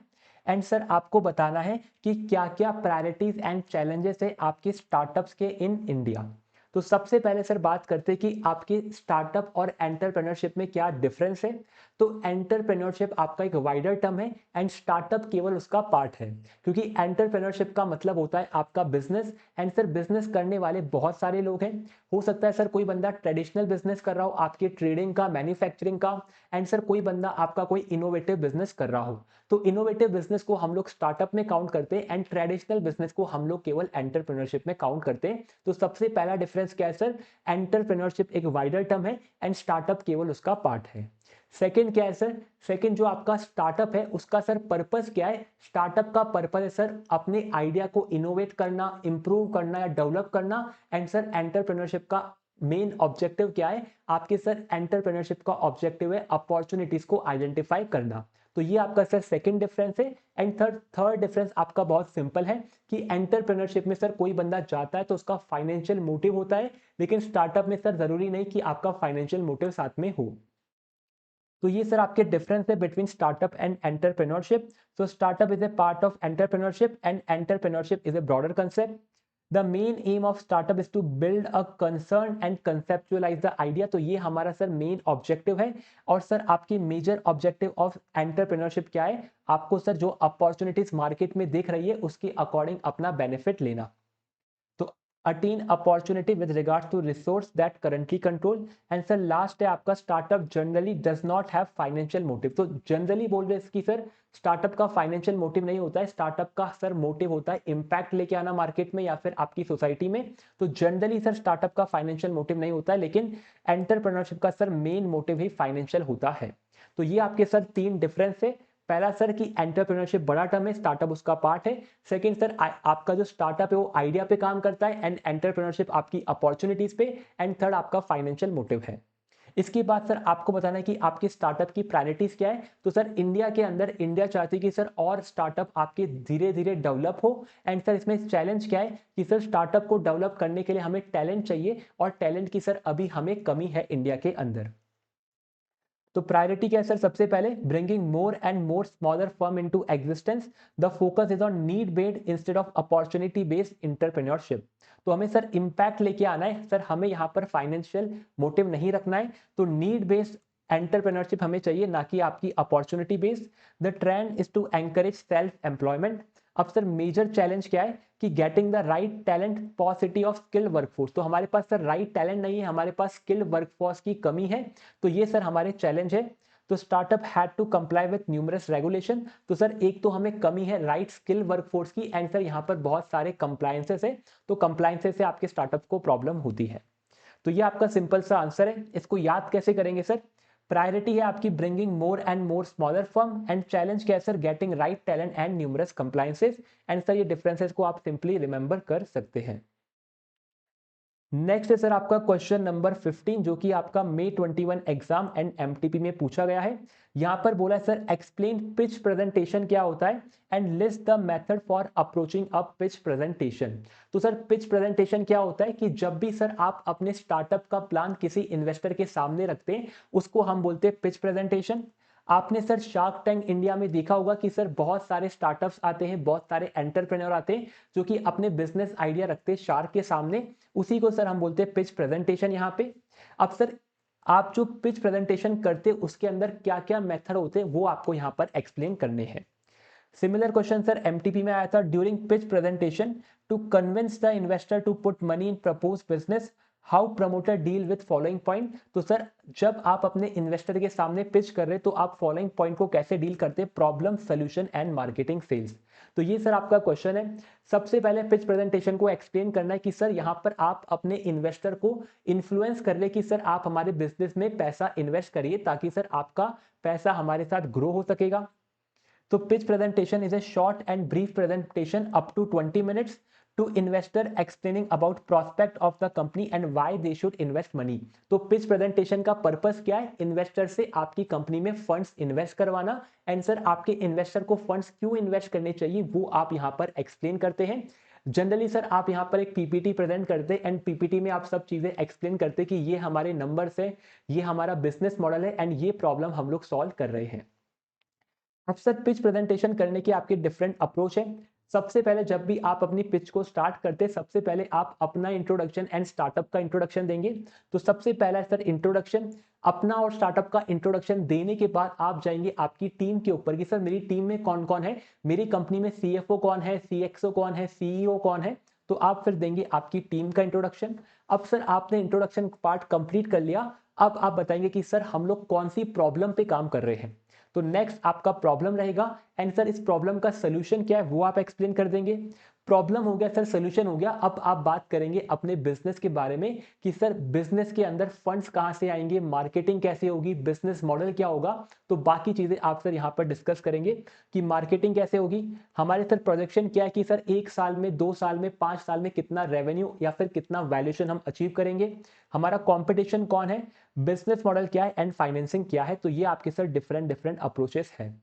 A: एंड सर आपको बताना है कि क्या क्या प्रायोरिटीज एंड चैलेंजेस है आपके स्टार्टअप्स के इन इंडिया। तो सबसे पहले सर बात करते हैं कि आपके स्टार्टअप और एंटरप्रेन्योरशिप में क्या डिफरेंस है। तो एंटरप्रेन्योरशिप आपका एक वाइडर टर्म है एंड स्टार्टअप केवल उसका पार्ट है, क्योंकि एंटरप्रेन्योरशिप का मतलब होता है आपका बिजनेस एंड सर बिजनेस करने वाले बहुत सारे लोग हैं। हो सकता है सर कोई बंदा ट्रेडिशनल बिजनेस कर रहा हो आपके ट्रेडिंग का, मैन्युफैक्चरिंग का, एंड सर कोई बंदा आपका कोई इनोवेटिव बिजनेस कर रहा हो। तो इनोवेटिव बिजनेस को हम लोग स्टार्टअप में काउंट करते हैं एंड ट्रेडिशनल बिजनेस को हम लोग केवल एंटरप्रेन्योरशिप में काउंट करते हैं। तो सबसे पहला डिफरेंस क्या है सर, एंटरप्रेन्योरशिप एक वाइडर टर्म है एंड स्टार्टअप केवल उसका पार्ट है। सेकंड क्या है सर, सेकंड जो आपका स्टार्टअप है उसका सर पर्पस क्या है। स्टार्टअप का पर्पस है सर अपने आइडिया को इनोवेट करना, इंप्रूव करना या डेवलप करना। एंड सर एंटरप्रेन्योरशिप का मेन ऑब्जेक्टिव क्या है, आपके सर एंटरप्रेन्योरशिप का ऑब्जेक्टिव है अपॉर्चुनिटीज को आइडेंटिफाई करना। तो ये आपका सर सेकंड डिफरेंस है। एंड थर्ड डिफरेंस आपका बहुत सिंपल है कि एंटरप्रेन्योरशिप में सर कोई बंदा जाता है तो उसका फाइनेंशियल मोटिव होता है, लेकिन स्टार्टअप में सर जरूरी नहीं कि आपका फाइनेंशियल मोटिव साथ में हो। तो ये सर आपके डिफरेंस है between startup and entrepreneurship. So startup is a part of entrepreneurship and entrepreneurship is a broader concept. The main aim of startup is to build a concern and conceptualise the idea. तो ये हमारा sir main objective है। और sir आपकी major objective of entrepreneurship क्या है, आपको sir जो अपॉर्चुनिटीज मार्केट में दिख रही है उसके अकॉर्डिंग अपना बेनिफिट लेना। तो attain opportunity with regards to resource that currently control। And sir last है आपका startup generally does not have financial motive. तो जनरली बोल रहे हैं कि सर स्टार्टअप का फाइनेंशियल मोटिव नहीं होता है, स्टार्टअप का सर मोटिव होता है इम्पैक्ट लेके आना मार्केट में या फिर आपकी सोसाइटी में। तो जनरली सर स्टार्टअप का फाइनेंशियल मोटिव नहीं होता है, लेकिन एंटरप्रेन्योरशिप का सर मेन मोटिव ही फाइनेंशियल होता है। तो ये आपके सर तीन डिफरेंस है। पहला सर कि एंटरप्रेन्योरशिप बड़ा टर्म है, स्टार्टअप उसका पार्ट है। सेकंड सर आपका जो स्टार्टअप है वो आइडिया पे काम करता है एंड एंटरप्रेन्योरशिप आपकी अपॉर्चुनिटीज पे। एंड थर्ड आपका फाइनेंशियल मोटिव है। इसके बाद सर आपको बताना है कि आपके स्टार्टअप की प्रायोरिटीज क्या है। तो सर इंडिया के अंदर इंडिया चाहती है कि सर और स्टार्टअप आपके धीरे धीरे डेवलप हो। एंड सर इसमें चैलेंज क्या है कि सर स्टार्टअप को डेवलप करने के लिए हमें टैलेंट चाहिए और टैलेंट की सर अभी हमें कमी है इंडिया के अंदर। तो प्रायोरिटी क्या है सर, सबसे पहले bringing more and more smaller firm into existence. The focus is on need based instead of opportunity based entrepreneurship. तो हमें सर इंपैक्ट लेके आना है सर, हमें यहाँ पर फाइनेंशियल मोटिव नहीं रखना है। तो नीड बेस्ड एंटरप्रेन्योरशिप हमें चाहिए, ना कि आपकी opportunity based. The trend is to encourage self employment. अब सर मेजर चैलेंज क्या है कि getting the right talent, paucity of skill workforce. तो हमारे पास सर राइट टैलेंट नहीं है, हमारे पास स्किल वर्कफोर्स की कमी है। तो ये सर हमारे चैलेंज है। तो startup had to comply with numerous regulation. तो सर एक तो हमें कमी है राइट स्किल वर्कफोर्स की एंड सर यहाँ पर बहुत सारे कंप्लायंसेस है। तो कंप्लायंसेस से आपके स्टार्टअप को प्रॉब्लम होती है। तो ये आपका सिंपल सा आंसर है। इसको याद कैसे करेंगे सर, प्रायोरिटी है आपकी bringing more and more smaller firm and challenge क्या है sir, getting right talent and numerous compliances. And sir ये डिफरेंसेस को आप सिंपली रिमेंबर कर सकते हैं। नेक्स्ट है सर आपका क्वेश्चन नंबर 15 जो कि आपका May 21 एग्जाम एंड एमटीपी में पूछा गया है। यहां पर बोला है सर एक्सप्लेन पिच प्रेजेंटेशन क्या होता है and list the method for approaching a pitch presentation. तो सर पिच प्रेजेंटेशन क्या होता है कि जब भी सर आप अपने स्टार्टअप का प्लान किसी इन्वेस्टर के सामने रखते हैं उसको हम बोलते हैं पिच प्रेजेंटेशन। आपने सर शार्क टैंक इंडिया में देखा होगा कि सर बहुत सारे स्टार्टअप्स आते हैं, बहुत सारे एंटरप्रेन्योर आते हैं जो कि अपने बिजनेस आइडिया रखते हैं शार्क के सामने। उसी को सर हम बोलते हैं पिच प्रेजेंटेशन यहाँ पे। अब सर आप जो पिच प्रेजेंटेशन करते हैं उसके अंदर क्या क्या मेथड होते हैं वो आपको यहाँ पर एक्सप्लेन करने हैं। सिमिलर क्वेश्चन सर एमटीपी में आया था, during pitch presentation to convince the investor to put money in propose business, how promoter deal with following point. तो सर जब आप अपने इन्वेस्टर के सामने पिच कर रहे हैं तो आप फॉलोइंग पॉइंट को कैसे डील करते हैं, problem, solution and marketing sales. तो ये सर आपका क्वेश्चन है। सबसे पहले पिच प्रेजेंटेशन को एक्सप्लेन करना है कि सर यहाँ पर आप अपने इन्वेस्टर को इन्फ्लुएंस कर ले कि सर आप हमारे बिजनेस में पैसा इन्वेस्ट करिए ताकि सर आपका पैसा हमारे साथ ग्रो हो सकेगा। तो pitch presentation is a short and brief presentation up to 20 minutes to investor explaining about prospect of the company and why they should invest money। तो pitch presentation का पर्पस क्या है, इन्वेस्टर से आपकी कंपनी में फंड्स इन्वेस्ट करवाना and sir आपके investor को फंड्स क्यों इन्वेस्ट करने चाहिए वो आप यहाँ पर एक्सप्लेन करते हैं। जनरली सर आप यहाँ पर एक पीपीटी प्रेजेंट करते एंड पीपीटी में आप सब चीजें एक्सप्लेन करते कि ये हमारे नंबर्स है, ये हमारा बिजनेस मॉडल है एंड ये प्रॉब्लम हम लोग सॉल्व कर रहे हैं। अब सर पिच प्रेजेंटेशन करने के आपके डिफरेंट अप्रोच है। सबसे पहले जब भी आप अपनी पिच को स्टार्ट करते हैं, सबसे पहले आप अपना इंट्रोडक्शन एंड स्टार्टअप का इंट्रोडक्शन देंगे। तो सबसे पहला सर इंट्रोडक्शन, अपना और स्टार्टअप का इंट्रोडक्शन देने के बाद आप जाएंगे आपकी टीम के ऊपर कि सर मेरी टीम में कौन कौन है, मेरी कंपनी में सीएफओ कौन है, सीएक्सओ कौन है, सीईओ कौन है। तो आप फिर देंगे आपकी टीम का इंट्रोडक्शन। अब सर आपने इंट्रोडक्शन पार्ट कंप्लीट कर लिया, अब आप बताएंगे कि सर हम लोग कौन सी प्रॉब्लम पे काम कर रहे हैं। तो नेक्स्ट आपका प्रॉब्लम रहेगा एंड सर इस प्रॉब्लम का सोल्यूशन क्या है वो आप एक्सप्लेन कर देंगे। प्रॉब्लम हो गया सर, सोल्यूशन हो गया, अब आप बात करेंगे अपने बिजनेस के बारे में कि सर बिजनेस के अंदर फंड्स कहां से आएंगे, मार्केटिंग कैसे होगी, बिजनेस मॉडल क्या होगा। तो बाकी चीजें आप सर यहां पर डिस्कस करेंगे कि मार्केटिंग कैसे होगी, हमारे सर प्रोजेक्शन क्या है कि सर 1 साल में, 2 साल में, 5 साल में कितना रेवेन्यू या फिर कितना वैल्यूएशन हम अचीव करेंगे, हमारा कंपटीशन कौन है, बिजनेस मॉडल क्या है एंड फाइनेंसिंग क्या है। तो ये आपके सर डिफरेंट डिफरेंट अप्रोचेस हैं।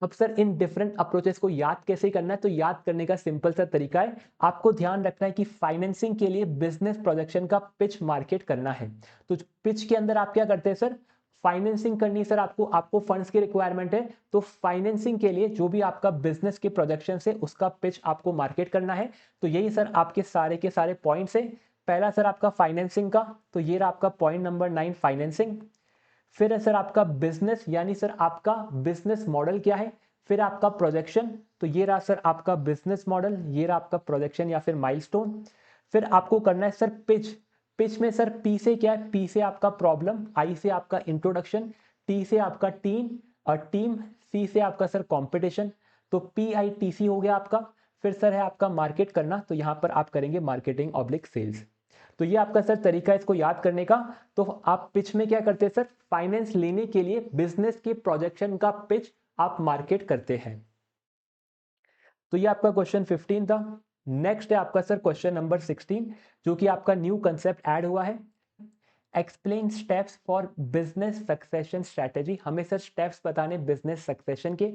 A: अब सर इन डिफरेंट अप्रोचेस को याद कैसे करना है, तो याद करने का सिंपल सा तरीका है, आपको ध्यान रखना है कि फाइनेंसिंग के लिए बिजनेस प्रोजेक्शन का पिच मार्केट करना है। तो पिच के अंदर आप क्या करते हैं सर, फाइनेंसिंग करनी है सर, आपको आपको फंड्स की रिक्वायरमेंट है, तो फाइनेंसिंग के लिए जो भी आपका बिजनेस के प्रोजेक्शन है उसका पिच आपको मार्केट करना है। तो यही सर आपके सारे के सारे पॉइंट्स है। पहला सर आपका फाइनेंसिंग का, तो ये रहा आपका पॉइंट नंबर 9 फाइनेंसिंग। फिर है सर आपका बिजनेस, यानी सर आपका बिजनेस मॉडल क्या है। फिर आपका प्रोजेक्शन, तो ये रहा सर आपका बिजनेस मॉडल, ये रहा आपका प्रोजेक्शन या फिर माइलस्टोन। फिर आपको करना है सर पिच। पिच में सर पी से क्या है, पी से आपका प्रॉब्लम, आई से आपका इंट्रोडक्शन, टी से आपका टीम और टीम, सी से आपका सर कंपटीशन। तो पी आई टी सी हो गया आपका। फिर सर है आपका मार्केट करना, तो यहां पर आप करेंगे मार्केटिंग ऑब्लिक सेल्स। तो ये आपका सर तरीका है इसको याद करने का। तो आप पिच में क्या करते हैं सर, फाइनेंस लेने के लिए बिजनेस के प्रोजेक्शन का पिच आप मार्केट करते हैं। तो ये आपका क्वेश्चन 15 था। नेक्स्ट है आपका सर क्वेश्चन नंबर 16, जो कि आपका न्यू कंसेप्ट ऐड हुआ है। Explain steps for business succession strategy, हमें सर स्टेप्स बताने बिजनेस सक्सेशन के।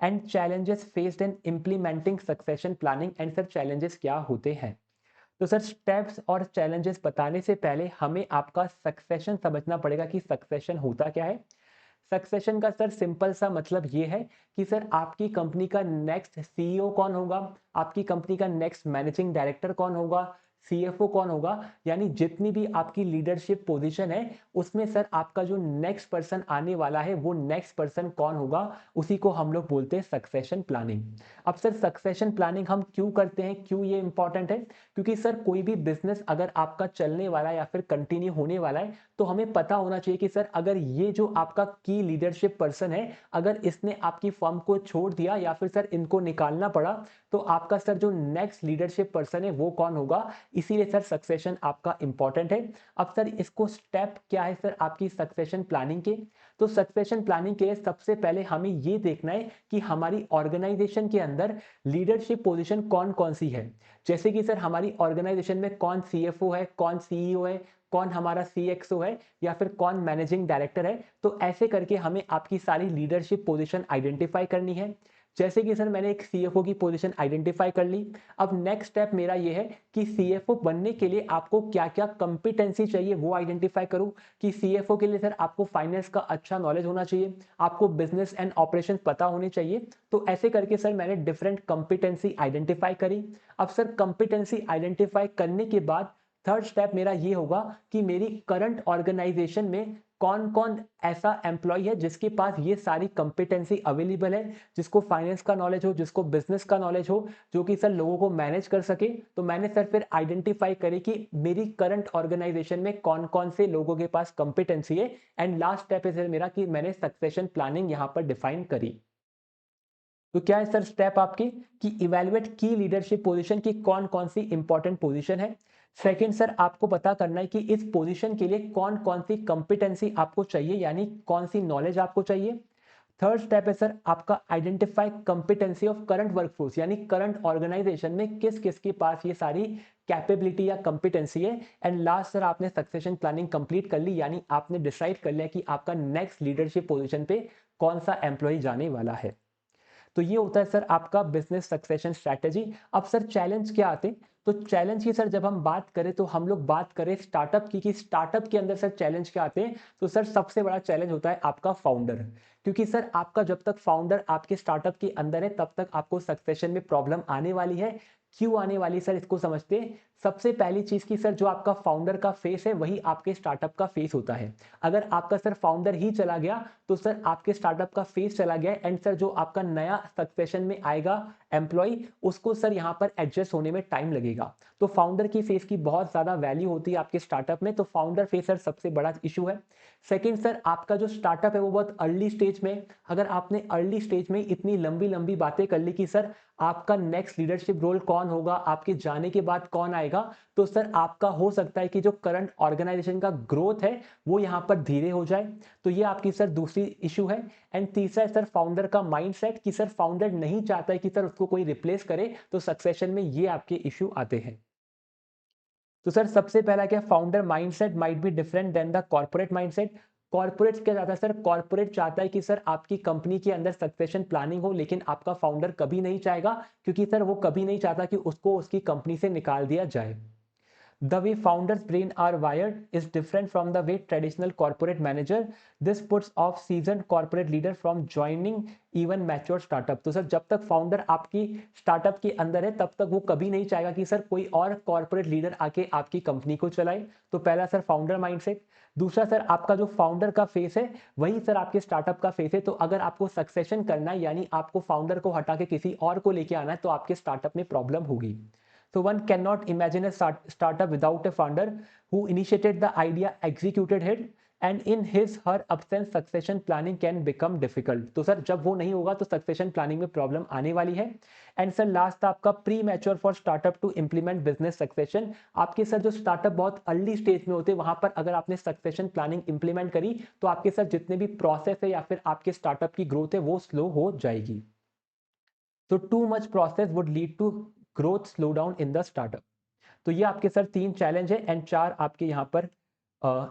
A: And challenges faced in implementing succession planning, and sir challenges क्या होते हैं। तो सर स्टेप्स और चैलेंजेस बताने से पहले हमें आपका सक्सेशन समझना पड़ेगा कि सक्सेशन होता क्या है। सक्सेशन का सर सिंपल सा मतलब ये है कि सर आपकी कंपनी का नेक्स्ट सीईओ कौन होगा, आपकी कंपनी का नेक्स्ट मैनेजिंग डायरेक्टर कौन होगा, सीएफओ कौन होगा, यानी जितनी भी आपकी लीडरशिप पोजीशन है उसमें सर आपका जो नेक्स्ट पर्सन आने वाला है वो नेक्स्ट पर्सन कौन होगा, उसी को हम लोग बोलते हैं सक्सेशन प्लानिंग। अब सर सक्सेशन प्लानिंग हम क्यों करते हैं, क्यों ये इंपॉर्टेंट है, क्योंकि सर कोई भी बिजनेस अगर आपका चलने वाला है या फिर कंटिन्यू होने वाला है तो हमें पता होना चाहिए कि सर अगर ये जो आपका की लीडरशिप पर्सन है अगर इसने आपकी फर्म को छोड़ दिया या फिर सर इनको निकालना पड़ा, तो आपका सर जो नेक्स्ट लीडरशिप पर्सन है वो कौन होगा। इसीलिए सर सक्सेशन आपका इंपॉर्टेंट है। अब सर इसको स्टेप क्या है सर आपकी सक्सेशन प्लानिंग के, तो सक्सेशन प्लानिंग के लिए सबसे पहले हमें ये देखना है कि हमारी ऑर्गेनाइजेशन के अंदर लीडरशिप पोजीशन कौन कौन सी है। जैसे कि सर हमारी ऑर्गेनाइजेशन में कौन सीएफओ है, कौन सीईओ है, कौन हमारा सीएक्सओ है या फिर कौन मैनेजिंग डायरेक्टर है। तो ऐसे करके हमें आपकी सारी लीडरशिप पोजीशन आइडेंटिफाई करनी है। जैसे कि सर मैंने एक सीएफओ की पोजीशन आइडेंटिफाई कर ली। अब नेक्स्ट स्टेप मेरा ये है कि सीएफओ बनने के लिए आपको क्या क्या कंपिटेंसी चाहिए वो आइडेंटिफाई करूं, कि सीएफओ के लिए सर आपको फाइनेंस का अच्छा नॉलेज होना चाहिए, आपको बिजनेस एंड ऑपरेशन पता होने चाहिए। तो ऐसे करके सर मैंने डिफरेंट कंपिटेंसी आइडेंटिफाई करी। अब सर कंपिटेंसी आइडेंटिफाई करने के बाद थर्ड स्टेप मेरा ये होगा कि मेरी करंट ऑर्गेनाइजेशन में कौन कौन ऐसा एम्प्लॉय है जिसके पास ये सारी कंपिटेंसी अवेलेबल है, जिसको फाइनेंस का नॉलेज हो, जिसको बिजनेस का नॉलेज हो, जो कि सर लोगों को मैनेज कर सके। तो मैंने सर फिर आइडेंटिफाई करी कि मेरी करंट ऑर्गेनाइजेशन में कौन कौन से लोगों के पास कंपिटेंसी है। एंड लास्ट स्टेप है सर मेरा कि मैंने सक्सेशन प्लानिंग यहां पर डिफाइन करी। तो क्या है सर स्टेप आपके कि इवैल्यूएट की लीडरशिप पोजीशन की कौन कौन सी इंपॉर्टेंट पोजीशन है। सेकंड सर आपको पता करना है कि इस पोजीशन के लिए कौन कौन सी कंपिटेंसी आपको चाहिए, यानी कौन सी नॉलेज आपको चाहिए। थर्ड स्टेप है सर आपका identify competency of current workforce, यानी करंट ऑर्गेनाइजेशन में किस किस के पास ये सारी कैपेबिलिटी या कंपिटेंसी है। एंड लास्ट सर आपने सक्सेशन प्लानिंग कंप्लीट कर ली, यानी आपने डिसाइड कर लिया कि आपका नेक्स्ट लीडरशिप पोजीशन पे कौन सा एम्प्लॉय जाने वाला है। तो ये होता है सर आपका बिजनेस सक्सेशन स्ट्रैटेजी। अब सर चैलेंज क्या आते हैं? तो चैलेंज की सर जब हम बात करें तो हम लोग बात करें स्टार्टअप की कि स्टार्टअप के अंदर सर चैलेंज क्या आते हैं? तो सर सबसे बड़ा चैलेंज होता है आपका फाउंडर। क्योंकि सर आपका जब तक फाउंडर आपके स्टार्टअप के अंदर है तब तक आपको सक्सेशन में प्रॉब्लम आने वाली है। क्यों आने वाली सर, इसको समझते हैं। सबसे पहली चीज की सर जो आपका फाउंडर का फेस है वही आपके स्टार्टअप का फेस होता है। अगर आपका सर फाउंडर ही चला गया तो सर आपके स्टार्टअप का फेस चला गया एंड सर जो आपका नया सक्सेशन में आएगा एम्प्लॉय, उसको सर यहाँ पर एडजस्ट होने में टाइम लगेगा। तो फाउंडर की फेस की बहुत ज्यादा वैल्यू होती है आपके स्टार्टअप में, तो फाउंडर फेस सर सबसे बड़ा इशू है। सेकंड सर आपका जो स्टार्टअप है वो बहुत अर्ली स्टेज में, अगर आपने अर्ली स्टेज में इतनी लंबी लंबी बातें कर ली कि सर आपका नेक्स्ट लीडरशिप रोल कौन होगा, आपके जाने के बाद कौन आएगा, तो सर आपका हो सकता है कि जो करंट ऑर्गेनाइजेशन का ग्रोथ है वो यहाँ पर धीरे हो जाए। तो ये आपकी सर दूसरी इशू है। एंड तीसरा है सर फाउंडर का माइंडसेट कि सर फाउंडर नहीं चाहता है कि सर उसको कोई रिप्लेस करे, तो सक्सेशन में ये आपके इशू आते हैं। तो सर सबसे पहला क्या, founder mindset might be different than the corporate mindset. Corporate क्या चाहता है सर, कॉर्पोरेट चाहता है कि सर आपकी कंपनी के अंदर सक्सेशन प्लानिंग हो, लेकिन आपका फाउंडर कभी नहीं चाहेगा, क्योंकि सर वो कभी नहीं चाहता कि उसको उसकी कंपनी से निकाल दिया जाए। The way founders' brain are wired is different from the way traditional corporate manager. This puts off seasoned corporate leader from joining even mature startup. तो सर जब तक फाउंडर आपकी स्टार्टअप के अंदर है तब तक वो कभी नहीं चाहेगा कि सर कोई और कॉर्पोरेट लीडर आके आपकी कंपनी को चलाए। तो पहला सर फाउंडर माइंडसेट। दूसरा सर आपका जो फाउंडर का फेस है वही सर आपके स्टार्टअप का फेस है। तो अगर आपको सक्सेशन करना है यानी आपको फाउंडर को हटा के किसी और को लेके आना है तो आपके स्टार्टअप में प्रॉब्लम होगी। So one cannot imagine a startup without a founder who initiated the idea, executed it, and in his her absence succession planning can become difficult. तो सर जब वो नहीं होगा तो सक्सेशन प्लानिंग में प्रॉब्लम आने वाली है। एंड सर लास्ट आपका premature for startup to implement business succession. आपके सर जो स्टार्टअप बहुत अर्ली स्टेज में होते हैं वहां पर अगर आपने सक्सेशन प्लानिंग इंप्लीमेंट करी तो आपके सर जितने भी प्रोसेस है या फिर आपके स्टार्टअप की ग्रोथ है वो स्लो हो जाएगी। तो too much process would lead to growth slow down in the startup. तो ये आपके सर 3 चैलेंज है एंड 4 आपके यहाँ पर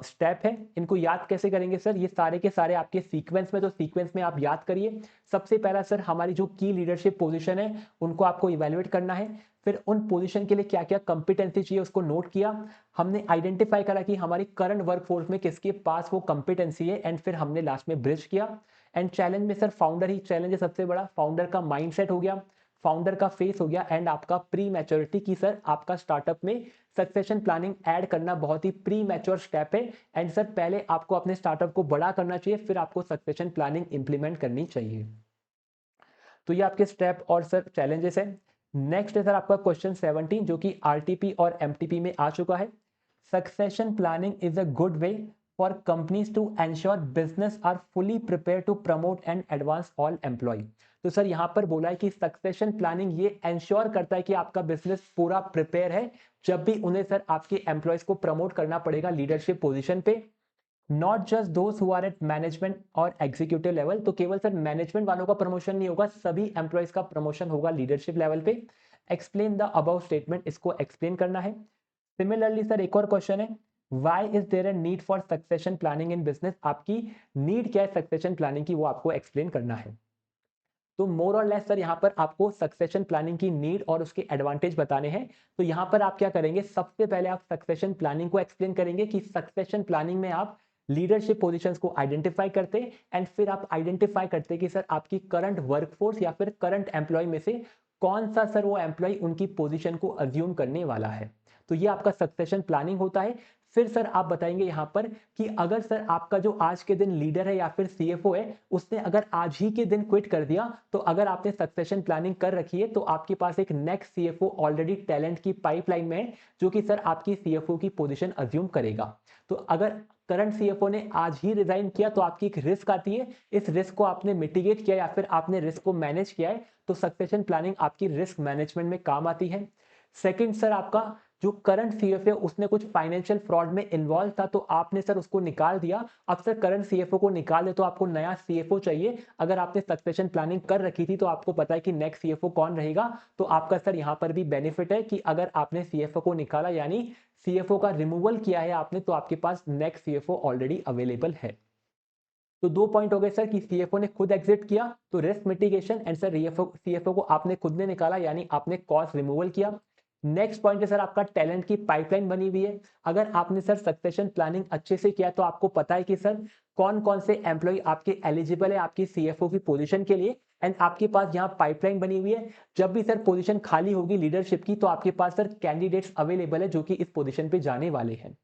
A: स्टेप है। इनको याद कैसे करेंगे सर, ये सारे के सारे आपके सीक्वेंस में, तो सीक्वेंस में आप याद करिए। सबसे पहला सर हमारी जो की लीडरशिप पोजीशन है उनको आपको इवेल्युएट करना है। फिर उन पोजीशन के लिए क्या क्या कंपिटेंसी चाहिए उसको नोट किया। हमने आइडेंटिफाई करा कि हमारी करंट वर्कफोर्स में किसके पास वो कंपिटेंसी है एंड फिर हमने लास्ट में ब्रिज किया। एंड चैलेंज में सर फाउंडर ही चैलेंज है सबसे बड़ा, फाउंडर का माइंडसेट हो गया, फाउंडर का फेस हो गया एंड आपका प्री मैच्योरिटी की सर आपका स्टार्टअप में सक्सेशन प्लानिंग ऐड करना बहुत ही प्री मैच्योर स्टेप है। एंड सर पहले आपको अपने स्टार्टअप को बड़ा करना चाहिए फिर आपको सक्सेशन प्लानिंग इंप्लीमेंट करनी चाहिए। तो ये आपके स्टेप और सर चैलेंजेस है। नेक्स्ट है सर आपका क्वेश्चन 17 जो कि आरटीपी और एमटीपी में आ चुका है। Succession planning is a good way for companies to ensure business are fully prepare to promote and advance all employ. तो सर यहां पर बोला है कि सक्सेशन प्लानिंग ये एंश्योर करता है कि आपका बिजनेस पूरा प्रिपेयर है जब भी उन्हें सर आपके एम्प्लॉयज को प्रमोट करना पड़ेगा लीडरशिप पोजीशन पे। Not just those who are at management और एग्जीक्यूटिव लेवल, तो केवल सर मैनेजमेंट वालों का प्रमोशन नहीं होगा, सभी एम्प्लॉयज का प्रमोशन होगा लीडरशिप लेवल पे। एक्सप्लेन द अबव स्टेटमेंट, इसको एक्सप्लेन करना है। सिमिलरली सर एक और क्वेश्चन है, why is there a need for succession planning in business. आपकी नीड क्या है सक्सेशन प्लानिंग की वो आपको एक्सप्लेन करना है। तो मोर और लेस सर यहाँ पर आपको सक्सेशन प्लानिंग की नीड और उसके एडवांटेज बताने हैं। तो यहाँ पर आप क्या करेंगे, सबसे पहले आप सक्सेशन प्लानिंग को एक्सप्लेन करेंगे कि सक्सेशन प्लानिंग में आप लीडरशिप पोजीशंस को आइडेंटिफाई करते एंड फिर आप आइडेंटिफाई करते कि सर आपकी करंट वर्कफोर्स या फिर करंट एम्प्लॉय में से कौन सा सर वो एम्प्लॉय उनकी पोजीशन को अज्यूम करने वाला है। तो ये आपका सक्सेशन प्लानिंग होता है। फिर सर आप बताएंगे यहां पर कि अगर सर आपका जो आज के दिन लीडर है या फिर सीएफओ है उसने अगर आज ही के दिन क्विट कर दिया, तो अगर आपने सक्सेशन प्लानिंग कर रखी है तो आपके पास एक नेक्स्ट सीएफओ ऑलरेडी टैलेंट की पाइपलाइन में है जो कि सर आपकी सीएफओ की पोजीशन अज्यूम करेगा। तो अगर करंट सीएफओ ने आज ही रिजाइन किया तो आपकी एक रिस्क आती है, इस रिस्क को आपने मिटिगेट किया या फिर आपने रिस्क को मैनेज किया है, तो सक्सेशन प्लानिंग आपकी रिस्क मैनेजमेंट में काम आती है। सेकंड सर आपका जो करंट सीएफओ उसने कुछ फाइनेंशियल फ्रॉड में इन्वॉल्व था तो आपने सर उसको निकाल दिया। अब सर करंट सीएफओ को निकाल दे तो आपको नया सीएफओ चाहिए। अगर आपने सक्सेशन प्लानिंग कर रखी थी तो आपको पता है कि नेक्स्ट सीएफओ कौन रहेगा, तो आपका सर यहां पर भी बेनिफिट है कि अगर आपने सीएफओ को निकाला यानी सीएफओ का रिमूवल किया है आपने, तो आपके पास नेक्स्ट सीएफओ ऑलरेडी अवेलेबल है। तो 2 पॉइंट हो गए सर कि सीएफओ ने खुद एग्जिट किया तो risk mitigation, and sir CFO को आपने खुद ने निकाला यानी आपने कॉस्ट रिमूवल किया। नेक्स्ट पॉइंट है सर आपका टैलेंट की पाइपलाइन बनी हुई है। अगर आपने सर सक्सेशन प्लानिंग अच्छे से किया तो आपको पता है कि सर कौन कौन से एम्प्लॉय आपके एलिजिबल है आपकी सीएफओ की पोजीशन के लिए, एंड आपके पास यहाँ पाइपलाइन बनी हुई है। जब भी सर पोजीशन खाली होगी लीडरशिप की तो आपके पास सर कैंडिडेट्स अवेलेबल है जो कि इस पोजीशन पे जाने वाले हैं।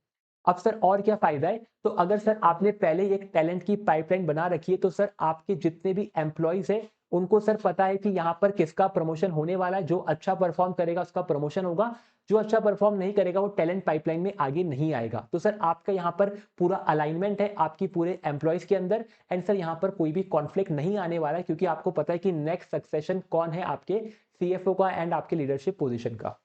A: अब सर और क्या फायदा है, तो अगर सर आपने पहले ही एक टैलेंट की पाइपलाइन बना रखी है तो सर आपके जितने भी एम्प्लॉयज है उनको सर पता है कि यहाँ पर किसका प्रमोशन होने वाला है। जो अच्छा परफॉर्म करेगा उसका प्रमोशन होगा, जो अच्छा परफॉर्म नहीं करेगा वो टैलेंट पाइपलाइन में आगे नहीं आएगा। तो सर आपका यहाँ पर पूरा अलाइनमेंट है आपकी पूरे एम्प्लॉयज के अंदर, एंड सर यहाँ पर कोई भी कॉन्फ्लिक्ट नहीं आने वाला है क्योंकि आपको पता है कि नेक्स्ट सक्सेशन कौन है आपके सीएफओ का एंड आपके लीडरशिप पोजिशन का।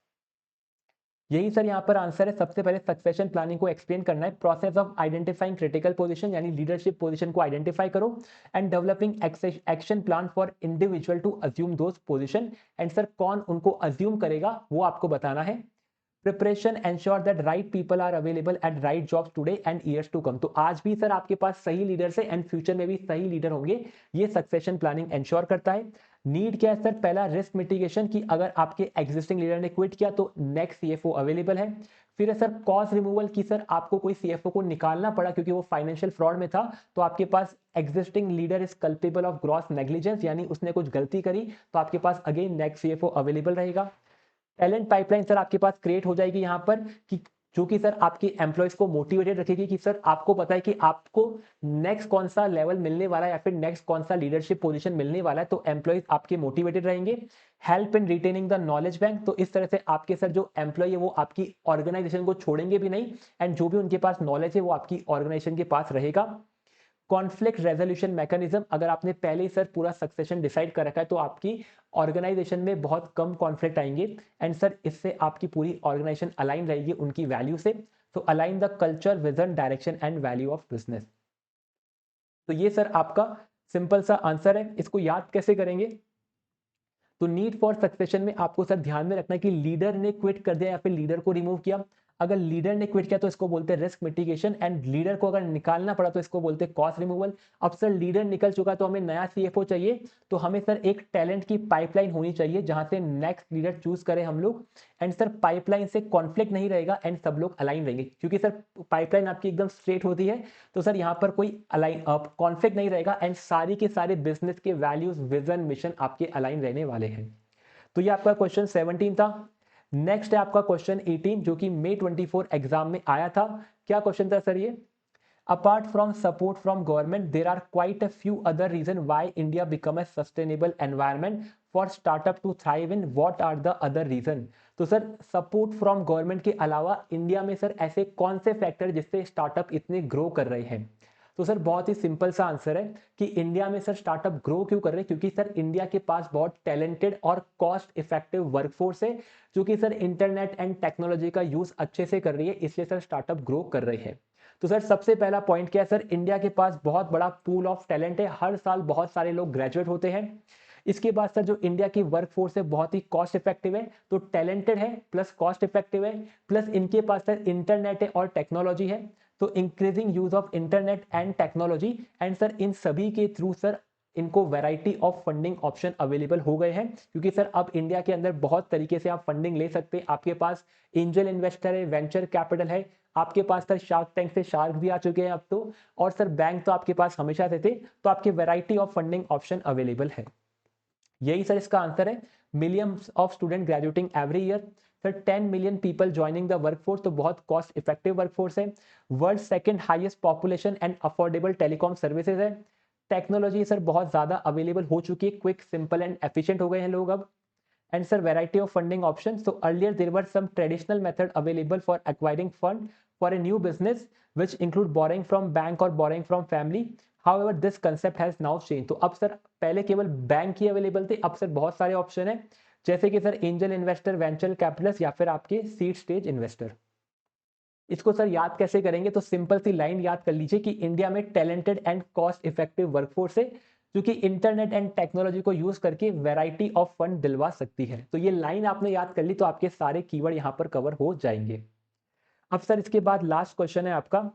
A: यही सर यहाँ पर आंसर है। सबसे पहले सक्सेशन प्लानिंग को एक्सप्लेन करना है। Process of identifying critical position यानी लीडरशिप पोजीशन को आइडेंटिफाई करो, and developing action plan for individual to assume those position, and sir कौन उनको अज्यूम करेगा वो आपको बताना है। Preparation ensure that right people are available at right jobs today and years to come. तो आज भी सर आपके पास सही लीडर्स है एंड फ्यूचर में भी सही लीडर होंगे, ये सक्सेशन प्लानिंग एंश्योर करता है। नीड क्या है सर, पहला रिस्क मिटिगेशन की अगर आपके एग्जिस्टिंग लीडर ने क्विट किया तो नेक्स्ट सीएफओ अवेलेबल है। फिर है सर कॉस्ट रिमूवल की, सर आपको कोई सीएफओ को निकालना पड़ा क्योंकि वो फाइनेंशियल फ्रॉड में था तो आपके पास existing leader is culpable of gross negligence यानी उसने कुछ गलती करी तो आपके पास अगेन नेक्स्ट सीएफओ अवेलेबल रहेगा। टैलेंट पाइपलाइन सर आपके पास क्रिएट हो जाएगी यहाँ पर कि जो कि सर आपके एम्प्लॉयज को मोटिवेटेड रखेगी कि सर आपको पता है कि आपको नेक्स्ट कौन सा लेवल मिलने वाला है या फिर नेक्स्ट कौन सा लीडरशिप पोजीशन मिलने वाला है, तो एम्प्लॉयज आपके मोटिवेटेड रहेंगे। Help in retaining the knowledge bank, तो इस तरह से आपके सर जो एम्प्लॉय है वो आपकी ऑर्गेनाइजेशन को छोड़ेंगे भी नहीं, एंड जो भी उनके पास नॉलेज है वो आपकी ऑर्गेनाइजेशन के पास रहेगा। कॉन्फ्लिक्ट रेजोल्यूशन मैकेनिज्म, अगर आपने पहले ही सर पूरा सक्सेशन डिसाइड कर रखा है तो आपकी ऑर्गेनाइजेशन में बहुत कम कॉन्फ्लिक्ट आएंगे, एंड सर इससे आपकी पूरी ऑर्गेनाइजेशन अलाइन रहेगी उनकी वैल्यू से। तो align the culture vision direction and value of business. तो ये सर आपका सिंपल सा आंसर है। इसको याद कैसे करेंगे, तो नीड फॉर सक्सेशन में आपको सर ध्यान में रखना है कि लीडर ने क्विट कर दिया या फिर लीडर को रिमूव किया। अगर लीडर ने क्विट किया तो इसको बोलते हैं रिस्क मिटिगेशन, एंड लीडर को अगर निकालना पड़ा तो इसको बोलते हैं कॉस्ट रिमूवल। अब सर लीडर निकल चुका तो हमें नया सीएफओ चाहिए, तो हमें सर एक टैलेंट की पाइपलाइन होनी चाहिए जहां से नेक्स्ट लीडर चूज करें हम लोग, एंड सर पाइपलाइन से कॉन्फ्लिक्ट नहीं रहेगा एंड सब लोग अलाइन रहेंगे क्योंकि सर पाइपलाइन आपकी एकदम स्ट्रेट होती है तो सर यहाँ पर कोई अलाइन कॉन्फ्लिक्ट नहीं रहेगा, एंड सारी के सारे बिजनेस के वैल्यूज विजन मिशन आपके अलाइन रहने वाले हैं। तो ये आपका क्वेश्चन 17 था। नेक्स्ट है आपका क्वेश्चन 18 जो कि May 24 एग्जाम में आया था। क्या क्वेश्चन था सर ये, apart from support from government there are quite a few other reason why India become a sustainable environment for startup to thrive in, what are the other reason. तो sir support from government के अलावा India में sir ऐसे कौन से factor जिससे startup इतने grow कर रहे हैं। तो सर बहुत ही सिंपल सा आंसर है कि इंडिया में सर स्टार्टअप ग्रो क्यों कर रहे हैं, क्योंकि सर इंडिया के पास बहुत टैलेंटेड और कॉस्ट इफेक्टिव वर्कफोर्स है जो कि सर इंटरनेट एंड टेक्नोलॉजी का यूज अच्छे से कर रही है, इसलिए सर स्टार्टअप ग्रो कर रहे हैं। तो सर सबसे पहला पॉइंट क्या है सर, इंडिया के पास बहुत बड़ा पूल ऑफ टैलेंट है, हर साल बहुत सारे लोग ग्रेजुएट होते हैं। इसके बाद सर जो इंडिया की वर्कफोर्स है बहुत ही कॉस्ट इफेक्टिव है, तो टैलेंटेड है प्लस कॉस्ट इफेक्टिव है, प्लस इनके पास सर इंटरनेट है और टेक्नोलॉजी है, तो increasing use of internet and technology, and sir इन सभी के थ्रू सर इनको variety of funding option available हो गए हैं क्योंकि सर अब इंडिया के अंदर बहुत तरीके से आप फंडिंग ले सकते हैं। आपके पास एंजल इन्वेस्टर है, वेंचर कैपिटल है, आपके पास सर शार्क टैंक से शार्क भी आ चुके हैं अब तो, और सर बैंक तो आपके पास हमेशा से थे, तो आपके variety of funding option available है। यही सर इसका आंसर है। Millions of student graduating every year, sir 10 million people joining the workforce, तो बहुत कॉस्ट इफेक्टिव वर्कफोर्स है। World second highest population and affordable telecom services है। टेक्नोलॉजी सर बहुत ज्यादा अवेलेबल हो चुकी है, क्विक सिंपल एंड एफिशिएंट हो गए हैं लोग अब। And sir variety of funding option, so earlier there were some traditional method available for acquiring fund for a new business which include borrowing from bank or borrowing from family, however this concept has now changed। तो अब sir पहले केवल bank ही available थे, अब sir बहुत सारे option है जैसे कि sir angel investor, venture capitalist या फिर आपके सीड स्टेज इन्वेस्टर। इसको सर याद कैसे करेंगे, तो सिंपल सी लाइन याद कर लीजिए कि इंडिया में talented and cost effective workforce है जो कि इंटरनेट एंड टेक्नोलॉजी को यूज करके वैरायटी ऑफ फंड दिलवा सकती है। तो ये लाइन आपने याद कर ली तो आपके सारे कीवर्ड यहां पर कवर हो जाएंगे। अब सर इसके बाद लास्ट क्वेश्चन है आपका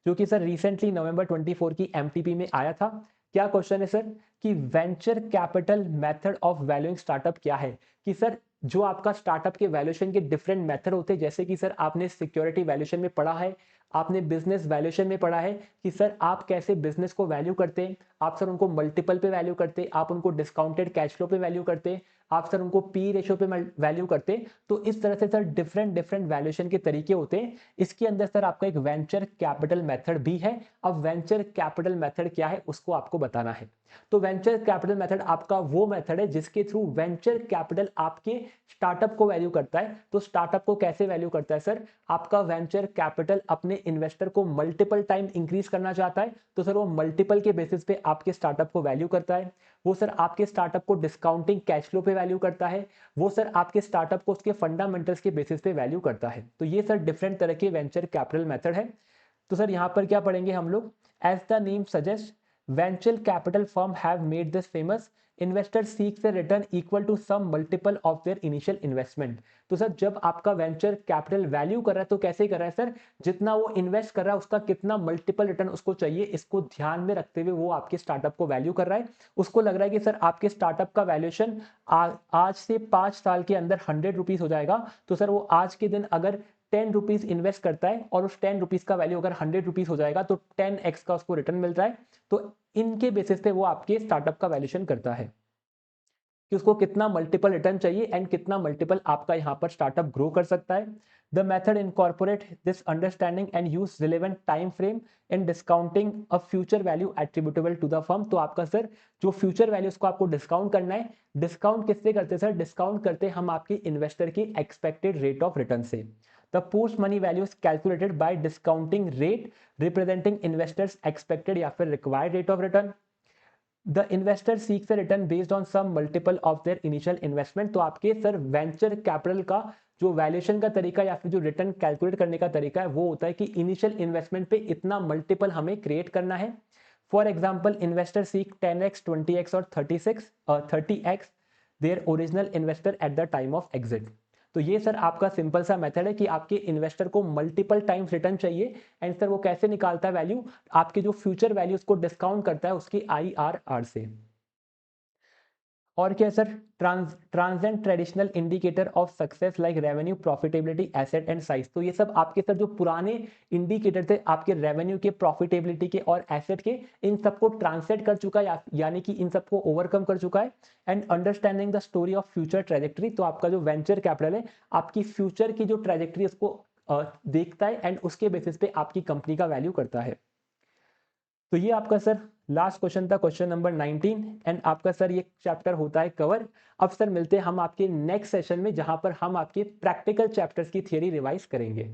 A: जो कि सर रिसेंटली नवंबर 24 की एमटीपी में आया था। क्या क्वेश्चन है सर कि venture capital method of valuing startup क्या है, कि सर जो आपका स्टार्टअप के वैल्यूएशन के डिफरेंट मेथड होते हैं, जैसे कि सर आपने सिक्योरिटी वैल्यूएशन में पढ़ा है, आपने बिजनेस वैल्यूएशन में पढ़ा है कि सर आप कैसे बिजनेस को वैल्यू करते हैं, आप सर उनको मल्टीपल पे वैल्यू करते, आप उनको डिस्काउंटेड कैश फ्लो पे वैल्यू करते, आप सर उनको पी रेशियो पे वैल्यू करते। तो इस तरह से सर डिफरेंट डिफरेंट वैल्यूएशन के तरीके होते हैं। इसके अंदर सर आपका एक वेंचर कैपिटल मेथड भी है। अब वेंचर कैपिटल मेथड क्या है उसको आपको बताना है। तो वेंचर कैपिटल मेथड आपका वो मेथड है जिसके थ्रू वेंचर कैपिटल आपके स्टार्टअप को वैल्यू करता है। तो स्टार्टअप को कैसे वैल्यू करता है सर, आपका वेंचर कैपिटल अपने इन्वेस्टर को मल्टीपल टाइम इंक्रीज करना चाहता है, तो सर वो मल्टीपल के बेसिस पे आपके स्टार्टअप को वैल्यू करता है। वो सर आपके स्टार्टअप को डिस्काउंटिंग कैश फ्लो पे वैल्यू करता है। वो सर आपके स्टार्टअप को उसके फंडामेंटल्स के बेसिस पे वैल्यू करता है। तो ये सर डिफरेंट तरह के वेंचर कैपिटल मेथड है। तो सर यहाँ पर क्या पढ़ेंगे हम लोग, as the name suggest venture capital firm have made this famous, investor seeks a return equal to some multiple of their initial investment. तो सर जब आपका वेंचर कैपिटल वैल्यू कर रहा है तो कैसे कर रहा है सर, जितना वो इन्वेस्ट कर रहा है उसका कितना मल्टीपल रिटर्न उसको चाहिए, इसको ध्यान में रखते हुए वो आपके स्टार्टअप को वैल्यू कर रहा है। उसको लग रहा है कि सर आपके स्टार्टअप का वैल्यूएशन आज से 5 साल के अंदर 100 रुपीज हो जाएगा, तो सर वो आज के दिन अगर 10 रुपीज इन्वेस्ट करता है और उस 10 रुपीज का वैल्यू अगर 100 रुपीज हो जाएगा तो 10x का उसको रिटर्न मिल रहा है। तो इनके बेसिस पे वो आपके स्टार्टअप का वैल्यूएशन करता है कि उसको कितना मल्टीपल रिटर्न चाहिए एंड कितना मल्टीपल आपका यहाँ पर स्टार्टअप ग्रो कर सकता है। The method incorporate this understanding and use relevant time frame in discounting a future value attributable to the firm. तो आपका सर जो फ्यूचर वैल्यू उसको आपको डिस्काउंट करना है, डिस्काउंट किससे करते हैं सर, डिस्काउंट करते हम आपकी इन्वेस्टर की एक्सपेक्टेड रेट ऑफ रिटर्न से। The post money value is calculated by discounting rate representing investors expected या फिर required rate of return. The investor seeks a return based on some multiple of their initial investment। तो आपके sir venture capital का जो valuation का तरीका या फिर जो रिटर्न कैलकुलेट करने का तरीका है वो होता है कि इनिशियल इन्वेस्टमेंट पे इतना मल्टीपल हमें क्रिएट करना है। For example investor seek 10x 20x और 30x their original investor at the time of exit. तो ये सर आपका सिंपल सा मेथड है कि आपके इन्वेस्टर को मल्टीपल टाइम्स रिटर्न चाहिए एंड सर वो कैसे निकालता है वैल्यू, आपके जो फ्यूचर वैल्यू उसको डिस्काउंट करता है उसकी IRR से। और क्या है sir, ट्रांजेंट traditional indicator of success like revenue profitability asset and size. तो ये सब आपके सर जो पुराने इंडिकेटर थे आपके रेवेन्यू के, प्रॉफिटेबिलिटी के और एसेट के, इन सबको ट्रांसलेट कर चुका है, यानी कि इन सबको ओवरकम कर चुका है। And understanding the story of future trajectory. तो आपका जो वेंचर कैपिटल है आपकी फ्यूचर की जो ट्रेजेक्टरी उसको देखता है एंड उसके बेसिस पे आपकी कंपनी का वैल्यू करता है। तो ये आपका सर लास्ट क्वेश्चन था, क्वेश्चन नंबर 19 एंड आपका सर ये चैप्टर होता है कवर। अब सर मिलते हैं हम आपके नेक्स्ट सेशन में जहां पर हम आपके प्रैक्टिकल चैप्टर्स की थियरी रिवाइज करेंगे।